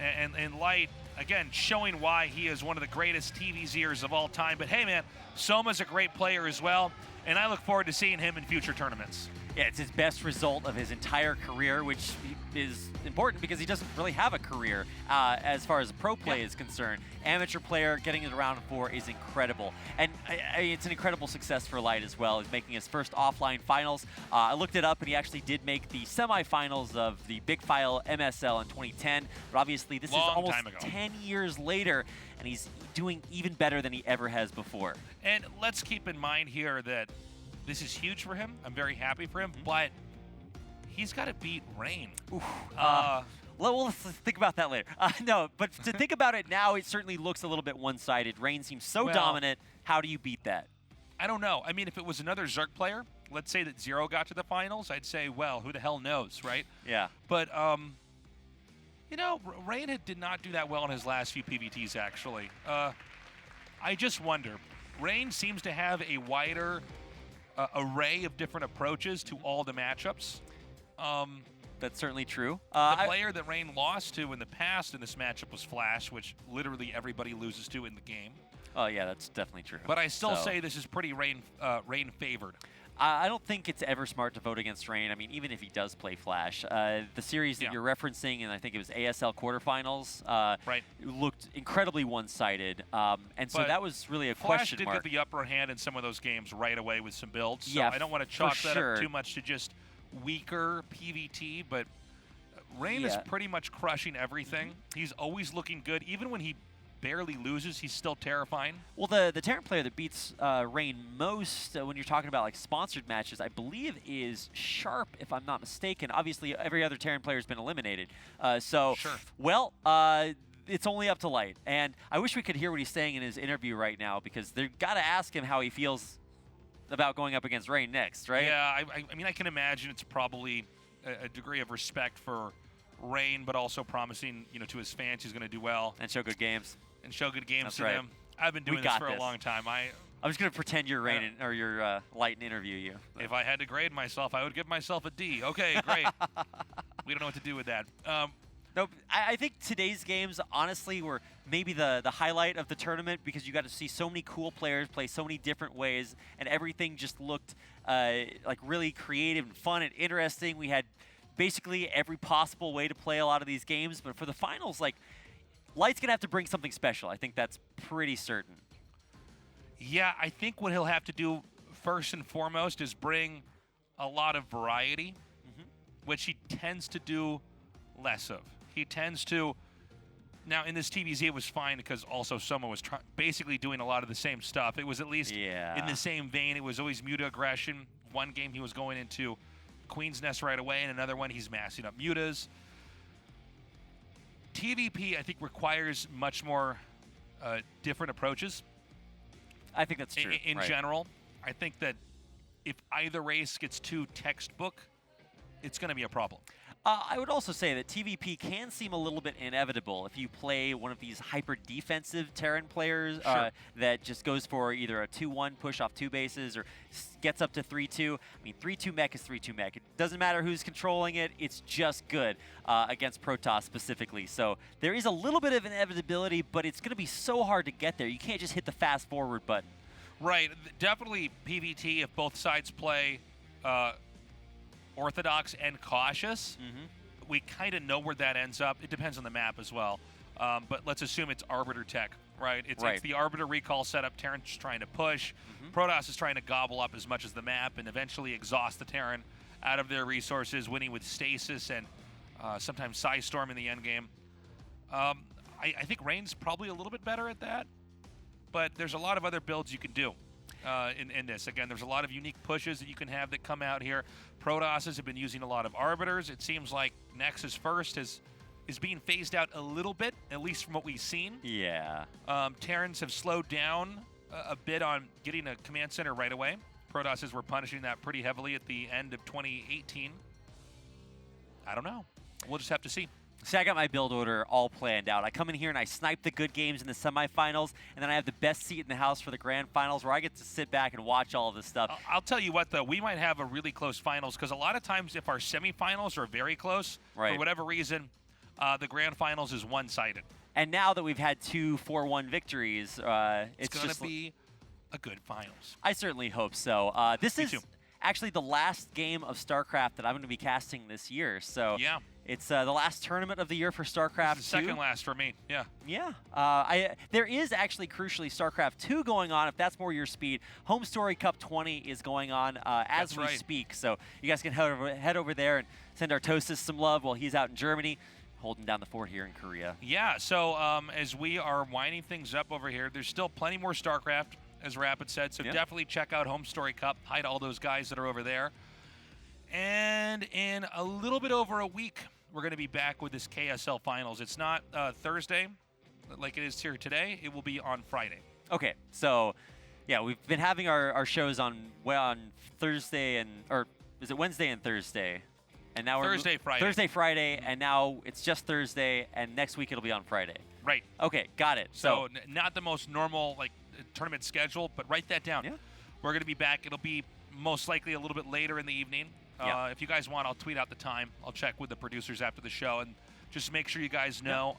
And Light, again, showing why he is one of the greatest TvZers of all time. But hey, man, SOMA's a great player as well, and I look forward to seeing him in future tournaments. Yeah, it's his best result of his entire career, which is important because he doesn't really have a career as far as pro play is concerned. Amateur player getting it around 4 is incredible. And it's an incredible success for Light as well. He's making his first offline finals. I looked it up, and he actually did make the semifinals of the Big File MSL in 2010. But obviously, this is almost 10 years later, and he's doing even better than he ever has before. And let's keep in mind here that This is huge for him. I'm very happy for him, but he's got to beat Rain. Oof. Well, let's think about that later. No, but to think about it now, it certainly looks a little bit one-sided. Rain seems so dominant. How do you beat that? I don't know. I mean, if it was another Zerg player, let's say that Zero got to the finals, I'd say, well, who the hell knows, right? Yeah. But, you know, Rain did not do that well in his last few PVTs, actually. I just wonder. Rain seems to have a wider array of different approaches to all the matchups. That's certainly true. The player that Rain lost to in the past in this matchup was Flash, which literally everybody loses to in the game. Oh, yeah, that's definitely true. But I still say this is pretty Rain favored. I don't think it's ever smart to vote against Rain. I mean, even if he does play Flash. The series that you're referencing, and I think it was ASL quarterfinals, looked incredibly one-sided. And so that was really a question mark. Flash did get the upper hand in some of those games right away with some builds. So I don't want to chalk that up too much to just weaker PVT, but Rain is pretty much crushing everything. He's always looking good. Even when he barely loses, he's still terrifying. Well, the Terran player that beats Rain most when you're talking about like sponsored matches, I believe is Sharp, if I'm not mistaken. Obviously, every other Terran player has been eliminated. Well, it's only up to Light. And I wish we could hear what he's saying in his interview right now, because they've got to ask him how he feels about going up against Rain next, right? Yeah, I mean, I can imagine it's probably a degree of respect for Rain, but also promising, you know, to his fans he's going to do well. And show good games. And show good games to them. I've been doing this for a long time. I'm just going to pretend you're Rain or you're Light and interview you. So. If I had to grade myself, I would give myself a D. Okay, great. We don't know what to do with that. No, I think today's games, honestly, were maybe the highlight of the tournament, because you got to see so many cool players play so many different ways, and everything just looked like really creative and fun and interesting. We had basically every possible way to play a lot of these games, but for the finals, like, Light's going to have to bring something special. I think that's pretty certain. Yeah, I think what he'll have to do first and foremost is bring a lot of variety, which he tends to do less of. He tends to, now in this TvZ it was fine because also SOMA was basically doing a lot of the same stuff. It was at least in the same vein. It was always Muta aggression. One game he was going into Queen's Nest right away, and another one he's massing up Mutas. TVP, I think, requires much more different approaches. I think that's true. In general, I think that if either race gets too textbook, it's going to be a problem. I would also say that TVP can seem a little bit inevitable if you play one of these hyper-defensive Terran players that just goes for either a 2-1 push off 2 bases or gets up to 3-2. I mean, 3-2 mech is 3-2 mech. It doesn't matter who's controlling it. It's just good against Protoss specifically. So there is a little bit of inevitability, but it's going to be so hard to get there. You can't just hit the fast-forward button. Right. Definitely PVT if both sides play orthodox and cautious. We kind of know where that ends up. It depends on the map as well. But let's assume it's Arbiter tech, right? It's the Arbiter recall setup. Terran's trying to push. Protoss is trying to gobble up as much as the map and eventually exhaust the Terran out of their resources, winning with Stasis and sometimes Psystorm in the endgame. I think Rain's probably a little bit better at that, but there's a lot of other builds you can do. In this. Again, there's a lot of unique pushes that you can have that come out here. Protosses have been using a lot of Arbiters. It seems like Nexus First is being phased out a little bit, at least from what we've seen. Yeah. Terrans have slowed down a bit on getting a command center right away. Protosses were punishing that pretty heavily at the end of 2018. I don't know. We'll just have to see. See, I got my build order all planned out. I come in here and I snipe the good games in the semifinals, and then I have the best seat in the house for the grand finals where I get to sit back and watch all of this stuff. I'll tell you what, though, we might have a really close finals because a lot of times if our semifinals are very close, for whatever reason, the grand finals is one-sided. And now that we've had 2 4-1 victories, it's going to be a good finals. I certainly hope so. This is actually the last game of StarCraft that I'm going to be casting this year. So yeah. It's the last tournament of the year for StarCraft 2. Second last for me, yeah. Yeah. There is actually, crucially, StarCraft 2 going on, if that's more your speed. Home Story Cup 20 is going on as we speak. So you guys can head over there and send Artosis some love while he's out in Germany, holding down the fort here in Korea. Yeah, so as we are winding things up over here, there's still plenty more StarCraft as Rapid said. So Yeah. definitely check out Home Story Cup. Hi to all those guys that are over there. And in a little bit over a week, we're going to be back with this KSL Finals. It's not Thursday like it is here today. It will be on Friday. Okay, so yeah, we've been having our shows on Thursday or is it Wednesday and Thursday? And now Thursday, Friday. Thursday, Friday, and now it's just Thursday, and next week it'll be on Friday. Right. Okay, got it. So not the most normal like tournament schedule, but write that down. Yeah. We're going to be back. It'll be most likely a little bit later in the evening. Yeah. If you guys want, I'll tweet out the time. I'll check with the producers after the show and just make sure you guys know.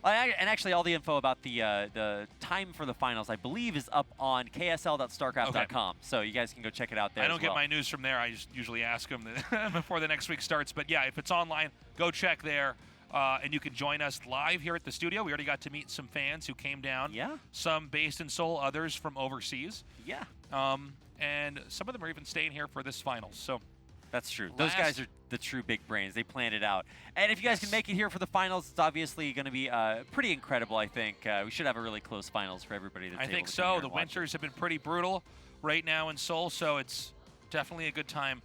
And actually, all the info about the time for the finals, I believe, is up on ksl.starcraft.com. Okay. So you guys can go check it out there. I don't get my news from there. I just usually ask them before the next week starts. But yeah, if it's online, go check there. And you can join us live here at the studio. We already got to meet some fans who came down. Yeah. Some based in Seoul, others from overseas. Yeah. And some of them are even staying here for this finals. So that's true. Those guys are the true big brains. They planned it out. And if you guys can make it here for the finals, it's obviously going to be pretty incredible, I think. We should have a really close finals for everybody that's I think able to come so. here The and watch winters have been pretty brutal right now in Seoul, so it's definitely a good time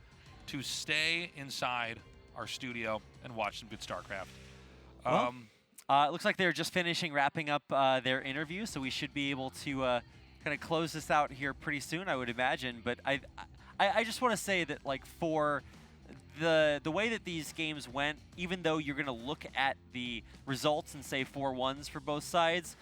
to stay inside our studio and watch some good StarCraft. Well, it looks like they're just wrapping up their interview, so we should be able to kind of close this out here pretty soon, I would imagine. But I just want to say that, like, for the way that these games went, even though you're going to look at the results and say 4-1s for both sides,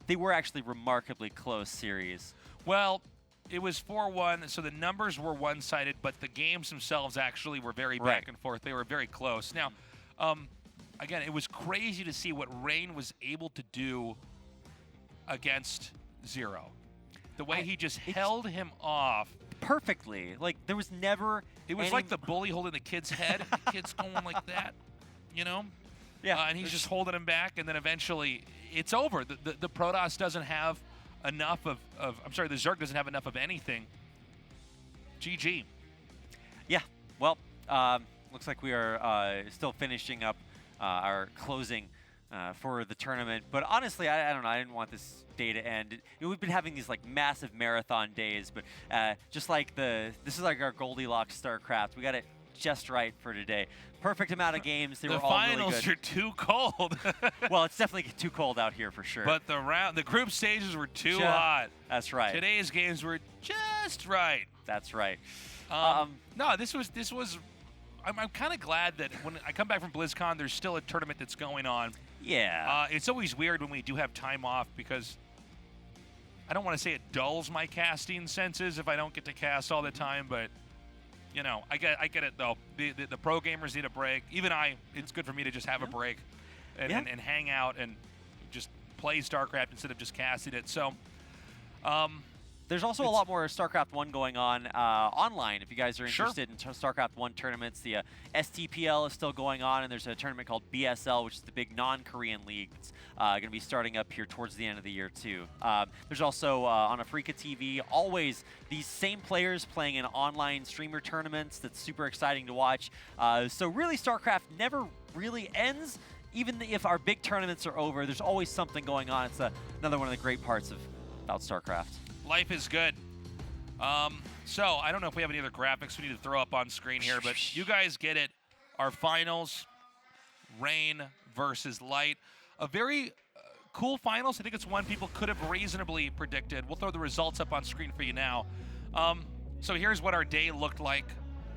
they were actually remarkably close series. Well, it was 4-1, so the numbers were one-sided, but the games themselves actually were very back and forth. They were very close. Now, again, it was crazy to see what Rain was able to do against Zero. The way he just held him off. Perfectly. Like, there was never... It was like the bully holding the kid's head. The kid's going like that, you know? Yeah. And he's just holding him back, and then eventually it's over. The Protoss doesn't have enough of I'm sorry, the Zerg doesn't have enough of anything. GG. Yeah. Well, looks like we are still finishing up our closing for the tournament. But honestly, I don't know. I didn't want this day to end. We've been having these like massive marathon days, but just like this is like our Goldilocks StarCraft. We got it just right for today. Perfect amount of games. They were all really good. The finals are too cold. Well, it's definitely too cold out here for sure. But the group stages were too hot. That's right. Today's games were just right. That's right. No, this was. I'm kind of glad that when I come back from BlizzCon, there's still a tournament that's going on. Yeah. It's always weird when we do have time off because I don't want to say it dulls my casting senses if I don't get to cast all the time, but you know, I get it though. The pro gamers need a break. Even it's good for me to just have a break and hang out and just play StarCraft instead of just casting it. So, there's also a lot more StarCraft 1 going on online. If you guys are interested in StarCraft 1 tournaments, the STPL is still going on, and there's a tournament called BSL, which is the big non-Korean league. It's going to be starting up here towards the end of the year, too. There's also, on Africa TV, always these same players playing in online streamer tournaments. That's super exciting to watch. So really, StarCraft never really ends. Even if our big tournaments are over, there's always something going on. It's another one of the great parts about StarCraft. Life is good. So I don't know if we have any other graphics we need to throw up on screen here, but you guys get it. Our finals, Rain versus Light. A very cool finals. I think it's one people could have reasonably predicted. We'll throw the results up on screen for you now. So here's what our day looked like,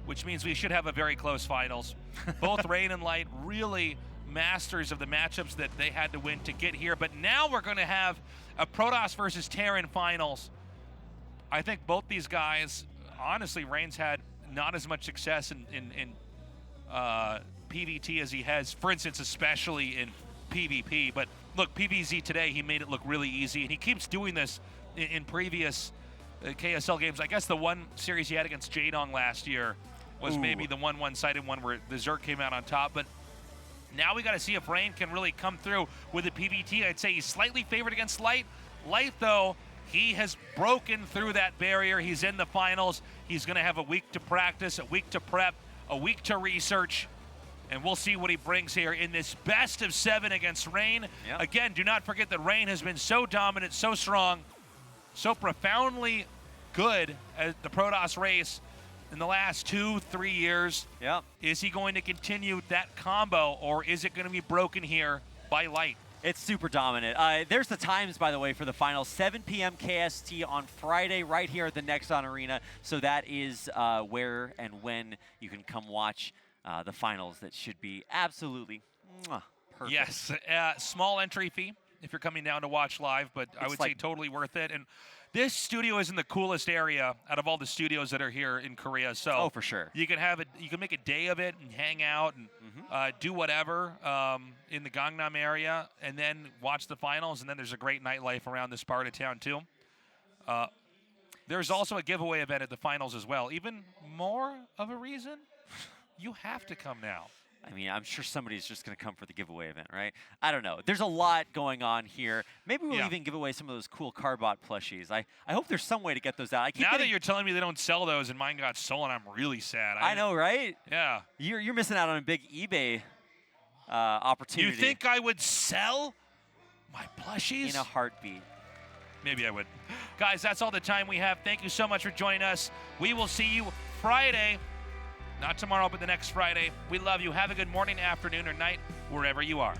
which means we should have a very close finals. Both Rain and Light really masters of the matchups that they had to win to get here. But now we're going to have a Protoss versus Terran finals. I think both these guys, honestly, Rain's had not as much success in PvT as he has, for instance, especially in PvP. But look, TvZ today, he made it look really easy, and he keeps doing this in previous KSL games. I guess the one series he had against Jadong last year was maybe the one-sided one where the Zerg came out on top. But now we got to see if Rain can really come through with the PvT. I'd say he's slightly favored against Light. Light, though, he has broken through that barrier. He's in the finals. He's going to have a week to practice, a week to prep, a week to research, and we'll see what he brings here in this best of 7 against Rain. Yep. Again, do not forget that Rain has been so dominant, so strong. so profoundly good at the Protoss race in the last 2-3 years. Yeah. Is he going to continue that combo, or is it going to be broken here by Light? It's super dominant. There's the times, by the way, for the finals. 7 p.m. KST on Friday right here at the Nexon Arena. So that is where and when you can come watch the finals. That should be absolutely perfect. Yes, small entry fee if you're coming down to watch live, but I would say totally worth it. And this studio is in the coolest area out of all the studios that are here in Korea. So for sure. You can have it. You can make a day of it and hang out and do whatever in the Gangnam area, and then watch the finals. And then there's a great nightlife around this part of town too. There's also a giveaway event at the finals as well. Even more of a reason, you have to come now. I mean, I'm sure somebody's just going to come for the giveaway event, right? I don't know. There's a lot going on here. Maybe we'll even give away some of those cool Carbot plushies. I hope there's some way to get those out. Now that you're telling me they don't sell those and mine got stolen, I'm really sad. I know, right? Yeah. You're missing out on a big eBay opportunity. You think I would sell my plushies? In a heartbeat. Maybe I would. Guys, that's all the time we have. Thank you so much for joining us. We will see you Friday. Not tomorrow, but the next Friday. We love you. Have a good morning, afternoon, or night, wherever you are.